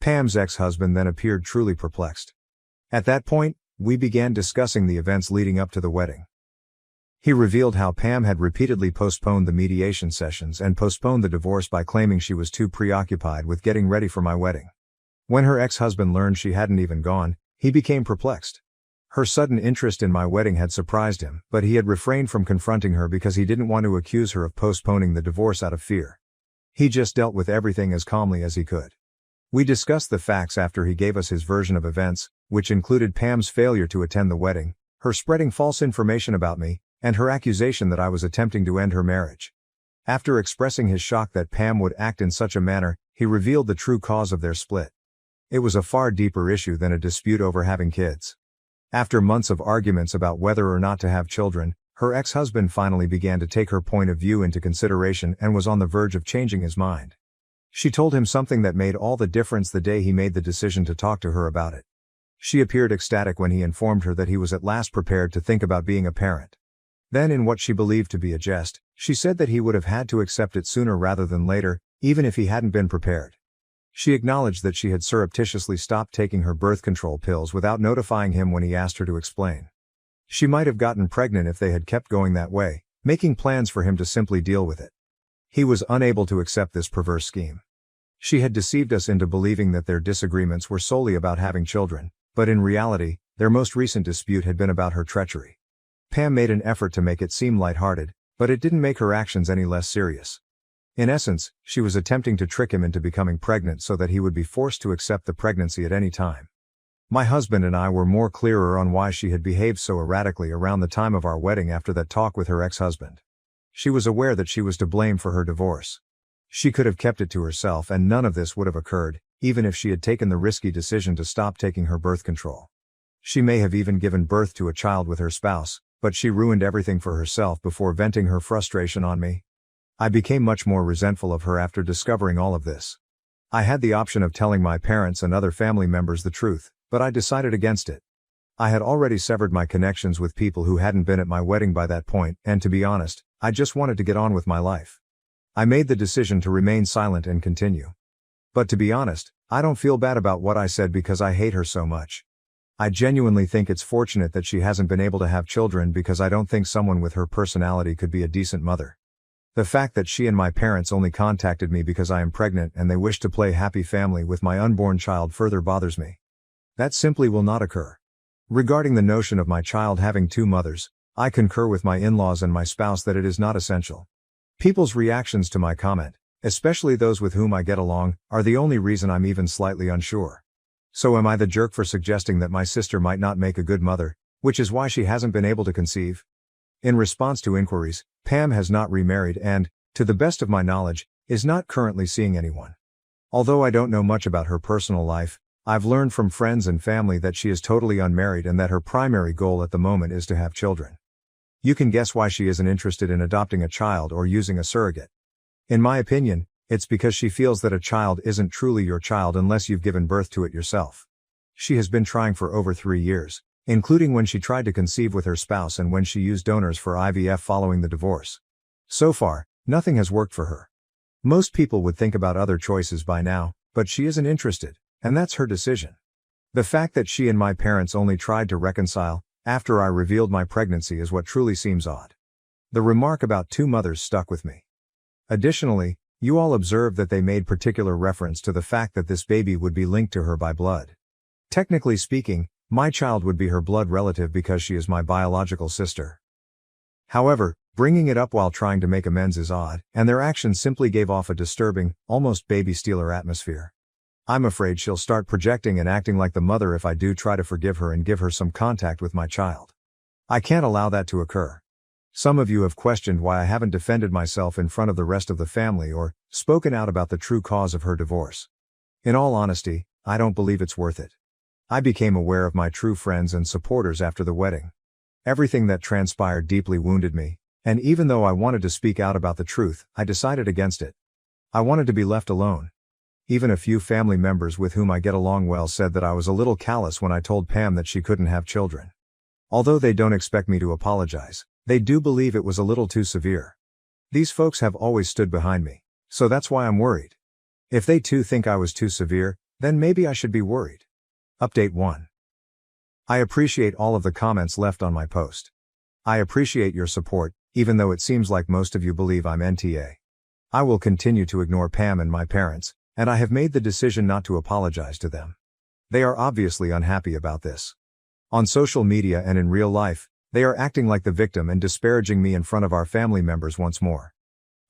Pam's ex-husband then appeared truly perplexed. At that point, we began discussing the events leading up to the wedding. He revealed how Pam had repeatedly postponed the mediation sessions and postponed the divorce by claiming she was too preoccupied with getting ready for my wedding. When her ex-husband learned she hadn't even gone, he became perplexed. Her sudden interest in my wedding had surprised him, but he had refrained from confronting her because he didn't want to accuse her of postponing the divorce out of fear. He just dealt with everything as calmly as he could. We discussed the facts after he gave us his version of events, which included Pam's failure to attend the wedding, her spreading false information about me, and her accusation that I was attempting to end her marriage. After expressing his shock that Pam would act in such a manner, he revealed the true cause of their split. It was a far deeper issue than a dispute over having kids. After months of arguments about whether or not to have children, her ex-husband finally began to take her point of view into consideration and was on the verge of changing his mind. She told him something that made all the difference the day he made the decision to talk to her about it. She appeared ecstatic when he informed her that he was at last prepared to think about being a parent. Then, in what she believed to be a jest, she said that he would have had to accept it sooner rather than later, even if he hadn't been prepared. She acknowledged that she had surreptitiously stopped taking her birth control pills without notifying him when he asked her to explain. She might have gotten pregnant if they had kept going that way, making plans for him to simply deal with it. He was unable to accept this perverse scheme. She had deceived us into believing that their disagreements were solely about having children, but in reality, their most recent dispute had been about her treachery. Pam made an effort to make it seem lighthearted, but it didn't make her actions any less serious. In essence, she was attempting to trick him into becoming pregnant so that he would be forced to accept the pregnancy at any time. My husband and I were more clearer on why she had behaved so erratically around the time of our wedding after that talk with her ex-husband. She was aware that she was to blame for her divorce. She could have kept it to herself and none of this would have occurred, even if she had taken the risky decision to stop taking her birth control. She may have even given birth to a child with her spouse, but she ruined everything for herself before venting her frustration on me. I became much more resentful of her after discovering all of this. I had the option of telling my parents and other family members the truth, but I decided against it. I had already severed my connections with people who hadn't been at my wedding by that point, and to be honest, I just wanted to get on with my life. I made the decision to remain silent and continue. But to be honest, I don't feel bad about what I said because I hate her so much. I genuinely think it's fortunate that she hasn't been able to have children because I don't think someone with her personality could be a decent mother. The fact that she and my parents only contacted me because I am pregnant and they wish to play happy family with my unborn child further bothers me. That simply will not occur. Regarding the notion of my child having two mothers, I concur with my in-laws and my spouse that it is not essential. People's reactions to my comment, especially those with whom I get along, are the only reason I'm even slightly unsure. So am I the jerk for suggesting that my sister might not make a good mother, which is why she hasn't been able to conceive? In response to inquiries, Pam has not remarried and, to the best of my knowledge, is not currently seeing anyone. Although I don't know much about her personal life, I've learned from friends and family that she is totally unmarried and that her primary goal at the moment is to have children. You can guess why she isn't interested in adopting a child or using a surrogate. In my opinion, it's because she feels that a child isn't truly your child unless you've given birth to it yourself. She has been trying for over 3 years, including when she tried to conceive with her spouse and when she used donors for IVF following the divorce. So far, nothing has worked for her. Most people would think about other choices by now, but she isn't interested, and that's her decision. The fact that she and my parents only tried to reconcile after I revealed my pregnancy is what truly seems odd. The remark about two mothers stuck with me. Additionally, you all observed that they made particular reference to the fact that this baby would be linked to her by blood. Technically speaking, my child would be her blood relative because she is my biological sister. However, bringing it up while trying to make amends is odd, and their actions simply gave off a disturbing, almost baby stealer atmosphere. I'm afraid she'll start projecting and acting like the mother if I do try to forgive her and give her some contact with my child. I can't allow that to occur. Some of you have questioned why I haven't defended myself in front of the rest of the family or spoken out about the true cause of her divorce. In all honesty, I don't believe it's worth it. I became aware of my true friends and supporters after the wedding. Everything that transpired deeply wounded me, and even though I wanted to speak out about the truth, I decided against it. I wanted to be left alone. Even a few family members with whom I get along well said that I was a little callous when I told Pam that she couldn't have children. Although they don't expect me to apologize, they do believe it was a little too severe. These folks have always stood behind me, so that's why I'm worried. If they too think I was too severe, then maybe I should be worried. Update 1. I appreciate all of the comments left on my post. I appreciate your support, even though it seems like most of you believe I'm NTA. I will continue to ignore Pam and my parents, and I have made the decision not to apologize to them. They are obviously unhappy about this. On social media and in real life, they are acting like the victim and disparaging me in front of our family members once more.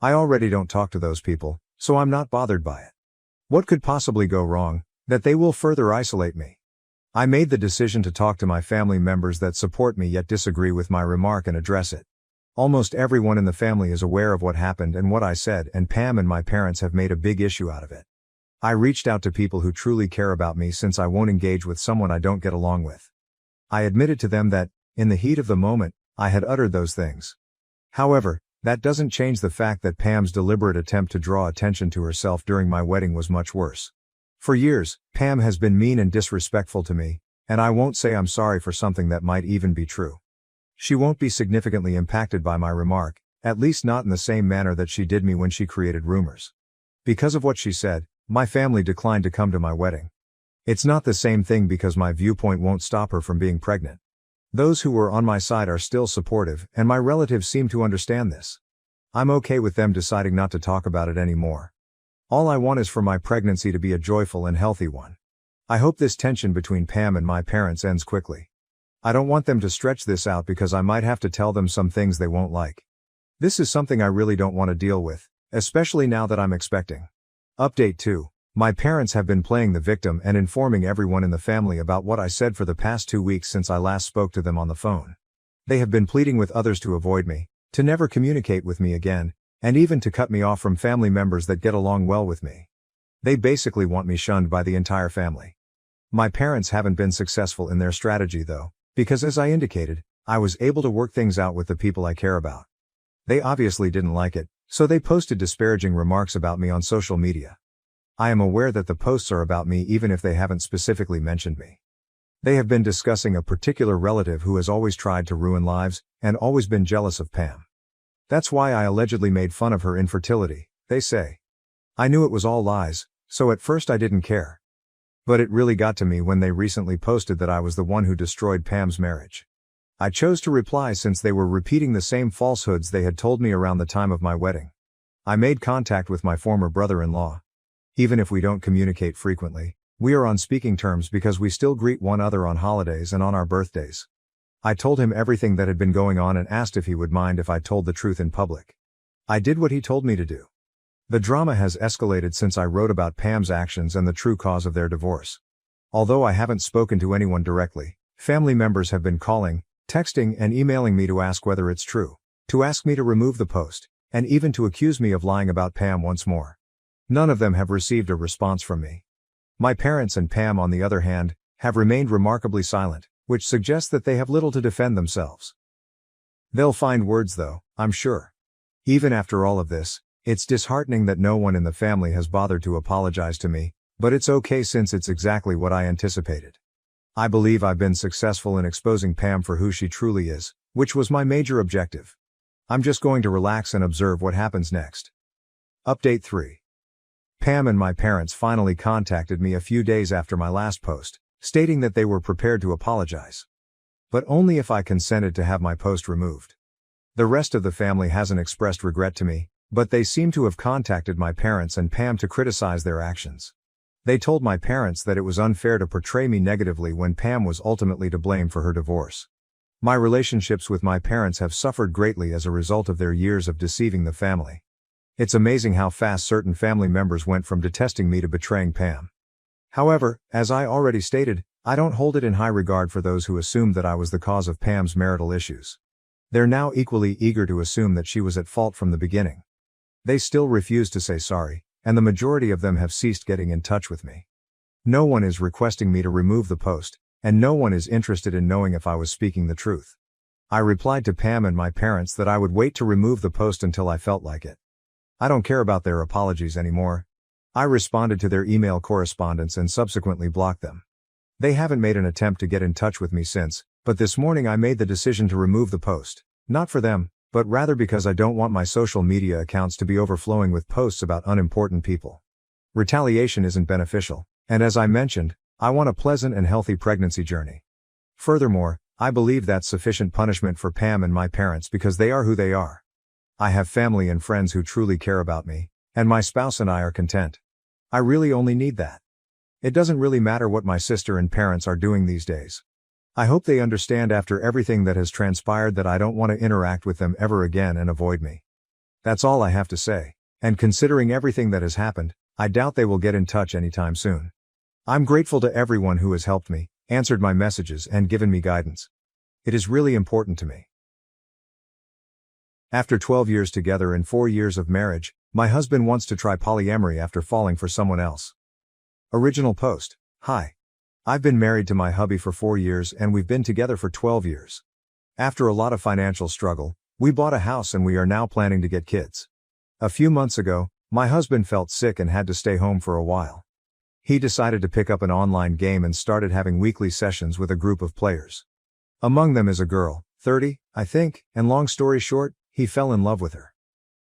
I already don't talk to those people, so I'm not bothered by it. What could possibly go wrong? That they will further isolate me. I made the decision to talk to my family members that support me yet disagree with my remark and address it. Almost everyone in the family is aware of what happened and what I said, and Pam and my parents have made a big issue out of it. I reached out to people who truly care about me since I won't engage with someone I don't get along with. I admitted to them that, in the heat of the moment, I had uttered those things. However, that doesn't change the fact that Pam's deliberate attempt to draw attention to herself during my wedding was much worse. For years, Pam has been mean and disrespectful to me, and I won't say I'm sorry for something that might even be true. She won't be significantly impacted by my remark, at least not in the same manner that she did me when she created rumors. Because of what she said, my family declined to come to my wedding. It's not the same thing because my viewpoint won't stop her from being pregnant. Those who were on my side are still supportive, and my relatives seem to understand this. I'm okay with them deciding not to talk about it anymore. All I want is for my pregnancy to be a joyful and healthy one. I hope this tension between Pam and my parents ends quickly. I don't want them to stretch this out because I might have to tell them some things they won't like. This is something I really don't want to deal with, especially now that I'm expecting. Update 2. My parents have been playing the victim and informing everyone in the family about what I said for the past 2 weeks since I last spoke to them on the phone. They have been pleading with others to avoid me, to never communicate with me again, and even to cut me off from family members that get along well with me. They basically want me shunned by the entire family. My parents haven't been successful in their strategy though, because as I indicated, I was able to work things out with the people I care about. They obviously didn't like it, so they posted disparaging remarks about me on social media. I am aware that the posts are about me even if they haven't specifically mentioned me. They have been discussing a particular relative who has always tried to ruin lives, and always been jealous of Pam. That's why I allegedly made fun of her infertility, they say. I knew it was all lies, so at first I didn't care. But it really got to me when they recently posted that I was the one who destroyed Pam's marriage. I chose to reply since they were repeating the same falsehoods they had told me around the time of my wedding. I made contact with my former brother-in-law. Even if we don't communicate frequently, we are on speaking terms because we still greet one another on holidays and on our birthdays. I told him everything that had been going on and asked if he would mind if I told the truth in public. I did what he told me to do. The drama has escalated since I wrote about Pam's actions and the true cause of their divorce. Although I haven't spoken to anyone directly, family members have been calling, texting, and emailing me to ask whether it's true, to ask me to remove the post, and even to accuse me of lying about Pam once more. None of them have received a response from me. My parents and Pam, on the other hand, have remained remarkably silent, which suggests that they have little to defend themselves. They'll find words though, I'm sure. Even after all of this, it's disheartening that no one in the family has bothered to apologize to me, but it's okay since it's exactly what I anticipated. I believe I've been successful in exposing Pam for who she truly is, which was my major objective. I'm just going to relax and observe what happens next. Update 3. Pam and my parents finally contacted me a few days after my last post, stating that they were prepared to apologize. But only if I consented to have my post removed. The rest of the family hasn't expressed regret to me, but they seem to have contacted my parents and Pam to criticize their actions. They told my parents that it was unfair to portray me negatively when Pam was ultimately to blame for her divorce. My relationships with my parents have suffered greatly as a result of their years of deceiving the family. It's amazing how fast certain family members went from detesting me to betraying Pam. However, as I already stated, I don't hold it in high regard for those who assumed that I was the cause of Pam's marital issues. They're now equally eager to assume that she was at fault from the beginning. They still refuse to say sorry, and the majority of them have ceased getting in touch with me. No one is requesting me to remove the post, and no one is interested in knowing if I was speaking the truth. I replied to Pam and my parents that I would wait to remove the post until I felt like it. I don't care about their apologies anymore. I responded to their email correspondence and subsequently blocked them. They haven't made an attempt to get in touch with me since, but this morning I made the decision to remove the post, not for them, but rather because I don't want my social media accounts to be overflowing with posts about unimportant people. Retaliation isn't beneficial, and as I mentioned, I want a pleasant and healthy pregnancy journey. Furthermore, I believe that's sufficient punishment for Pam and my parents because they are who they are. I have family and friends who truly care about me, and my spouse and I are content. I really only need that. It doesn't really matter what my sister and parents are doing these days. I hope they understand after everything that has transpired that I don't want to interact with them ever again and avoid me. That's all I have to say, and considering everything that has happened, I doubt they will get in touch anytime soon. I'm grateful to everyone who has helped me, answered my messages and given me guidance. It is really important to me. After 12 years together and 4 years of marriage, my husband wants to try polyamory after falling for someone else. Original post. Hi. I've been married to my hubby for 4 years and we've been together for 12 years. After a lot of financial struggle, we bought a house and we are now planning to get kids. A few months ago, my husband felt sick and had to stay home for a while. He decided to pick up an online game and started having weekly sessions with a group of players. Among them is a girl, 30, I think, and long story short, he fell in love with her.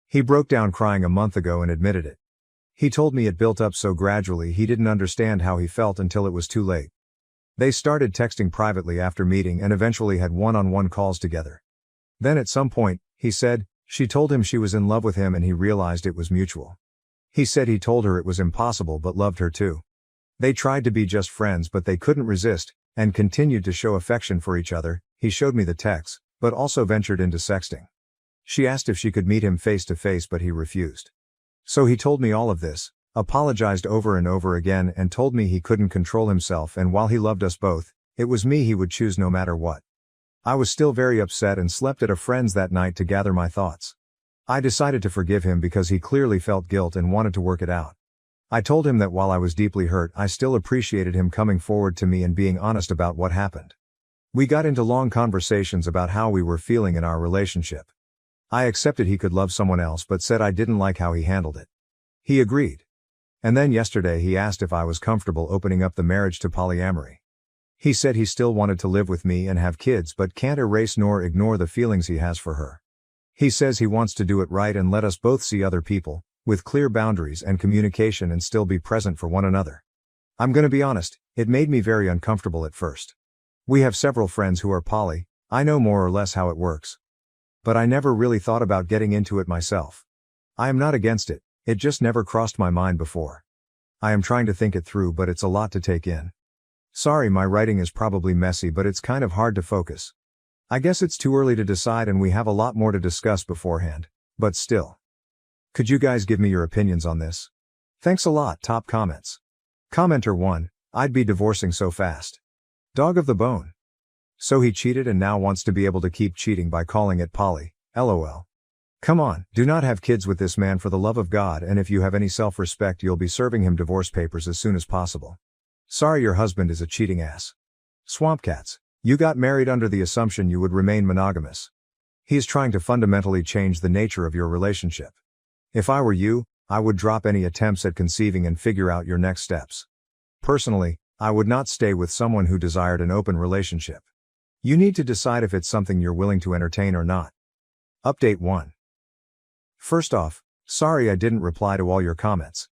He broke down crying a month ago and admitted it. He told me it built up so gradually he didn't understand how he felt until it was too late. They started texting privately after meeting and eventually had one-on-one calls together. Then at some point, he said, she told him she was in love with him and he realized it was mutual. He said he told her it was impossible but loved her too. They tried to be just friends but they couldn't resist, and continued to show affection for each other. He showed me the texts, but also ventured into sexting. She asked if she could meet him face to face but he refused. So he told me all of this, apologized over and over again and told me he couldn't control himself and while he loved us both, it was me he would choose no matter what. I was still very upset and slept at a friend's that night to gather my thoughts. I decided to forgive him because he clearly felt guilt and wanted to work it out. I told him that while I was deeply hurt, I still appreciated him coming forward to me and being honest about what happened. We got into long conversations about how we were feeling in our relationship. I accepted he could love someone else but said I didn't like how he handled it. He agreed. And then yesterday he asked if I was comfortable opening up the marriage to polyamory. He said he still wanted to live with me and have kids but can't erase nor ignore the feelings he has for her. He says he wants to do it right and let us both see other people, with clear boundaries and communication, and still be present for one another. I'm gonna be honest, it made me very uncomfortable at first. We have several friends who are poly, I know more or less how it works. But I never really thought about getting into it myself. I am not against it, it just never crossed my mind before. I am trying to think it through, but it's a lot to take in. Sorry, my writing is probably messy, but it's kind of hard to focus. I guess it's too early to decide and we have a lot more to discuss beforehand, but still. Could you guys give me your opinions on this? Thanks a lot. Top comments. Commenter 1, I'd be divorcing so fast. Dog of the bone. So he cheated and now wants to be able to keep cheating by calling it poly, lol. Come on, do not have kids with this man for the love of God, and if you have any self-respect you'll be serving him divorce papers as soon as possible. Sorry your husband is a cheating ass. Swamp Cats, you got married under the assumption you would remain monogamous. He is trying to fundamentally change the nature of your relationship. If I were you, I would drop any attempts at conceiving and figure out your next steps. Personally, I would not stay with someone who desired an open relationship. You need to decide if it's something you're willing to entertain or not. Update 1. First off, sorry I didn't reply to all your comments.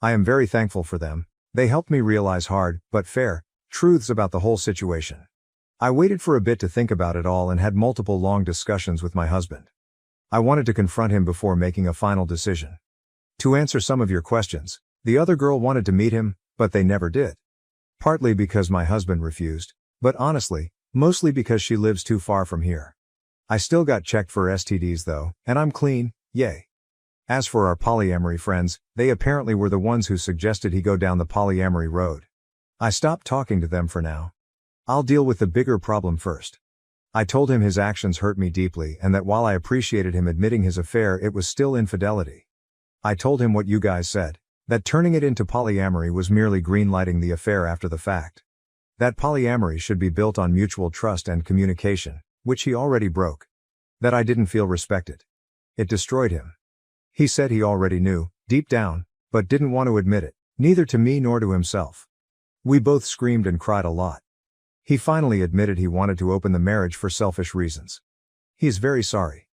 I am very thankful for them. They helped me realize hard, but fair, truths about the whole situation. I waited for a bit to think about it all and had multiple long discussions with my husband. I wanted to confront him before making a final decision. To answer some of your questions, the other girl wanted to meet him, but they never did. Partly because my husband refused, but honestly, mostly because she lives too far from here. I still got checked for STDs though, and I'm clean, yay. As for our polyamory friends, they apparently were the ones who suggested he go down the polyamory road. I stopped talking to them for now. I'll deal with the bigger problem first. I told him his actions hurt me deeply and that while I appreciated him admitting his affair, it was still infidelity. I told him what you guys said, that turning it into polyamory was merely greenlighting the affair after the fact. That polyamory should be built on mutual trust and communication, which he already broke. That I didn't feel respected. It destroyed him. He said he already knew, deep down, but didn't want to admit it, neither to me nor to himself. We both screamed and cried a lot. He finally admitted he wanted to open the marriage for selfish reasons. He is very sorry.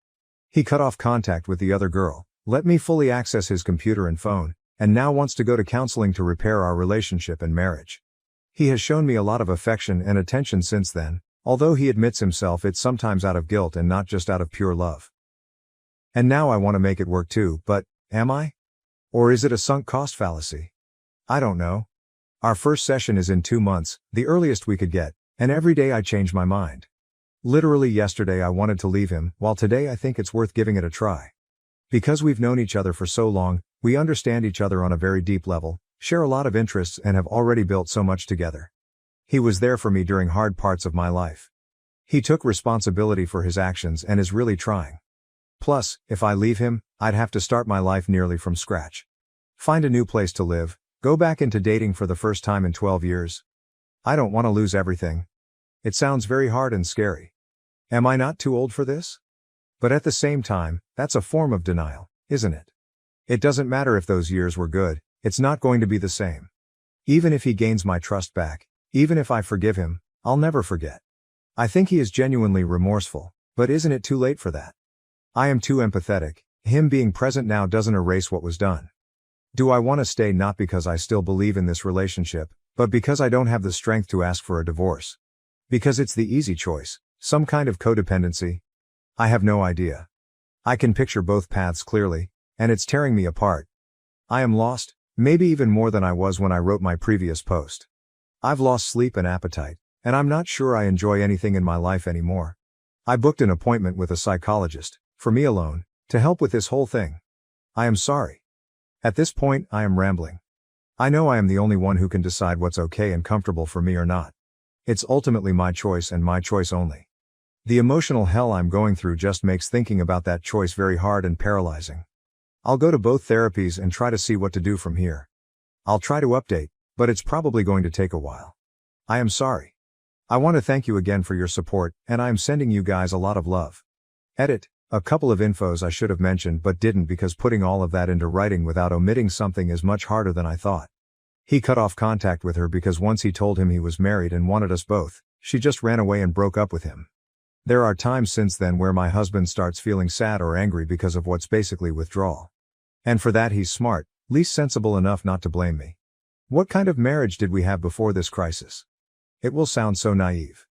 He cut off contact with the other girl, let me fully access his computer and phone, and now wants to go to counseling to repair our relationship and marriage. He has shown me a lot of affection and attention since then, although he admits himself it's sometimes out of guilt and not just out of pure love. And now I want to make it work too, but, am I? Or is it a sunk cost fallacy? I don't know. Our first session is in 2 months, the earliest we could get, and every day I change my mind. Literally yesterday I wanted to leave him, while today I think it's worth giving it a try. Because we've known each other for so long, we understand each other on a very deep level, share a lot of interests and have already built so much together. He was there for me during hard parts of my life. He took responsibility for his actions and is really trying. Plus, if I leave him, I'd have to start my life nearly from scratch. Find a new place to live, go back into dating for the first time in 12 years. I don't want to lose everything. It sounds very hard and scary. Am I not too old for this? But at the same time, that's a form of denial, isn't it? It doesn't matter if those years were good, it's not going to be the same. Even if he gains my trust back, even if I forgive him, I'll never forget. I think he is genuinely remorseful, but isn't it too late for that? I am too empathetic, him being present now doesn't erase what was done. Do I want to stay not because I still believe in this relationship, but because I don't have the strength to ask for a divorce? Because it's the easy choice, some kind of codependency? I have no idea. I can picture both paths clearly, and it's tearing me apart. I am lost, maybe even more than I was when I wrote my previous post. I've lost sleep and appetite, and I'm not sure I enjoy anything in my life anymore. I booked an appointment with a psychologist, for me alone, to help with this whole thing. I am sorry. At this point, I am rambling. I know I am the only one who can decide what's okay and comfortable for me or not. It's ultimately my choice and my choice only. The emotional hell I'm going through just makes thinking about that choice very hard and paralyzing. I'll go to both therapies and try to see what to do from here. I'll try to update, but it's probably going to take a while. I am sorry. I want to thank you again for your support, and I am sending you guys a lot of love. Edit. A couple of infos I should have mentioned but didn't because putting all of that into writing without omitting something is much harder than I thought. He cut off contact with her because once he told him he was married and wanted us both, she just ran away and broke up with him. There are times since then where my husband starts feeling sad or angry because of what's basically withdrawal. And for that he's smart, least sensible enough not to blame me. What kind of marriage did we have before this crisis? It will sound so naive.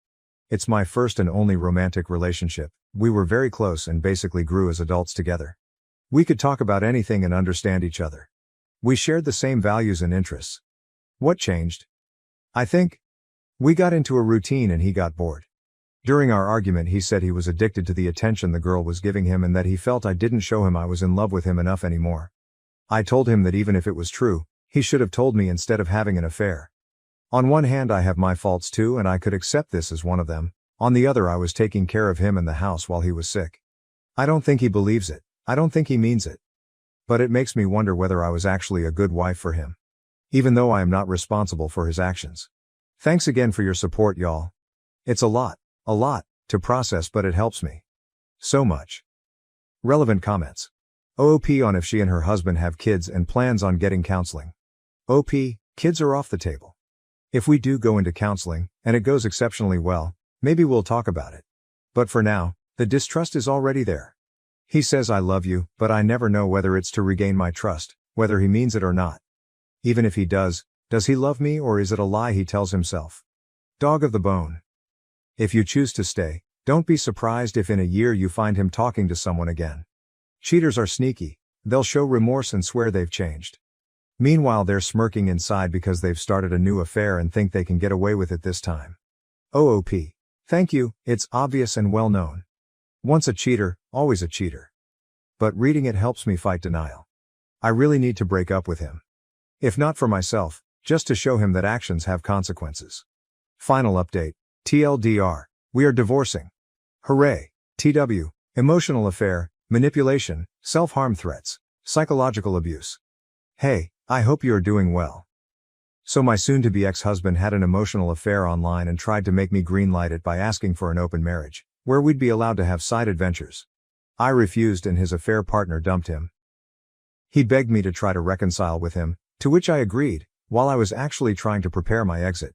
It's my first and only romantic relationship. We were very close and basically grew as adults together. We could talk about anything and understand each other. We shared the same values and interests. What changed? I think we got into a routine and he got bored. During our argument he said he was addicted to the attention the girl was giving him and that he felt I didn't show him I was in love with him enough anymore. I told him that even if it was true, he should have told me instead of having an affair. On one hand I have my faults too and I could accept this as one of them, on the other I was taking care of him and the house while he was sick. I don't think he believes it, I don't think he means it. But it makes me wonder whether I was actually a good wife for him. Even though I am not responsible for his actions. Thanks again for your support y'all. It's a lot to process but it helps me. So much. Relevant comments. OP on if she and her husband have kids and plans on getting counseling. OP, kids are off the table. If we do go into counseling, and it goes exceptionally well, maybe we'll talk about it. But for now, the distrust is already there. He says I love you, but I never know whether it's to regain my trust, whether he means it or not. Even if he does he love me or is it a lie he tells himself? Dog of the bone. If you choose to stay, don't be surprised if in a year you find him talking to someone again. Cheaters are sneaky, they'll show remorse and swear they've changed. Meanwhile they're smirking inside because they've started a new affair and think they can get away with it this time. OOP. Thank you, it's obvious and well known. Once a cheater, always a cheater. But reading it helps me fight denial. I really need to break up with him. If not for myself, just to show him that actions have consequences. Final update. TLDR. We are divorcing. Hooray. TW. Emotional affair, manipulation, self-harm threats, psychological abuse. Hey, I hope you are doing well. So my soon-to-be ex-husband had an emotional affair online and tried to make me greenlight it by asking for an open marriage, where we'd be allowed to have side adventures. I refused and his affair partner dumped him. He begged me to try to reconcile with him, to which I agreed, while I was actually trying to prepare my exit.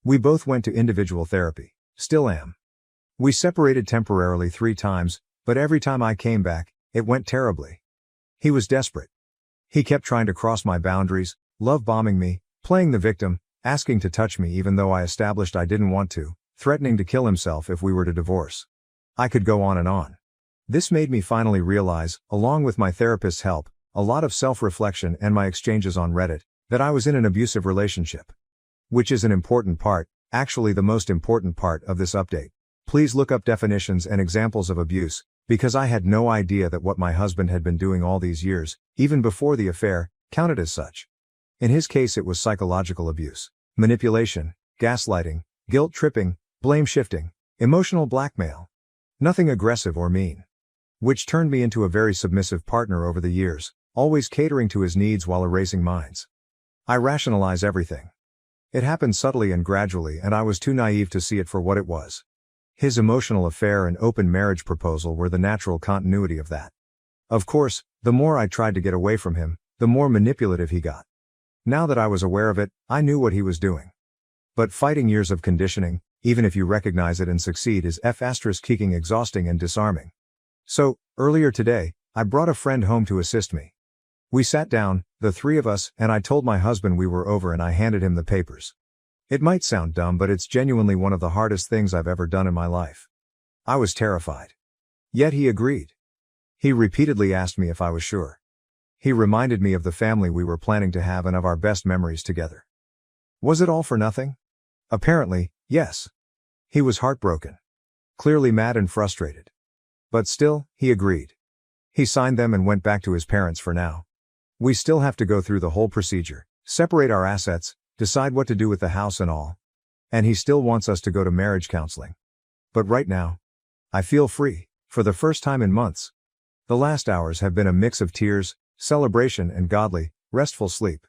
We both went to individual therapy, still am. We separated temporarily 3 times, but every time I came back, it went terribly. He was desperate. He kept trying to cross my boundaries, love bombing me, playing the victim, asking to touch me even though I established I didn't want to, threatening to kill himself if we were to divorce. I could go on and on. This made me finally realize, along with my therapist's help, a lot of self-reflection and my exchanges on Reddit, that I was in an abusive relationship. Which is an important part, actually the most important part of this update. Please look up definitions and examples of abuse, because I had no idea that what my husband had been doing all these years, even before the affair, counted as such. In his case it was psychological abuse, manipulation, gaslighting, guilt tripping, blame shifting, emotional blackmail. Nothing aggressive or mean. Which turned me into a very submissive partner over the years, always catering to his needs while erasing mine. I rationalize everything. It happened subtly and gradually and I was too naive to see it for what it was. His emotional affair and open marriage proposal were the natural continuity of that. Of course, the more I tried to get away from him, the more manipulative he got. Now that I was aware of it, I knew what he was doing. But fighting years of conditioning, even if you recognize it and succeed, is kicking exhausting and disarming. So, earlier today, I brought a friend home to assist me. We sat down, the 3 of us, and I told my husband we were over and I handed him the papers. It might sound dumb but it's genuinely one of the hardest things I've ever done in my life. I was terrified. Yet he agreed. He repeatedly asked me if I was sure. He reminded me of the family we were planning to have and of our best memories together. Was it all for nothing? Apparently, yes. He was heartbroken. Clearly mad and frustrated. But still, he agreed. He signed them and went back to his parents for now. We still have to go through the whole procedure, separate our assets, decide what to do with the house and all. And he still wants us to go to marriage counseling. But right now, I feel free, for the first time in months. The last hours have been a mix of tears, celebration and godly, restful sleep.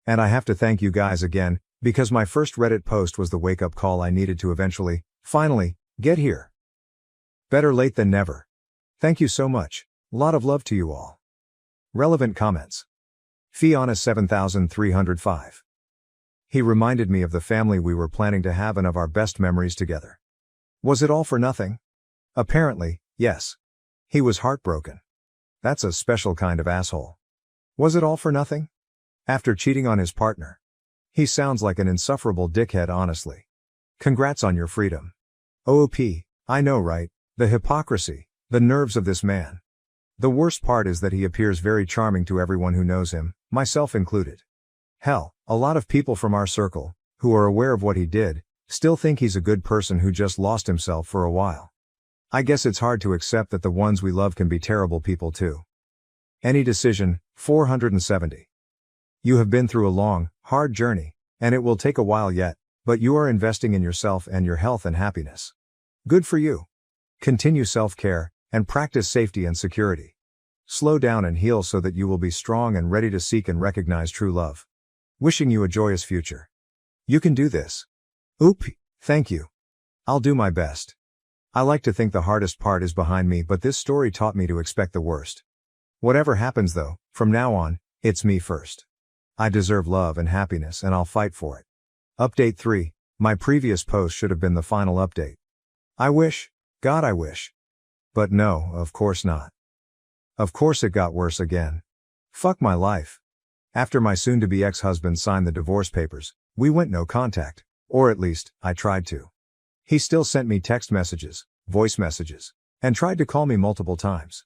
And I have to thank you guys again, because my first Reddit post was the wake-up call I needed to eventually, finally, get here. Better late than never. Thank you so much. Lot of love to you all. Relevant comments. Fiona 7305. He reminded me of the family we were planning to have and of our best memories together. Was it all for nothing? Apparently, yes. He was heartbroken. That's a special kind of asshole. Was it all for nothing? After cheating on his partner. He sounds like an insufferable dickhead, honestly. Congrats on your freedom. OP, I know, right? The hypocrisy, the nerves of this man. The worst part is that he appears very charming to everyone who knows him, myself included. Hell, a lot of people from our circle, who are aware of what he did, still think he's a good person who just lost himself for a while. I guess it's hard to accept that the ones we love can be terrible people too. Any decision, 470. You have been through a long, hard journey, and it will take a while yet, but you are investing in yourself and your health and happiness. Good for you. Continue self-care, and practice safety and security. Slow down and heal so that you will be strong and ready to seek and recognize true love. Wishing you a joyous future. You can do this. Oop, thank you. I'll do my best. I like to think the hardest part is behind me, but this story taught me to expect the worst. Whatever happens though, from now on, it's me first. I deserve love and happiness and I'll fight for it. Update 3, my previous post should have been the final update. I wish, God I wish. But no, of course not. Of course it got worse again. Fuck my life. After my soon-to-be ex-husband signed the divorce papers, we went no contact, or at least, I tried to. He still sent me text messages, voice messages, and tried to call me multiple times.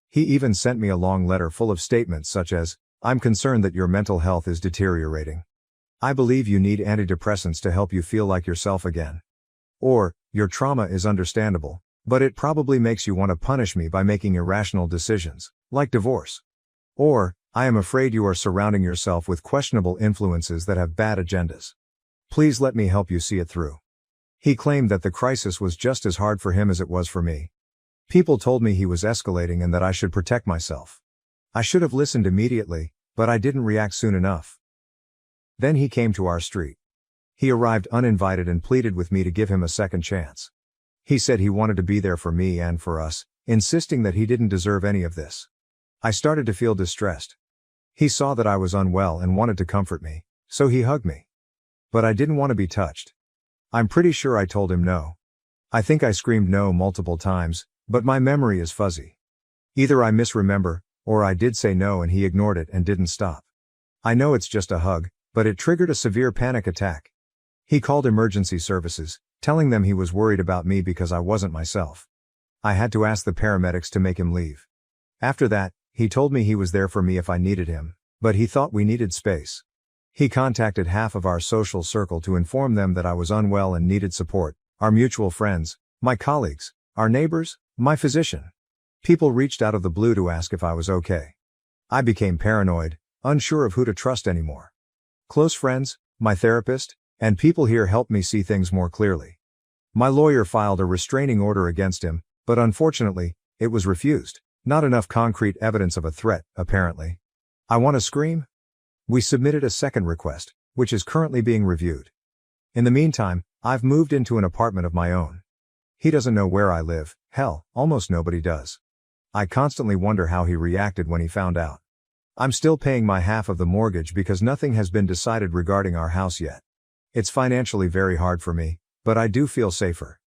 He even sent me a long letter full of statements such as, I'm concerned that your mental health is deteriorating. I believe you need antidepressants to help you feel like yourself again. Or, your trauma is understandable, but it probably makes you want to punish me by making irrational decisions, like divorce. Or, I am afraid you are surrounding yourself with questionable influences that have bad agendas. Please let me help you see it through. He claimed that the crisis was just as hard for him as it was for me. People told me he was escalating and that I should protect myself. I should have listened immediately, but I didn't react soon enough. Then he came to our street. He arrived uninvited and pleaded with me to give him a second chance. He said he wanted to be there for me and for us, insisting that he didn't deserve any of this. I started to feel distressed. He saw that I was unwell and wanted to comfort me, so he hugged me. But I didn't want to be touched. I'm pretty sure I told him no. I think I screamed no multiple times, but my memory is fuzzy. Either I misremember, or I did say no and he ignored it and didn't stop. I know it's just a hug, but it triggered a severe panic attack. He called emergency services, telling them he was worried about me because I wasn't myself. I had to ask the paramedics to make him leave. After that, he told me he was there for me if I needed him, but he thought we needed space. He contacted half of our social circle to inform them that I was unwell and needed support, our mutual friends, my colleagues, our neighbors, my physician. People reached out of the blue to ask if I was okay. I became paranoid, unsure of who to trust anymore. Close friends, my therapist, and people here helped me see things more clearly. My lawyer filed a restraining order against him, but unfortunately, it was refused. Not enough concrete evidence of a threat, apparently. I want to scream? We submitted a second request, which is currently being reviewed. In the meantime, I've moved into an apartment of my own. He doesn't know where I live, hell, almost nobody does. I constantly wonder how he reacted when he found out. I'm still paying my half of the mortgage because nothing has been decided regarding our house yet. It's financially very hard for me, but I do feel safer.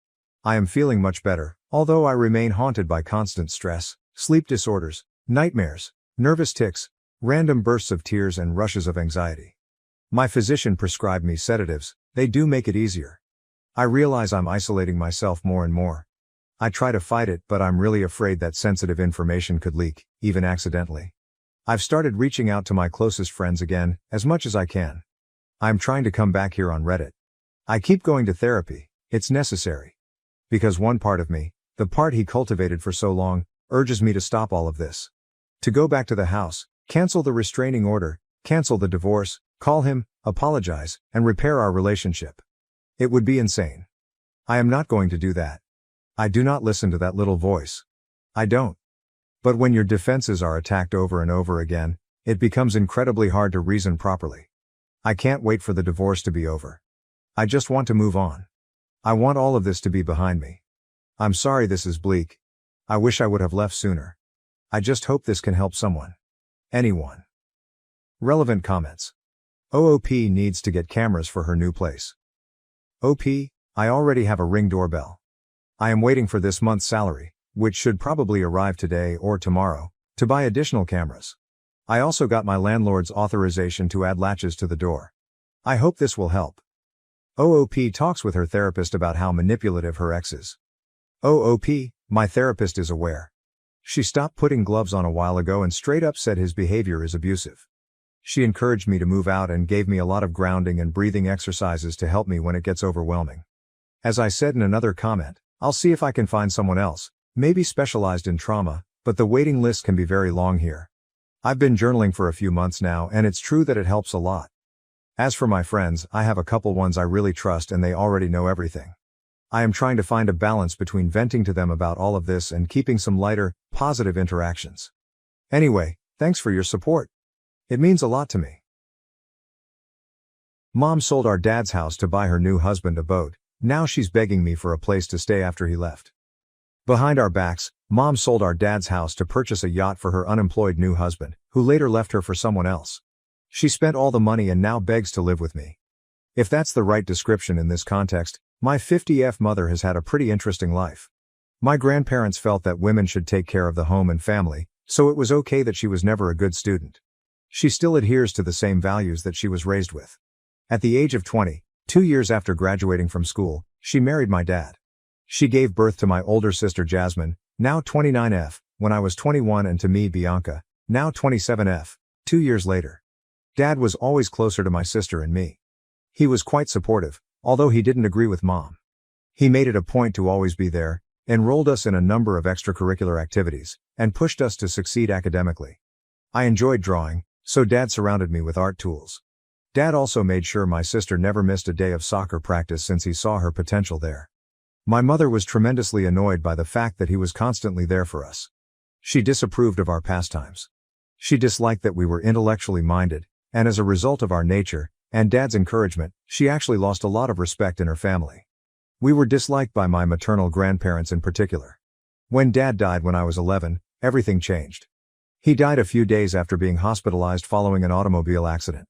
I am feeling much better, although I remain haunted by constant stress, sleep disorders, nightmares, nervous tics, random bursts of tears and rushes of anxiety. My physician prescribed me sedatives, they do make it easier. I realize I'm isolating myself more and more. I try to fight it, but I'm really afraid that sensitive information could leak, even accidentally. I've started reaching out to my closest friends again, as much as I can. I'm trying to come back here on Reddit. I keep going to therapy, it's necessary. Because one part of me, the part he cultivated for so long, urges me to stop all of this. To go back to the house, cancel the restraining order, cancel the divorce, call him, apologize, and repair our relationship. It would be insane. I am not going to do that. I do not listen to that little voice. I don't. But when your defenses are attacked over and over again, it becomes incredibly hard to reason properly. I can't wait for the divorce to be over. I just want to move on. I want all of this to be behind me. I'm sorry this is bleak. I wish I would have left sooner. I just hope this can help someone. Anyone. Relevant comments. OOP needs to get cameras for her new place. OP, I already have a Ring doorbell. I am waiting for this month's salary, which should probably arrive today or tomorrow, to buy additional cameras. I also got my landlord's authorization to add latches to the door. I hope this will help. OOP talks with her therapist about how manipulative her ex is. OOP, my therapist is aware. She stopped putting gloves on a while ago and straight up said his behavior is abusive. She encouraged me to move out and gave me a lot of grounding and breathing exercises to help me when it gets overwhelming. As I said in another comment, I'll see if I can find someone else, maybe specialized in trauma, but the waiting list can be very long here. I've been journaling for a few months now and it's true that it helps a lot. As for my friends, I have a couple ones I really trust and they already know everything. I am trying to find a balance between venting to them about all of this and keeping some lighter, positive interactions. Anyway, thanks for your support. It means a lot to me. Mom sold our dad's house to buy her new husband a boat. Now she's begging me for a place to stay after he left. Behind our backs, Mom sold our dad's house to purchase a yacht for her unemployed new husband, who later left her for someone else. She spent all the money and now begs to live with me. If that's the right description in this context, my 50F mother has had a pretty interesting life. My grandparents felt that women should take care of the home and family, so it was okay that she was never a good student. She still adheres to the same values that she was raised with. At the age of 20, 2 years after graduating from school, she married my dad. She gave birth to my older sister Jasmine, now 29F, when I was 21, and to me Bianca, now 27F, 2 years later. Dad was always closer to my sister and me. He was quite supportive, although he didn't agree with Mom. He made it a point to always be there, enrolled us in a number of extracurricular activities, and pushed us to succeed academically. I enjoyed drawing, so Dad surrounded me with art tools. Dad also made sure my sister never missed a day of soccer practice since he saw her potential there. My mother was tremendously annoyed by the fact that he was constantly there for us. She disapproved of our pastimes. She disliked that we were intellectually minded, and as a result of our nature, and Dad's encouragement, she actually lost a lot of respect in her family. We were disliked by my maternal grandparents in particular. When Dad died when I was 11, everything changed. He died a few days after being hospitalized following an automobile accident.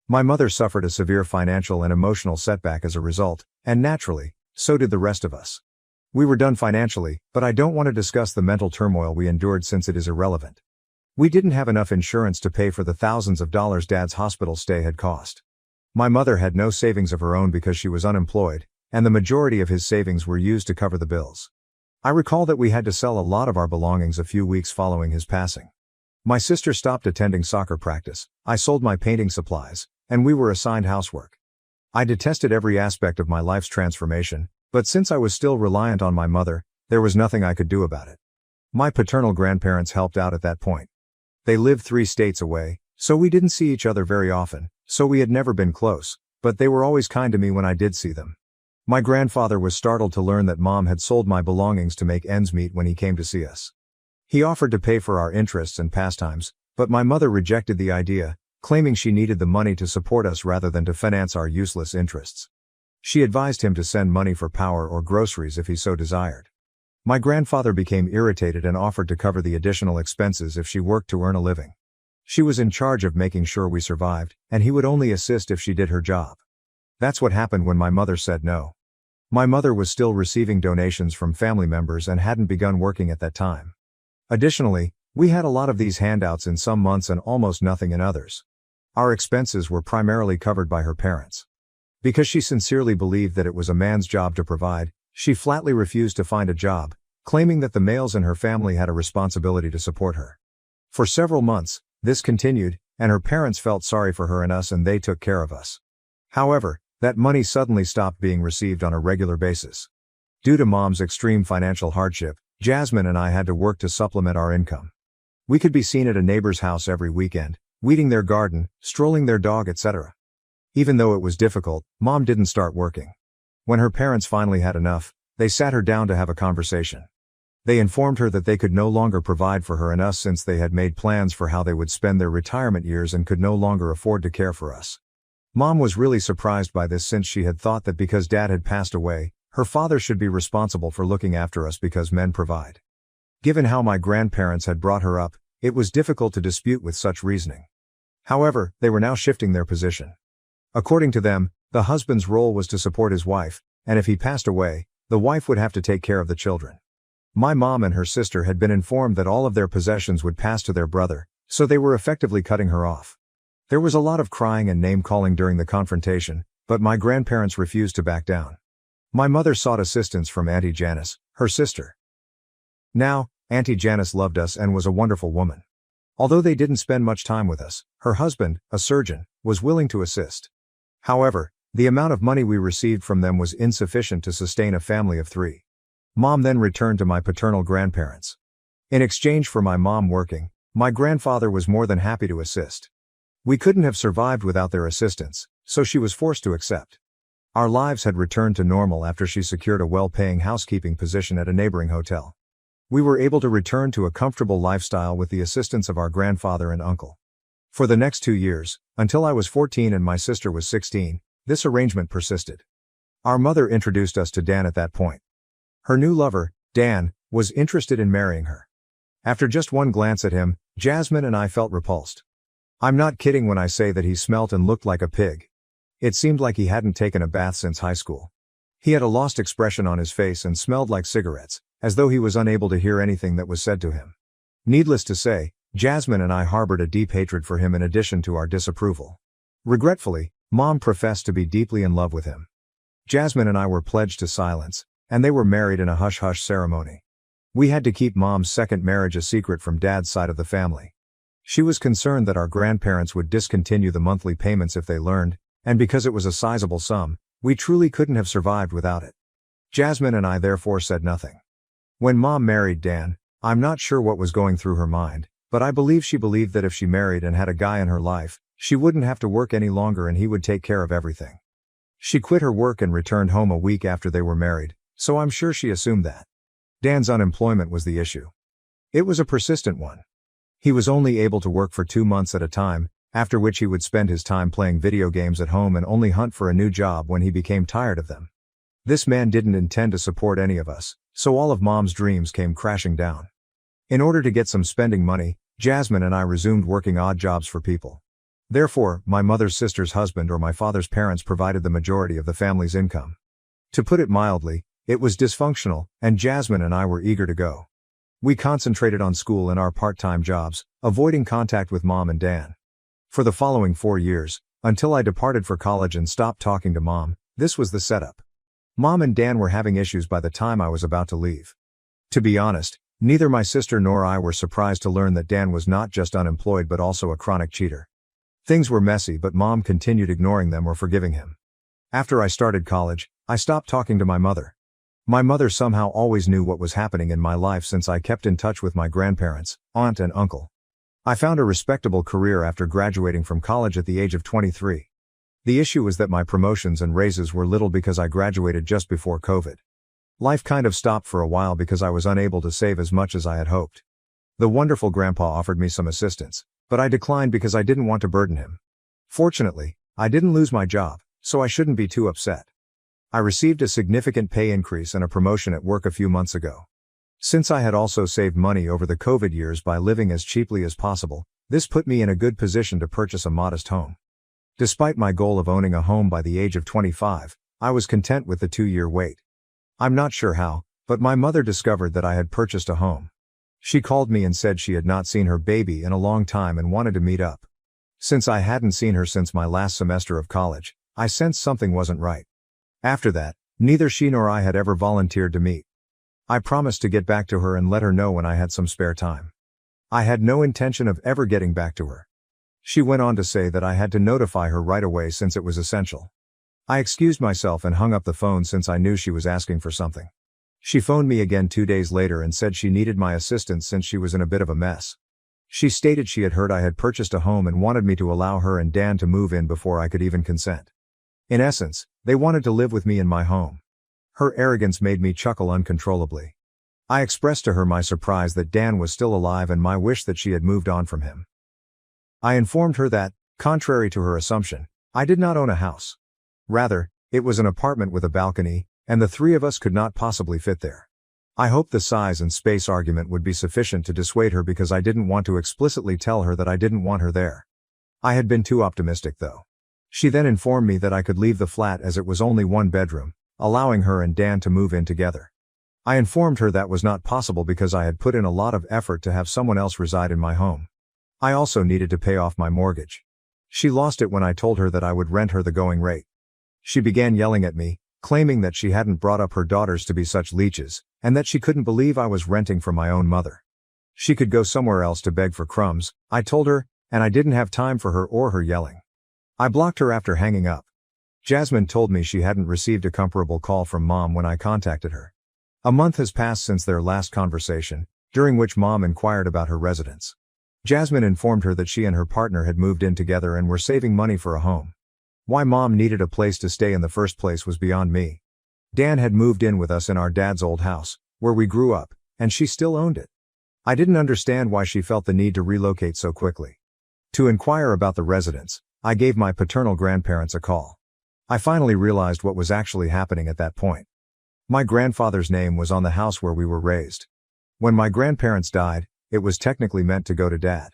My mother suffered a severe financial and emotional setback as a result, and naturally, so did the rest of us. We were done financially, but I don't want to discuss the mental turmoil we endured since it is irrelevant. We didn't have enough insurance to pay for the thousands of dollars Dad's hospital stay had cost. My mother had no savings of her own because she was unemployed, and the majority of his savings were used to cover the bills. I recall that we had to sell a lot of our belongings a few weeks following his passing. My sister stopped attending soccer practice, I sold my painting supplies, and we were assigned housework. I detested every aspect of my life's transformation, but since I was still reliant on my mother, there was nothing I could do about it. My paternal grandparents helped out at that point. They lived 3 states away, so we didn't see each other very often, so we had never been close, but they were always kind to me when I did see them. My grandfather was startled to learn that Mom had sold my belongings to make ends meet when he came to see us. He offered to pay for our interests and pastimes, but my mother rejected the idea, claiming she needed the money to support us rather than to finance our useless interests. She advised him to send money for power or groceries if he so desired. My grandfather became irritated and offered to cover the additional expenses if she worked to earn a living. She was in charge of making sure we survived, and he would only assist if she did her job. That's what happened when my mother said no. My mother was still receiving donations from family members and hadn't begun working at that time. Additionally, we had a lot of these handouts in some months and almost nothing in others. Our expenses were primarily covered by her parents. Because she sincerely believed that it was a man's job to provide, she flatly refused to find a job, claiming that the males in her family had a responsibility to support her. For several months, this continued, and her parents felt sorry for her and us and they took care of us. However, that money suddenly stopped being received on a regular basis. Due to Mom's extreme financial hardship, Jasmine and I had to work to supplement our income. We could be seen at a neighbor's house every weekend, weeding their garden, strolling their dog, etc. Even though it was difficult, Mom didn't start working. When her parents finally had enough, they sat her down to have a conversation. They informed her that they could no longer provide for her and us since they had made plans for how they would spend their retirement years and could no longer afford to care for us. Mom was really surprised by this since she had thought that because Dad had passed away, her father should be responsible for looking after us because men provide. Given how my grandparents had brought her up, it was difficult to dispute with such reasoning. However, they were now shifting their position. According to them, the husband's role was to support his wife, and if he passed away, the wife would have to take care of the children. My mom and her sister had been informed that all of their possessions would pass to their brother, so they were effectively cutting her off. There was a lot of crying and name-calling during the confrontation, but my grandparents refused to back down. My mother sought assistance from Auntie Janice, her sister. Now, Auntie Janice loved us and was a wonderful woman. Although they didn't spend much time with us, her husband, a surgeon, was willing to assist. However, the amount of money we received from them was insufficient to sustain a family of 3. Mom then returned to my paternal grandparents. In exchange for my mom working, my grandfather was more than happy to assist. We couldn't have survived without their assistance, so she was forced to accept. Our lives had returned to normal after she secured a well-paying housekeeping position at a neighboring hotel. We were able to return to a comfortable lifestyle with the assistance of our grandfather and uncle. For the next 2 years, until I was 14 and my sister was 16, this arrangement persisted. Our mother introduced us to Dan at that point. Her new lover, Dan, was interested in marrying her. After just one glance at him, Jasmine and I felt repulsed. I'm not kidding when I say that he smelt and looked like a pig. It seemed like he hadn't taken a bath since high school. He had a lost expression on his face and smelled like cigarettes, as though he was unable to hear anything that was said to him. Needless to say, Jasmine and I harbored a deep hatred for him in addition to our disapproval. Regretfully, Mom professed to be deeply in love with him. Jasmine and I were pledged to silence, and they were married in a hush-hush ceremony. We had to keep Mom's second marriage a secret from Dad's side of the family. She was concerned that our grandparents would discontinue the monthly payments if they learned, and because it was a sizable sum, we truly couldn't have survived without it. Jasmine and I therefore said nothing. When Mom married Dan, I'm not sure what was going through her mind, but I believe she believed that if she married and had a guy in her life, she wouldn't have to work any longer and he would take care of everything. She quit her work and returned home a week after they were married, so I'm sure she assumed that Dan's unemployment was the issue. It was a persistent one. He was only able to work for 2 months at a time, after which he would spend his time playing video games at home and only hunt for a new job when he became tired of them. This man didn't intend to support any of us, so all of Mom's dreams came crashing down. In order to get some spending money, Jasmine and I resumed working odd jobs for people. Therefore, my mother's sister's husband or my father's parents provided the majority of the family's income. To put it mildly, it was dysfunctional, and Jasmine and I were eager to go. We concentrated on school and our part-time jobs, avoiding contact with Mom and Dan. For the following 4 years, until I departed for college and stopped talking to Mom, this was the setup. Mom and Dan were having issues by the time I was about to leave. To be honest, neither my sister nor I were surprised to learn that Dan was not just unemployed but also a chronic cheater. Things were messy, but Mom continued ignoring them or forgiving him. After I started college, I stopped talking to my mother. My mother somehow always knew what was happening in my life since I kept in touch with my grandparents, aunt and uncle. I found a respectable career after graduating from college at the age of 23. The issue was that my promotions and raises were little because I graduated just before COVID. Life kind of stopped for a while because I was unable to save as much as I had hoped. The wonderful grandpa offered me some assistance, but I declined because I didn't want to burden him. Fortunately, I didn't lose my job, so I shouldn't be too upset. I received a significant pay increase and a promotion at work a few months ago. Since I had also saved money over the COVID years by living as cheaply as possible, this put me in a good position to purchase a modest home. Despite my goal of owning a home by the age of 25, I was content with the 2-year wait. I'm not sure how, but my mother discovered that I had purchased a home. She called me and said she had not seen her baby in a long time and wanted to meet up. Since I hadn't seen her since my last semester of college, I sensed something wasn't right. After that, neither she nor I had ever volunteered to meet. I promised to get back to her and let her know when I had some spare time. I had no intention of ever getting back to her. She went on to say that I had to notify her right away since it was essential. I excused myself and hung up the phone since I knew she was asking for something. She phoned me again 2 days later and said she needed my assistance since she was in a bit of a mess. She stated she had heard I had purchased a home and wanted me to allow her and Dan to move in before I could even consent. In essence, they wanted to live with me in my home. Her arrogance made me chuckle uncontrollably. I expressed to her my surprise that Dan was still alive and my wish that she had moved on from him. I informed her that, contrary to her assumption, I did not own a house. Rather, it was an apartment with a balcony, and the 3 of us could not possibly fit there. I hoped the size and space argument would be sufficient to dissuade her because I didn't want to explicitly tell her that I didn't want her there. I had been too optimistic though. She then informed me that I could leave the flat as it was only one bedroom, allowing her and Dan to move in together. I informed her that was not possible because I had put in a lot of effort to have someone else reside in my home. I also needed to pay off my mortgage. She lost it when I told her that I would rent her the going rate. She began yelling at me, claiming that she hadn't brought up her daughters to be such leeches, and that she couldn't believe I was renting from my own mother. She could go somewhere else to beg for crumbs, I told her, and I didn't have time for her or her yelling. I blocked her after hanging up. Jasmine told me she hadn't received a comparable call from Mom when I contacted her. A month has passed since their last conversation, during which Mom inquired about her residence. Jasmine informed her that she and her partner had moved in together and were saving money for a home. Why Mom needed a place to stay in the first place was beyond me. Dan had moved in with us in our dad's old house, where we grew up, and she still owned it. I didn't understand why she felt the need to relocate so quickly. To inquire about the residence, I gave my paternal grandparents a call. I finally realized what was actually happening at that point. My grandfather's name was on the house where we were raised. When my grandparents died, it was technically meant to go to Dad.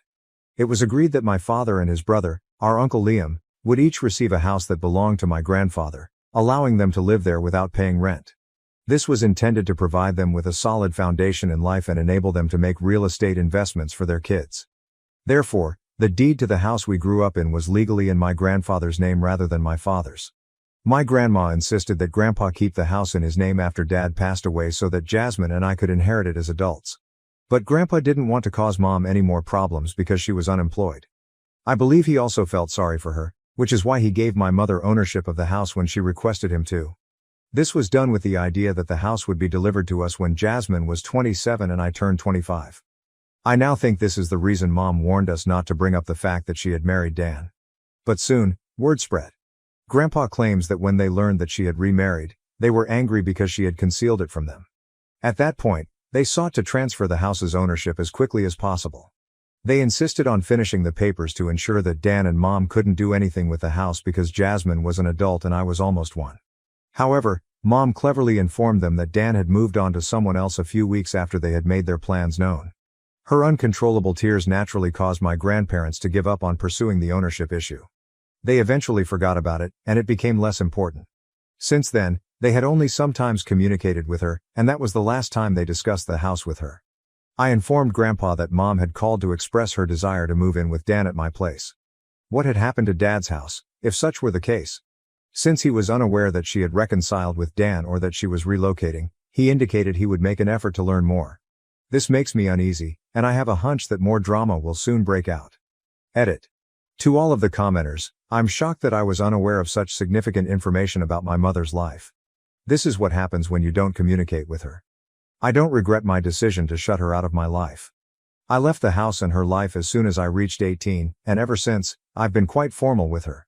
It was agreed that my father and his brother, our Uncle Liam, would each receive a house that belonged to my grandfather, allowing them to live there without paying rent. This was intended to provide them with a solid foundation in life and enable them to make real estate investments for their kids. Therefore, the deed to the house we grew up in was legally in my grandfather's name rather than my father's. My grandma insisted that Grandpa keep the house in his name after Dad passed away so that Jasmine and I could inherit it as adults. But Grandpa didn't want to cause Mom any more problems because she was unemployed. I believe he also felt sorry for her, which is why he gave my mother ownership of the house when she requested him to. This was done with the idea that the house would be delivered to us when Jasmine was 27 and I turned 25. I now think this is the reason Mom warned us not to bring up the fact that she had married Dan. But soon, word spread. Grandpa claims that when they learned that she had remarried, they were angry because she had concealed it from them. At that point, they sought to transfer the house's ownership as quickly as possible. They insisted on finishing the papers to ensure that Dan and Mom couldn't do anything with the house because Jasmine was an adult and I was almost one. However, Mom cleverly informed them that Dan had moved on to someone else a few weeks after they had made their plans known. Her uncontrollable tears naturally caused my grandparents to give up on pursuing the ownership issue. They eventually forgot about it, and it became less important. Since then, they had only sometimes communicated with her, and that was the last time they discussed the house with her. I informed Grandpa that Mom had called to express her desire to move in with Dan at my place. What had happened to Dad's house, if such were the case? Since he was unaware that she had reconciled with Dan or that she was relocating, he indicated he would make an effort to learn more. This makes me uneasy, and I have a hunch that more drama will soon break out. Edit. To all of the commenters, I'm shocked that I was unaware of such significant information about my mother's life. This is what happens when you don't communicate with her. I don't regret my decision to shut her out of my life. I left the house and her life as soon as I reached 18, and ever since, I've been quite formal with her.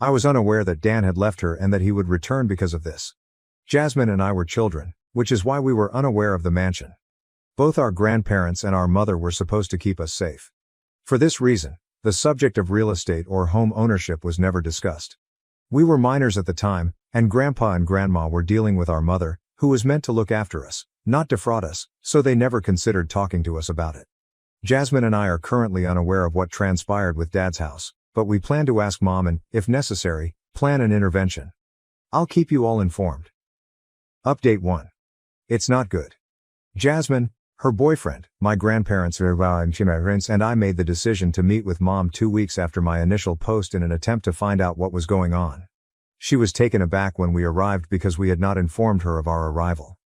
I was unaware that Dan had left her and that he would return because of this. Jasmine and I were children, which is why we were unaware of the mansion. Both our grandparents and our mother were supposed to keep us safe. For this reason, the subject of real estate or home ownership was never discussed. We were minors at the time, and Grandpa and Grandma were dealing with our mother, who was meant to look after us, not defraud us, so they never considered talking to us about it. Jasmine and I are currently unaware of what transpired with Dad's house, but we plan to ask Mom and, if necessary, plan an intervention. I'll keep you all informed. Update 1. It's not good. Jasmine, her boyfriend, my grandparents and I made the decision to meet with Mom 2 weeks after my initial post in an attempt to find out what was going on. She was taken aback when we arrived because we had not informed her of our arrival.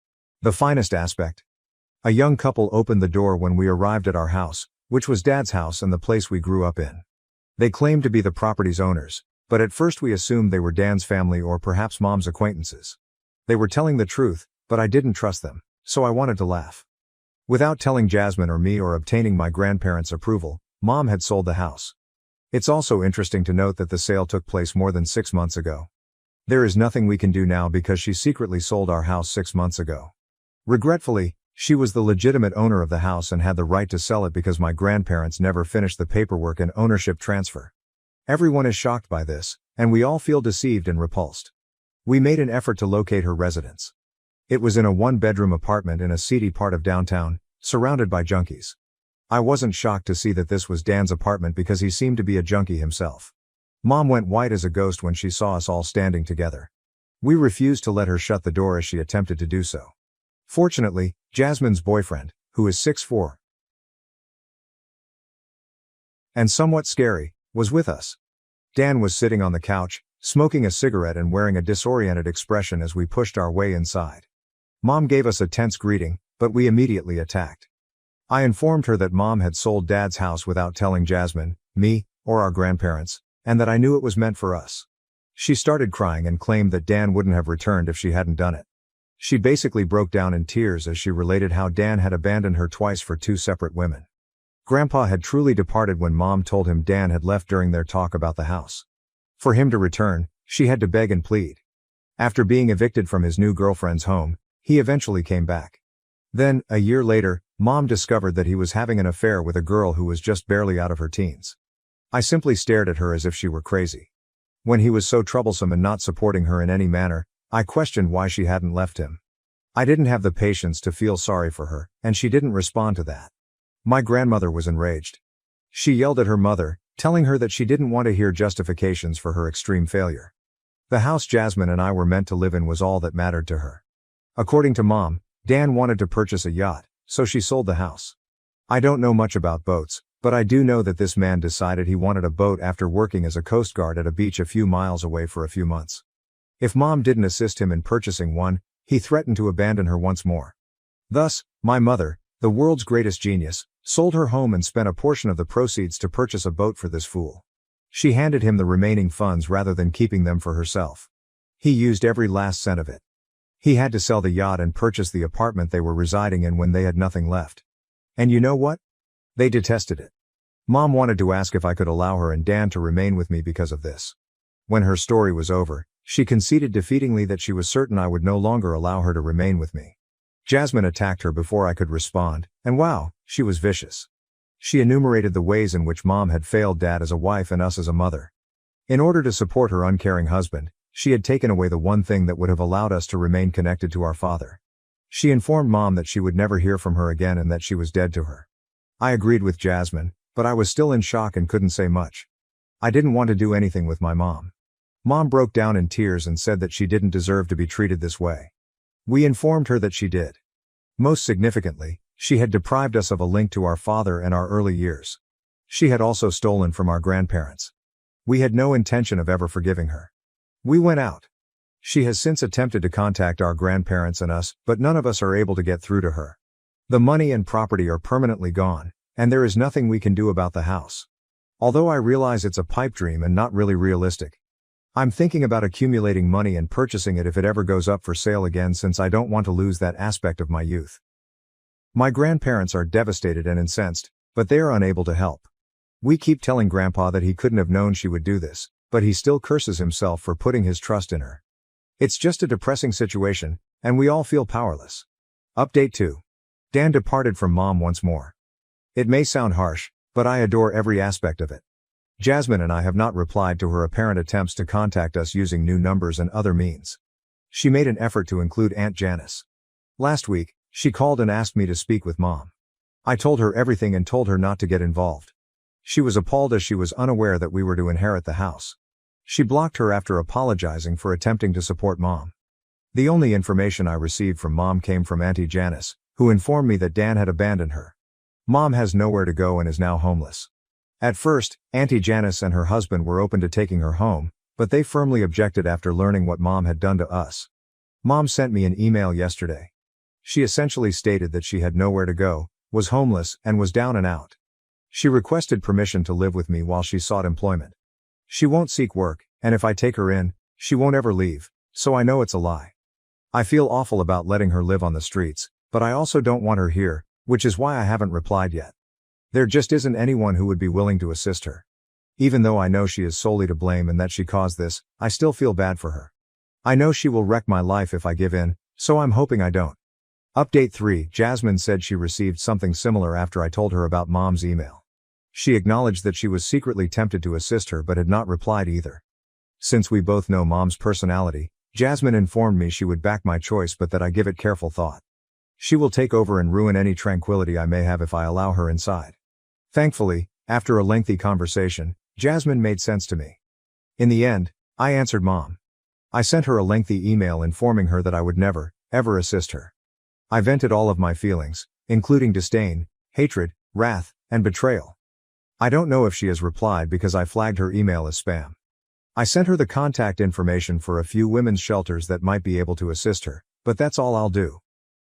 The finest aspect. A young couple opened the door when we arrived at our house, which was Dad's house and the place we grew up in. They claimed to be the property's owners, but at first we assumed they were Dan's family or perhaps Mom's acquaintances. They were telling the truth, but I didn't trust them, so I wanted to laugh. Without telling Jasmine or me or obtaining my grandparents' approval, Mom had sold the house. It's also interesting to note that the sale took place more than 6 months ago. There is nothing we can do now because she secretly sold our house 6 months ago. Regretfully, she was the legitimate owner of the house and had the right to sell it because my grandparents never finished the paperwork and ownership transfer. Everyone is shocked by this, and we all feel deceived and repulsed. We made an effort to locate her residence. It was in a 1-bedroom apartment in a seedy part of downtown, surrounded by junkies. I wasn't shocked to see that this was Dan's apartment because he seemed to be a junkie himself. Mom went white as a ghost when she saw us all standing together. We refused to let her shut the door as she attempted to do so. Fortunately, Jasmine's boyfriend, who is 6'4" and somewhat scary, was with us. Dan was sitting on the couch, smoking a cigarette and wearing a disoriented expression as we pushed our way inside. Mom gave us a tense greeting, but we immediately attacked. I informed her that Mom had sold Dad's house without telling Jasmine, me, or our grandparents, and that I knew it was meant for us. She started crying and claimed that Dan wouldn't have returned if she hadn't done it. She basically broke down in tears as she related how Dan had abandoned her twice for 2 separate women. Grandpa had truly departed when Mom told him Dan had left during their talk about the house. For him to return, she had to beg and plead. After being evicted from his new girlfriend's home, he eventually came back. Then, a year later, Mom discovered that he was having an affair with a girl who was just barely out of her teens. I simply stared at her as if she were crazy. When he was so troublesome and not supporting her in any manner, I questioned why she hadn't left him. I didn't have the patience to feel sorry for her, and she didn't respond to that. My grandmother was enraged. She yelled at her mother, telling her that she didn't want to hear justifications for her extreme failure. The house Jasmine and I were meant to live in was all that mattered to her. According to Mom, Dan wanted to purchase a yacht, so she sold the house. I don't know much about boats, but I do know that this man decided he wanted a boat after working as a coast guard at a beach a few miles away for a few months. If Mom didn't assist him in purchasing one, he threatened to abandon her once more. Thus, my mother, the world's greatest genius, sold her home and spent a portion of the proceeds to purchase a boat for this fool. She handed him the remaining funds rather than keeping them for herself. He used every last cent of it. He had to sell the yacht and purchase the apartment they were residing in when they had nothing left. And you know what? They detested it. Mom wanted to ask if I could allow her and Dan to remain with me because of this. When her story was over, she conceded defeatingly that she was certain I would no longer allow her to remain with me. Jasmine attacked her before I could respond, and wow, she was vicious. She enumerated the ways in which Mom had failed Dad as a wife and us as a mother. In order to support her uncaring husband, she had taken away the one thing that would have allowed us to remain connected to our father. She informed Mom that she would never hear from her again and that she was dead to her. I agreed with Jasmine, but I was still in shock and couldn't say much. I didn't want to do anything with my mom. Mom broke down in tears and said that she didn't deserve to be treated this way. We informed her that she did. Most significantly, she had deprived us of a link to our father and our early years. She had also stolen from our grandparents. We had no intention of ever forgiving her. We went out. She has since attempted to contact our grandparents and us, but none of us are able to get through to her. The money and property are permanently gone, and there is nothing we can do about the house. Although I realize it's a pipe dream and not really realistic. I'm thinking about accumulating money and purchasing it if it ever goes up for sale again, since I don't want to lose that aspect of my youth. My grandparents are devastated and incensed, but they are unable to help. We keep telling Grandpa that he couldn't have known she would do this, but he still curses himself for putting his trust in her. It's just a depressing situation, and we all feel powerless. Update 2. Dan departed from Mom once more. It may sound harsh, but I adore every aspect of it. Jasmine and I have not replied to her apparent attempts to contact us using new numbers and other means. She made an effort to include Aunt Janice. Last week, she called and asked me to speak with Mom. I told her everything and told her not to get involved. She was appalled as she was unaware that we were to inherit the house. She blocked her after apologizing for attempting to support Mom. The only information I received from Mom came from Auntie Janice, who informed me that Dan had abandoned her. Mom has nowhere to go and is now homeless. At first, Auntie Janice and her husband were open to taking her home, but they firmly objected after learning what Mom had done to us. Mom sent me an email yesterday. She essentially stated that she had nowhere to go, was homeless, and was down and out. She requested permission to live with me while she sought employment. She won't seek work, and if I take her in, she won't ever leave, so I know it's a lie. I feel awful about letting her live on the streets, but I also don't want her here, which is why I haven't replied yet. There just isn't anyone who would be willing to assist her. Even though I know she is solely to blame and that she caused this, I still feel bad for her. I know she will wreck my life if I give in, so I'm hoping I don't. Update 3. Jasmine said she received something similar after I told her about Mom's email. She acknowledged that she was secretly tempted to assist her but had not replied either. Since we both know Mom's personality, Jasmine informed me she would back my choice but that I give it careful thought. She will take over and ruin any tranquility I may have if I allow her inside. Thankfully, after a lengthy conversation, Jasmine made sense to me. In the end, I answered Mom. I sent her a lengthy email informing her that I would never, ever assist her. I vented all of my feelings, including disdain, hatred, wrath, and betrayal. I don't know if she has replied because I flagged her email as spam. I sent her the contact information for a few women's shelters that might be able to assist her, but that's all I'll do.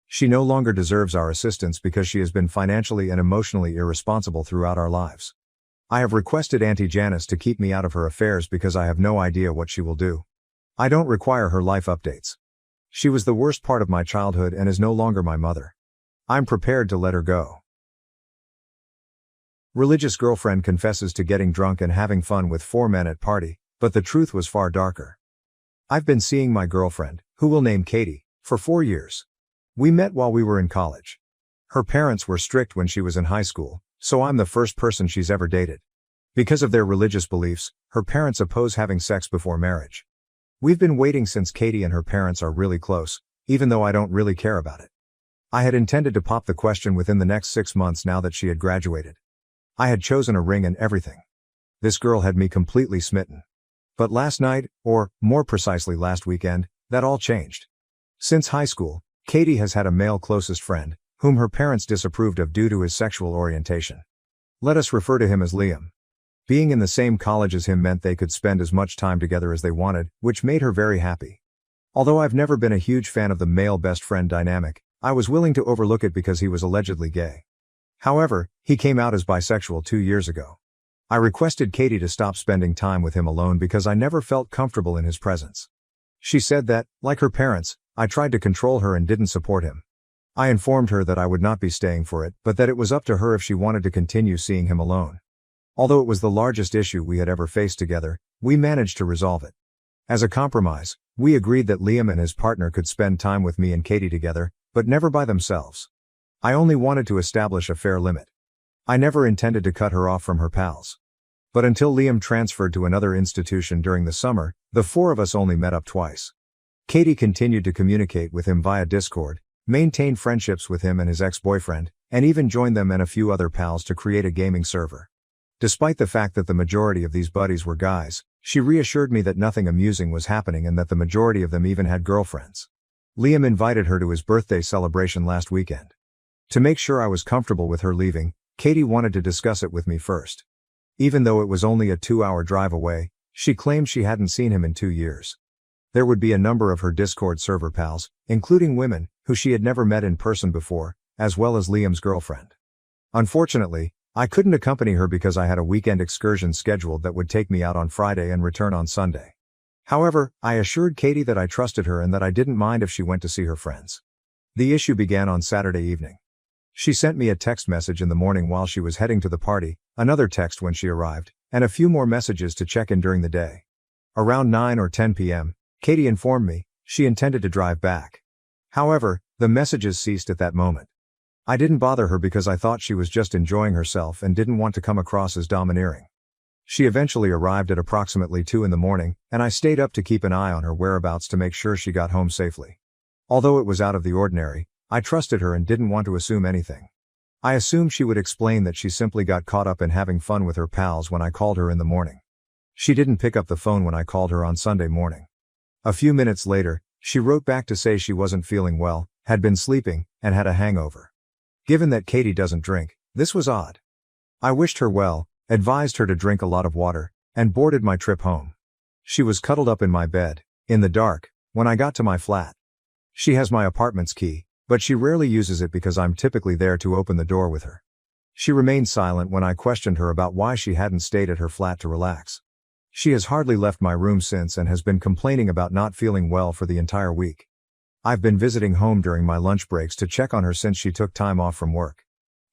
She no longer deserves our assistance because she has been financially and emotionally irresponsible throughout our lives. I have requested Auntie Janice to keep me out of her affairs because I have no idea what she will do. I don't require her life updates. She was the worst part of my childhood and is no longer my mother. I'm prepared to let her go. Religious girlfriend confesses to getting drunk and having fun with 4 men at party, but the truth was far darker. I've been seeing my girlfriend, who we'll name Katie, for 4 years. We met while we were in college. Her parents were strict when she was in high school, so I'm the first person she's ever dated. Because of their religious beliefs, her parents oppose having sex before marriage. We've been waiting since Katie and her parents are really close, even though I don't really care about it. I had intended to pop the question within the next 6 months now that she had graduated. I had chosen a ring and everything. This girl had me completely smitten. But last night, or more precisely last weekend, that all changed. Since high school, Katie has had a male closest friend, whom her parents disapproved of due to his sexual orientation. Let us refer to him as Liam. Being in the same college as him meant they could spend as much time together as they wanted, which made her very happy. Although I've never been a huge fan of the male best friend dynamic, I was willing to overlook it because he was allegedly gay. However, he came out as bisexual 2 years ago. I requested Katie to stop spending time with him alone because I never felt comfortable in his presence. She said that, like her parents, I tried to control her and didn't support him. I informed her that I would not be staying for it, but that it was up to her if she wanted to continue seeing him alone. Although it was the largest issue we had ever faced together, we managed to resolve it. As a compromise, we agreed that Liam and his partner could spend time with me and Katie together, but never by themselves. I only wanted to establish a fair limit. I never intended to cut her off from her pals. But until Liam transferred to another institution during the summer, the 4 of us only met up twice. Katie continued to communicate with him via Discord, maintained friendships with him and his ex-boyfriend, and even joined them and a few other pals to create a gaming server. Despite the fact that the majority of these buddies were guys, she reassured me that nothing amusing was happening and that the majority of them even had girlfriends. Liam invited her to his birthday celebration last weekend. To make sure I was comfortable with her leaving, Katie wanted to discuss it with me first. Even though it was only a 2-hour drive away, she claimed she hadn't seen him in 2 years. There would be a number of her Discord server pals, including women, who she had never met in person before, as well as Liam's girlfriend. Unfortunately, I couldn't accompany her because I had a weekend excursion scheduled that would take me out on Friday and return on Sunday. However, I assured Katie that I trusted her and that I didn't mind if she went to see her friends. The issue began on Saturday evening. She sent me a text message in the morning while she was heading to the party, another text when she arrived, and a few more messages to check in during the day. Around 9 or 10 p.m., Katie informed me she intended to drive back. However, the messages ceased at that moment. I didn't bother her because I thought she was just enjoying herself and didn't want to come across as domineering. She eventually arrived at approximately 2 in the morning, and I stayed up to keep an eye on her whereabouts to make sure she got home safely. Although it was out of the ordinary, I trusted her and didn't want to assume anything. I assumed she would explain that she simply got caught up in having fun with her pals when I called her in the morning. She didn't pick up the phone when I called her on Sunday morning. A few minutes later, she wrote back to say she wasn't feeling well, had been sleeping, and had a hangover. Given that Katie doesn't drink, this was odd. I wished her well, advised her to drink a lot of water, and boarded my trip home. She was cuddled up in my bed, in the dark, when I got to my flat. She has my apartment's key, but she rarely uses it because I'm typically there to open the door with her. She remained silent when I questioned her about why she hadn't stayed at her flat to relax. She has hardly left my room since and has been complaining about not feeling well for the entire week. I've been visiting home during my lunch breaks to check on her since she took time off from work.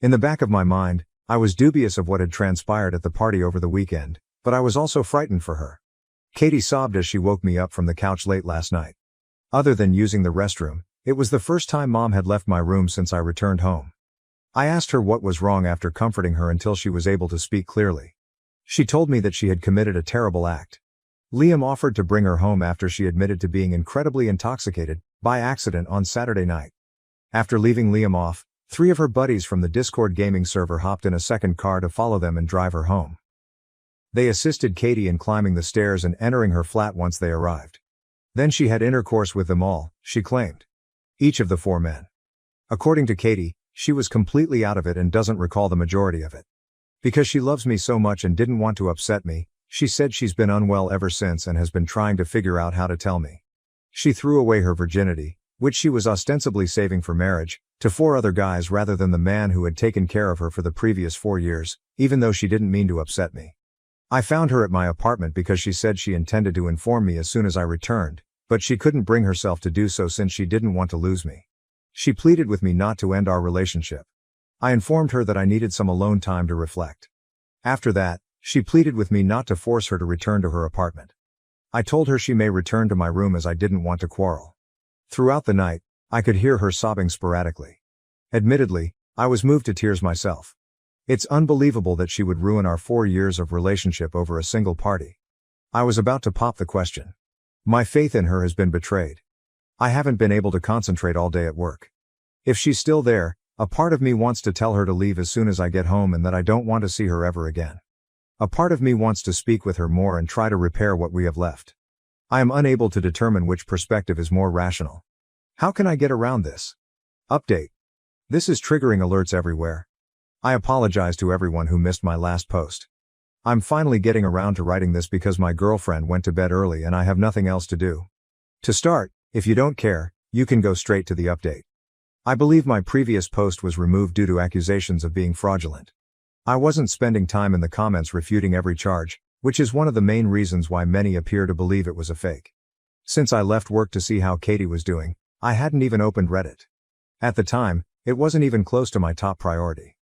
In the back of my mind, I was dubious of what had transpired at the party over the weekend, but I was also frightened for her. Katie sobbed as she woke me up from the couch late last night. Other than using the restroom, it was the first time Mom had left my room since I returned home. I asked her what was wrong after comforting her until she was able to speak clearly. She told me that she had committed a terrible act. Liam offered to bring her home after she admitted to being incredibly intoxicated, by accident on Saturday night. After leaving Liam off, 3 of her buddies from the Discord gaming server hopped in a second car to follow them and drive her home. They assisted Katie in climbing the stairs and entering her flat once they arrived. Then she had intercourse with them all, she claimed. Each of the 4 men. According to Katie, she was completely out of it and doesn't recall the majority of it. Because she loves me so much and didn't want to upset me, she said she's been unwell ever since and has been trying to figure out how to tell me. She threw away her virginity, which she was ostensibly saving for marriage, to 4 other guys rather than the man who had taken care of her for the previous 4 years, even though she didn't mean to upset me. I found her at my apartment because she said she intended to inform me as soon as I returned, but she couldn't bring herself to do so since she didn't want to lose me. She pleaded with me not to end our relationship. I informed her that I needed some alone time to reflect. After that, she pleaded with me not to force her to return to her apartment. I told her she may return to my room as I didn't want to quarrel. Throughout the night, I could hear her sobbing sporadically. Admittedly, I was moved to tears myself. It's unbelievable that she would ruin our 4 years of relationship over a single party. I was about to pop the question. My faith in her has been betrayed. I haven't been able to concentrate all day at work. If she's still there, a part of me wants to tell her to leave as soon as I get home and that I don't want to see her ever again. A part of me wants to speak with her more and try to repair what we have left. I am unable to determine which perspective is more rational. How can I get around this? Update. This is triggering alerts everywhere. I apologize to everyone who missed my last post. I'm finally getting around to writing this because my girlfriend went to bed early and I have nothing else to do. To start, if you don't care, you can go straight to the update. I believe my previous post was removed due to accusations of being fraudulent. I wasn't spending time in the comments refuting every charge, which is one of the main reasons why many appear to believe it was a fake. Since I left work to see how Katie was doing, I hadn't even opened Reddit. At the time, it wasn't even close to my top priority.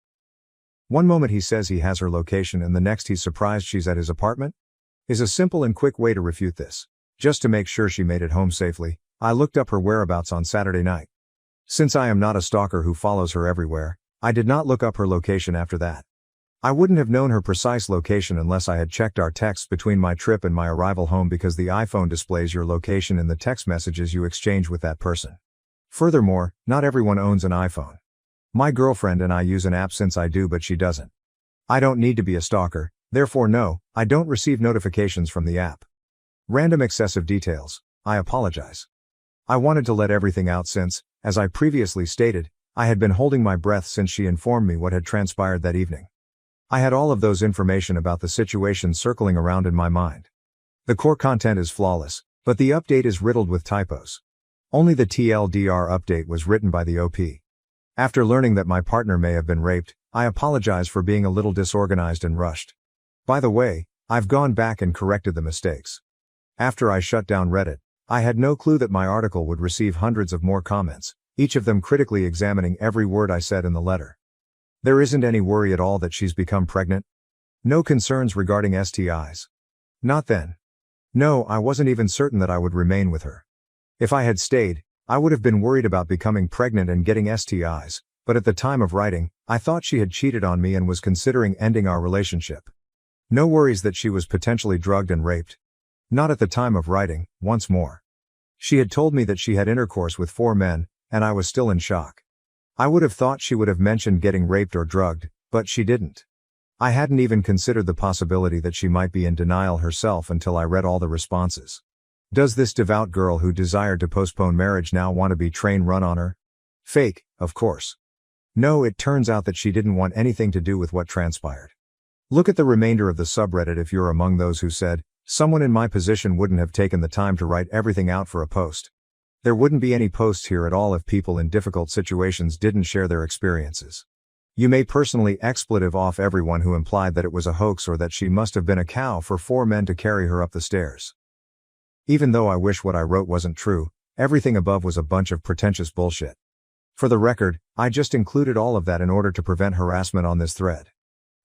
One moment he says he has her location and the next he's surprised she's at his apartment? Is a simple and quick way to refute this. Just to make sure she made it home safely, I looked up her whereabouts on Saturday night. Since I am not a stalker who follows her everywhere, I did not look up her location after that. I wouldn't have known her precise location unless I had checked our texts between my trip and my arrival home because the iPhone displays your location in the text messages you exchange with that person. Furthermore, not everyone owns an iPhone. My girlfriend and I use an app since I do but she doesn't. I don't need to be a stalker, therefore no, I don't receive notifications from the app. Random excessive details, I apologize. I wanted to let everything out since, as I previously stated, I had been holding my breath since she informed me what had transpired that evening. I had all of those information about the situation circling around in my mind. The core content is flawless, but the update is riddled with typos. Only the TLDR update was written by the OP. After learning that my partner may have been raped, I apologize for being a little disorganized and rushed. By the way, I've gone back and corrected the mistakes. After I shut down Reddit, I had no clue that my article would receive hundreds of more comments, each of them critically examining every word I said in the letter. There isn't any worry at all that she's become pregnant? No concerns regarding STIs? Not then. No, I wasn't even certain that I would remain with her. If I had stayed, I would have been worried about becoming pregnant and getting STIs, but at the time of writing, I thought she had cheated on me and was considering ending our relationship. No worries that she was potentially drugged and raped. Not at the time of writing, once more. She had told me that she had intercourse with 4 men, and I was still in shock. I would have thought she would have mentioned getting raped or drugged, but she didn't. I hadn't even considered the possibility that she might be in denial herself until I read all the responses. Does this devout girl who desired to postpone marriage now want to be train run on her? Fake, of course. No, it turns out that she didn't want anything to do with what transpired. Look at the remainder of the subreddit if you're among those who said, someone in my position wouldn't have taken the time to write everything out for a post. There wouldn't be any posts here at all if people in difficult situations didn't share their experiences. You may personally expletive off everyone who implied that it was a hoax or that she must have been a cow for 4 men to carry her up the stairs. Even though I wish what I wrote wasn't true, everything above was a bunch of pretentious bullshit. For the record, I just included all of that in order to prevent harassment on this thread.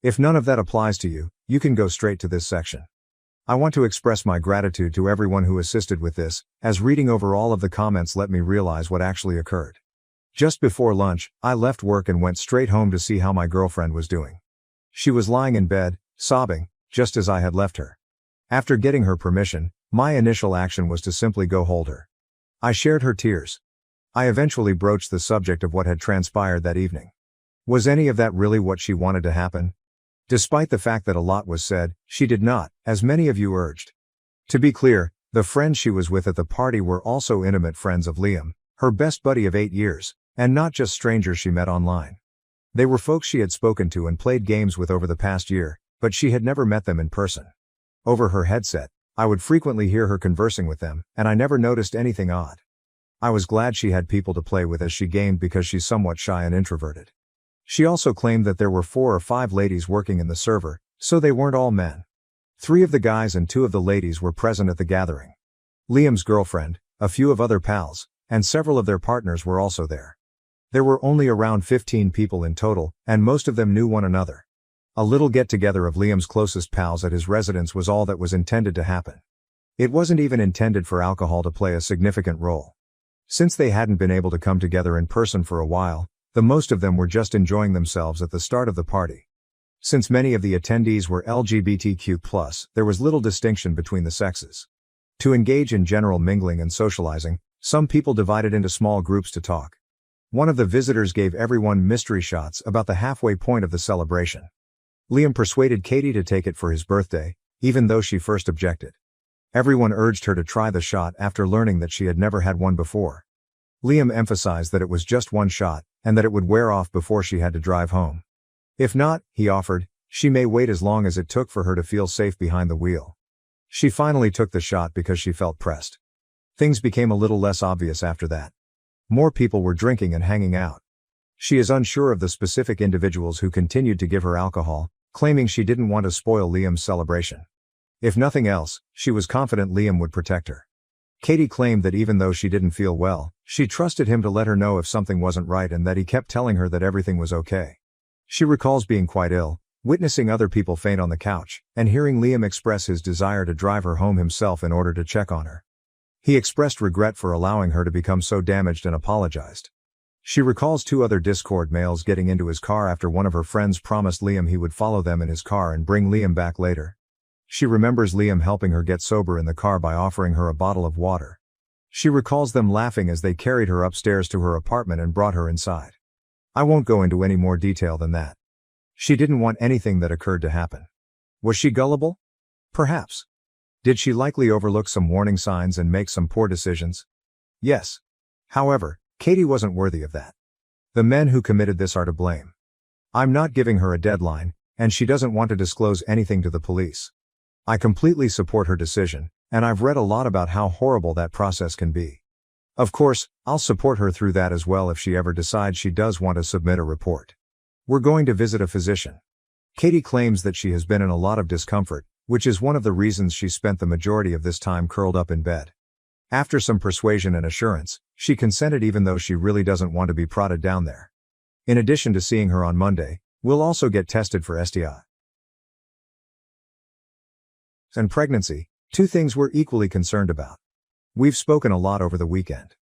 If none of that applies to you, you can go straight to this section. I want to express my gratitude to everyone who assisted with this, as reading over all of the comments let me realize what actually occurred. Just before lunch, I left work and went straight home to see how my girlfriend was doing. She was lying in bed, sobbing, just as I had left her. After getting her permission, my initial action was to simply go hold her. I shared her tears. I eventually broached the subject of what had transpired that evening. Was any of that really what she wanted to happen? Despite the fact that a lot was said, she did not, as many of you urged. To be clear, the friends she was with at the party were also intimate friends of Liam, her best buddy of 8 years, and not just strangers she met online. They were folks she had spoken to and played games with over the past year, but she had never met them in person. Over her headset, I would frequently hear her conversing with them, and I never noticed anything odd. I was glad she had people to play with as she gamed because she's somewhat shy and introverted. She also claimed that there were 4 or 5 ladies working in the server, so they weren't all men. 3 of the guys and 2 of the ladies were present at the gathering. Liam's girlfriend, a few of other pals, and several of their partners were also there. There were only around 15 people in total, and most of them knew one another. A little get-together of Liam's closest pals at his residence was all that was intended to happen. It wasn't even intended for alcohol to play a significant role. Since they hadn't been able to come together in person for a while, the most of them were just enjoying themselves at the start of the party. Since many of the attendees were LGBTQ+, there was little distinction between the sexes. To engage in general mingling and socializing, some people divided into small groups to talk. One of the visitors gave everyone mystery shots about the halfway point of the celebration. Liam persuaded Katie to take it for his birthday, even though she first objected. Everyone urged her to try the shot after learning that she had never had one before. Liam emphasized that it was just one shot, and that it would wear off before she had to drive home. If not, he offered, she may wait as long as it took for her to feel safe behind the wheel. She finally took the shot because she felt pressed. Things became a little less obvious after that. More people were drinking and hanging out. She is unsure of the specific individuals who continued to give her alcohol, claiming she didn't want to spoil Liam's celebration. If nothing else, she was confident Liam would protect her. Katie claimed that even though she didn't feel well, she trusted him to let her know if something wasn't right and that he kept telling her that everything was okay. She recalls being quite ill, witnessing other people faint on the couch, and hearing Liam express his desire to drive her home himself in order to check on her. He expressed regret for allowing her to become so damaged and apologized. She recalls 2 other Discord males getting into his car after one of her friends promised Liam he would follow them in his car and bring Liam back later. She remembers Liam helping her get sober in the car by offering her a bottle of water. She recalls them laughing as they carried her upstairs to her apartment and brought her inside. I won't go into any more detail than that. She didn't want anything that occurred to happen. Was she gullible? Perhaps. Did she likely overlook some warning signs and make some poor decisions? Yes. However, Katie wasn't worthy of that. The men who committed this are to blame. I'm not giving her a deadline, and she doesn't want to disclose anything to the police. I completely support her decision, and I've read a lot about how horrible that process can be. Of course, I'll support her through that as well if she ever decides she does want to submit a report. We're going to visit a physician. Katie claims that she has been in a lot of discomfort, which is one of the reasons she spent the majority of this time curled up in bed. After some persuasion and assurance, she consented even though she really doesn't want to be prodded down there. In addition to seeing her on Monday, we'll also get tested for STI and pregnancy, 2 things we're equally concerned about. We've spoken a lot over the weekend.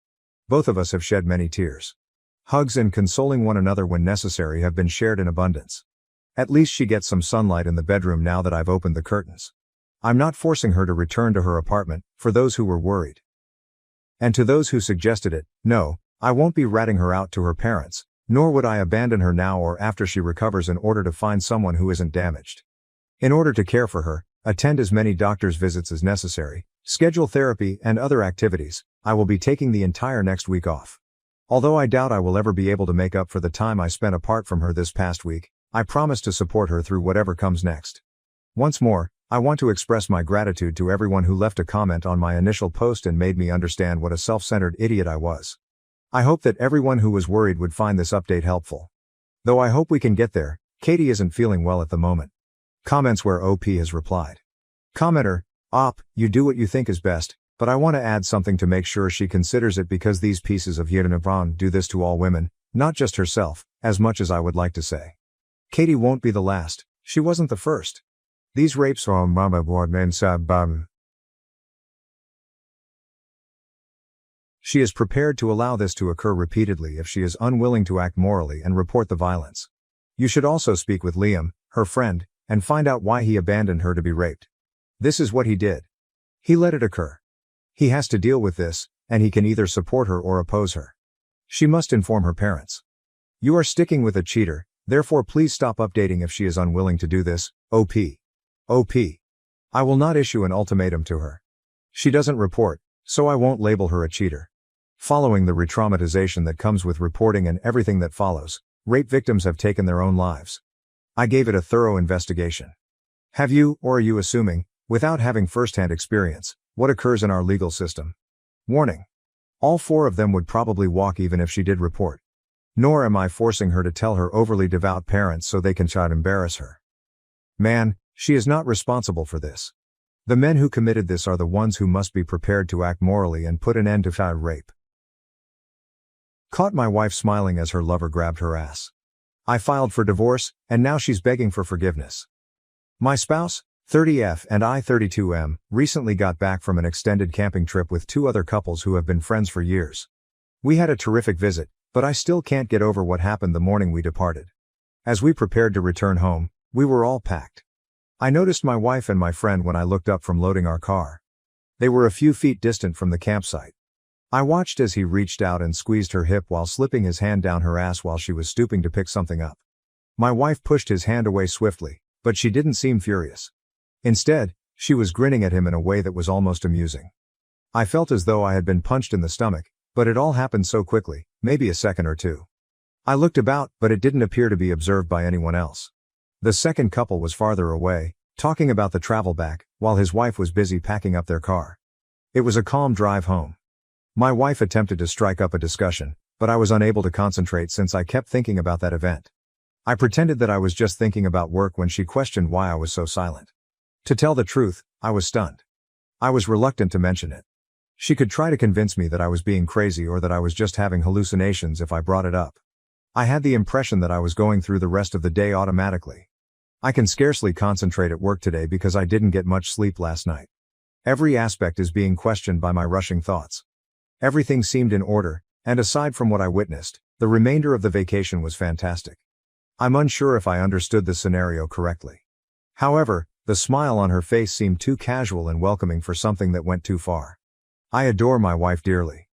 Both of us have shed many tears. Hugs and consoling one another when necessary have been shared in abundance. At least she gets some sunlight in the bedroom now that I've opened the curtains. I'm not forcing her to return to her apartment, for those who were worried. And to those who suggested it, no, I won't be ratting her out to her parents, nor would I abandon her now or after she recovers in order to find someone who isn't damaged. In order to care for her, attend as many doctor's visits as necessary, schedule therapy and other activities, I will be taking the entire next week off. Although I doubt I will ever be able to make up for the time I spent apart from her this past week, I promise to support her through whatever comes next. Once more, I want to express my gratitude to everyone who left a comment on my initial post and made me understand what a self-centered idiot I was. I hope that everyone who was worried would find this update helpful. Though I hope we can get there, Katie isn't feeling well at the moment. Comments where OP has replied. Commenter, Op, you do what you think is best, but I want to add something to make sure she considers it because these pieces of Yernavran do this to all women, not just herself, as much as I would like to say. Katie won't be the last, she wasn't the first. These rapes are mama boardman sabam. She is prepared to allow this to occur repeatedly if she is unwilling to act morally and report the violence. You should also speak with Liam, her friend, and find out why he abandoned her to be raped. This is what he did. He let it occur. He has to deal with this, and he can either support her or oppose her. She must inform her parents. You are sticking with a cheater, Therefore please stop updating if she is unwilling to do this. OP. OP. I will not issue an ultimatum to her. She doesn't report, so I won't label her a cheater. Following the re-traumatization that comes with reporting and everything that follows, rape victims have taken their own lives. I gave it a thorough investigation. Have you, or are you assuming, without having first-hand experience, what occurs in our legal system? Warning. All 4 of them would probably walk even if she did report. Nor am I forcing her to tell her overly devout parents so they can try to embarrass her. Man, she is not responsible for this. The men who committed this are the ones who must be prepared to act morally and put an end to child rape. Caught my wife smiling as her lover grabbed her ass. I filed for divorce, and now she's begging for forgiveness. My spouse, 30F and I 32M, recently got back from an extended camping trip with 2 other couples who have been friends for years. We had a terrific visit, but I still can't get over what happened the morning we departed. As we prepared to return home, we were all packed. I noticed my wife and my friend when I looked up from loading our car. They were a few feet distant from the campsite. I watched as he reached out and squeezed her hip while slipping his hand down her ass while she was stooping to pick something up. My wife pushed his hand away swiftly, but she didn't seem furious. Instead, she was grinning at him in a way that was almost amusing. I felt as though I had been punched in the stomach, but it all happened so quickly, maybe a second or two. I looked about, but it didn't appear to be observed by anyone else. The second couple was farther away, talking about the travel back, while his wife was busy packing up their car. It was a calm drive home. My wife attempted to strike up a discussion, but I was unable to concentrate since I kept thinking about that event. I pretended that I was just thinking about work when she questioned why I was so silent. To tell the truth, I was stunned. I was reluctant to mention it. She could try to convince me that I was being crazy or that I was just having hallucinations if I brought it up. I had the impression that I was going through the rest of the day automatically. I can scarcely concentrate at work today because I didn't get much sleep last night. Every aspect is being questioned by my rushing thoughts. Everything seemed in order, and aside from what I witnessed, the remainder of the vacation was fantastic. I'm unsure if I understood the scenario correctly. However, the smile on her face seemed too casual and welcoming for something that went too far. I adore my wife dearly.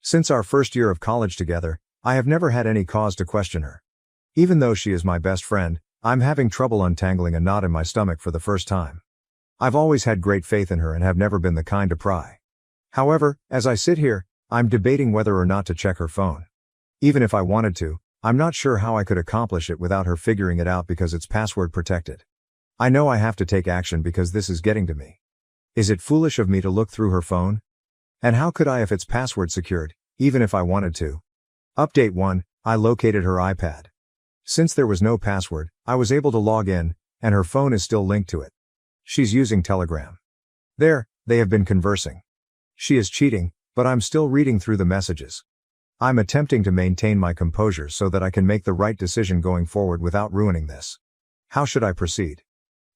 Since our first year of college together, I have never had any cause to question her. Even though she is my best friend, I'm having trouble untangling a knot in my stomach for the first time. I've always had great faith in her and have never been the kind to pry. However, as I sit here, I'm debating whether or not to check her phone. Even if I wanted to, I'm not sure how I could accomplish it without her figuring it out because it's password protected. I know I have to take action because this is getting to me. Is it foolish of me to look through her phone? And how could I if it's password secured, even if I wanted to? Update 1, I located her iPad. Since there was no password, I was able to log in, and her phone is still linked to it. She's using Telegram. There, they have been conversing. She is cheating, but I'm still reading through the messages. I'm attempting to maintain my composure so that I can make the right decision going forward without ruining this. How should I proceed?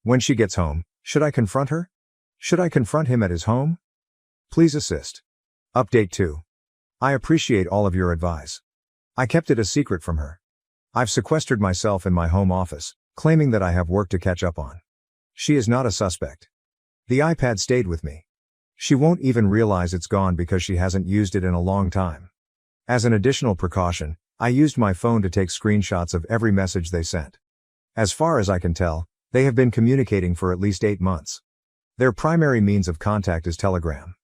When she gets home, should I confront her? Should I confront him at his home? Please assist. Update 2. I appreciate all of your advice. I kept it a secret from her. I've sequestered myself in my home office, claiming that I have work to catch up on. She is not a suspect. The iPad stayed with me. She won't even realize it's gone because she hasn't used it in a long time. As an additional precaution, I used my phone to take screenshots of every message they sent. As far as I can tell, they have been communicating for at least 8 months. Their primary means of contact is Telegram.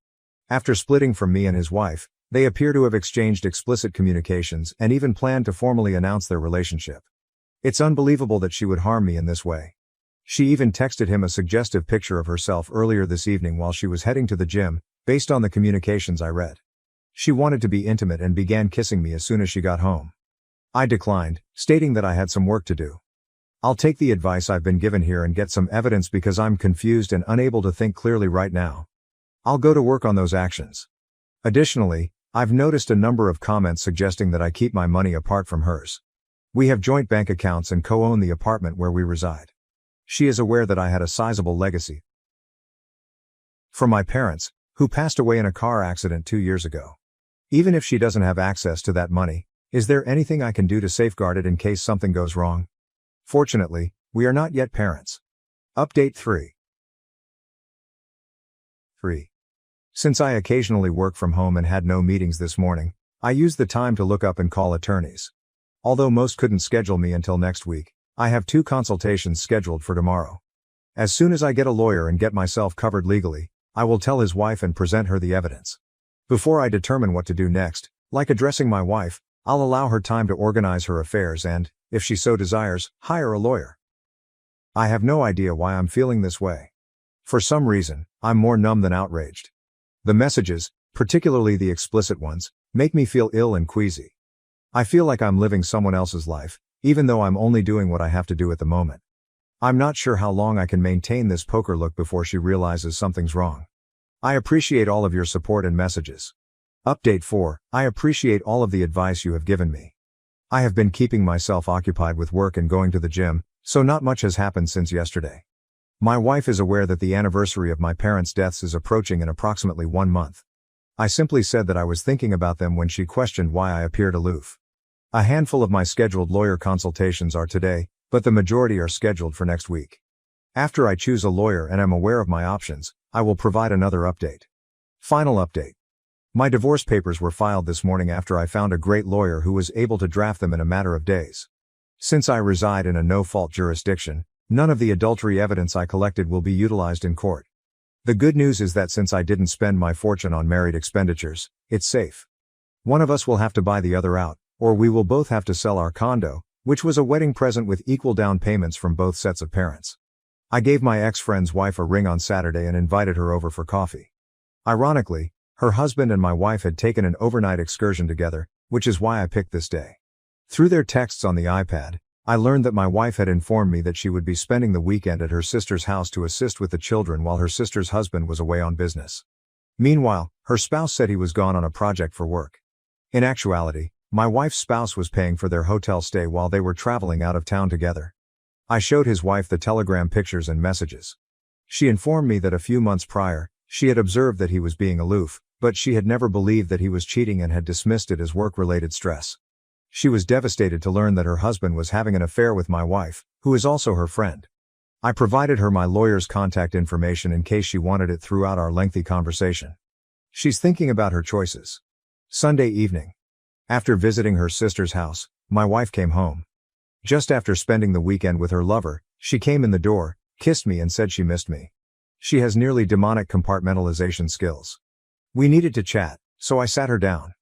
After splitting from me and his wife, they appear to have exchanged explicit communications and even planned to formally announce their relationship. It's unbelievable that she would harm me in this way. She even texted him a suggestive picture of herself earlier this evening while she was heading to the gym, based on the communications I read. She wanted to be intimate and began kissing me as soon as she got home. I declined, stating that I had some work to do. I'll take the advice I've been given here and get some evidence because I'm confused and unable to think clearly right now. I'll go to work on those actions. Additionally, I've noticed a number of comments suggesting that I keep my money apart from hers. We have joint bank accounts and co-own the apartment where we reside. She is aware that I had a sizable legacy from my parents, who passed away in a car accident 2 years ago. Even if she doesn't have access to that money, is there anything I can do to safeguard it in case something goes wrong? Fortunately, we are not yet parents. Update 3. Since I occasionally work from home and had no meetings this morning, I used the time to look up and call attorneys. Although most couldn't schedule me until next week, I have 2 consultations scheduled for tomorrow. As soon as I get a lawyer and get myself covered legally, I will tell his wife and present her the evidence. Before I determine what to do next, like addressing my wife, I'll allow her time to organize her affairs and, if she so desires, hire a lawyer. I have no idea why I'm feeling this way. For some reason, I'm more numb than outraged. The messages, particularly the explicit ones, make me feel ill and queasy. I feel like I'm living someone else's life, even though I'm only doing what I have to do at the moment. I'm not sure how long I can maintain this poker look before she realizes something's wrong. I appreciate all of your support and messages. Update 4, I appreciate all of the advice you have given me. I have been keeping myself occupied with work and going to the gym, so not much has happened since yesterday. My wife is aware that the anniversary of my parents' deaths is approaching in approximately 1 month. I simply said that I was thinking about them when she questioned why I appeared aloof. A handful of my scheduled lawyer consultations are today, but the majority are scheduled for next week. After I choose a lawyer and am aware of my options, I will provide another update. Final update. My divorce papers were filed this morning after I found a great lawyer who was able to draft them in a matter of days. Since I reside in a no-fault jurisdiction, none of the adultery evidence I collected will be utilized in court. The good news is that since I didn't spend my fortune on married expenditures, it's safe. One of us will have to buy the other out, or we will both have to sell our condo, which was a wedding present with equal down payments from both sets of parents. I gave my ex-friend's wife a ring on Saturday and invited her over for coffee. Ironically, her husband and my wife had taken an overnight excursion together, which is why I picked this day. Through their texts on the iPad, I learned that my wife had informed me that she would be spending the weekend at her sister's house to assist with the children while her sister's husband was away on business. Meanwhile, her spouse said he was gone on a project for work. In actuality, my wife's spouse was paying for their hotel stay while they were traveling out of town together. I showed his wife the telegram pictures and messages. She informed me that a few months prior, she had observed that he was being aloof, but she had never believed that he was cheating and had dismissed it as work-related stress. She was devastated to learn that her husband was having an affair with my wife, who is also her friend. I provided her my lawyer's contact information in case she wanted it throughout our lengthy conversation. She's thinking about her choices. Sunday evening. After visiting her sister's house, my wife came home. Just after spending the weekend with her lover, she came in the door, kissed me and said she missed me. She has nearly demonic compartmentalization skills. We needed to chat, so I sat her down.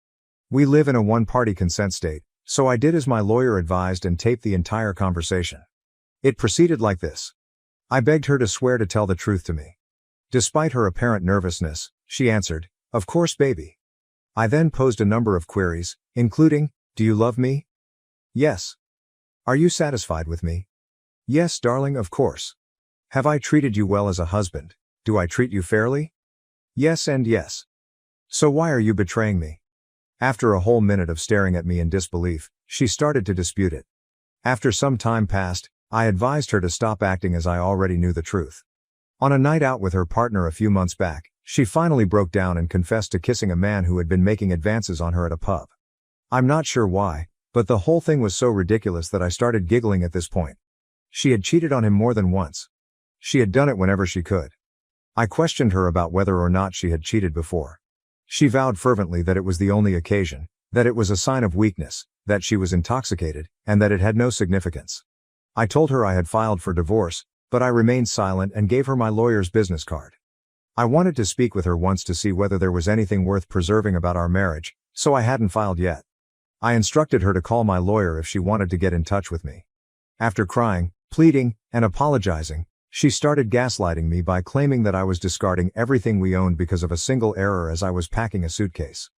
We live in a one-party consent state, so I did as my lawyer advised and taped the entire conversation. It proceeded like this. I begged her to swear to tell the truth to me. Despite her apparent nervousness, she answered, "Of course, baby." I then posed a number of queries, including, "Do you love me?" "Yes." "Are you satisfied with me?" "Yes, darling, of course." "Have I treated you well as a husband? Do I treat you fairly?" "Yes and yes." "So why are you betraying me?" After a whole minute of staring at me in disbelief, she started to dispute it. After some time passed, I advised her to stop acting as I already knew the truth. On a night out with her partner a few months back, she finally broke down and confessed to kissing a man who had been making advances on her at a pub. I'm not sure why, but the whole thing was so ridiculous that I started giggling at this point. She had cheated on him more than once. She had done it whenever she could. I questioned her about whether or not she had cheated before. She vowed fervently that it was the only occasion, that it was a sign of weakness, that she was intoxicated, and that it had no significance. I told her I had filed for divorce, but I remained silent and gave her my lawyer's business card. I wanted to speak with her once to see whether there was anything worth preserving about our marriage, so I hadn't filed yet. I instructed her to call my lawyer if she wanted to get in touch with me. After crying, pleading, and apologizing, she started gaslighting me by claiming that I was discarding everything we owned because of a single error as I was packing a suitcase.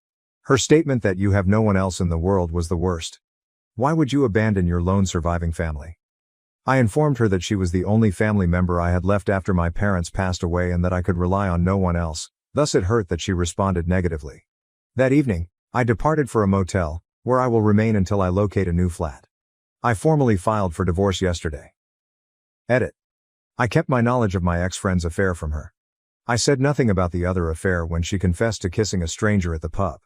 Her statement that "you have no one else in the world" was the worst. Why would you abandon your lone surviving family? I informed her that she was the only family member I had left after my parents passed away and that I could rely on no one else, thus it hurt that she responded negatively. That evening, I departed for a motel, where I will remain until I locate a new flat. I formally filed for divorce yesterday. Edit. I kept my knowledge of my ex-friend's affair from her. I said nothing about the other affair when she confessed to kissing a stranger at the pub.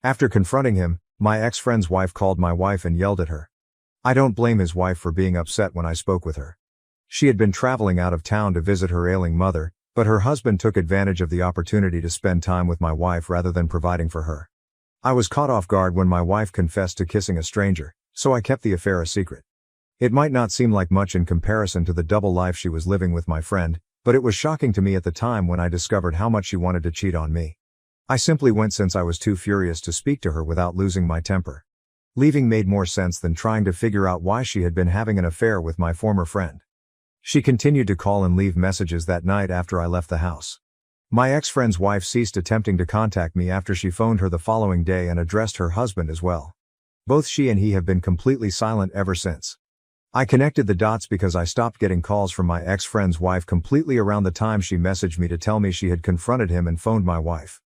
After confronting him, my ex-friend's wife called my wife and yelled at her. I don't blame his wife for being upset when I spoke with her. She had been traveling out of town to visit her ailing mother, but her husband took advantage of the opportunity to spend time with my wife rather than providing for her. I was caught off guard when my wife confessed to kissing a stranger, So I kept the affair a secret. It might not seem like much in comparison to the double life she was living with my friend, but it was shocking to me at the time when I discovered how much she wanted to cheat on me. I simply went since I was too furious to speak to her without losing my temper. Leaving made more sense than trying to figure out why she had been having an affair with my former friend. She continued to call and leave messages that night after I left the house. My ex-friend's wife ceased attempting to contact me after she phoned her the following day and addressed her husband as well. Both she and he have been completely silent ever since. I connected the dots because I stopped getting calls from my ex-friend's wife completely around the time she messaged me to tell me she had confronted him and phoned my wife.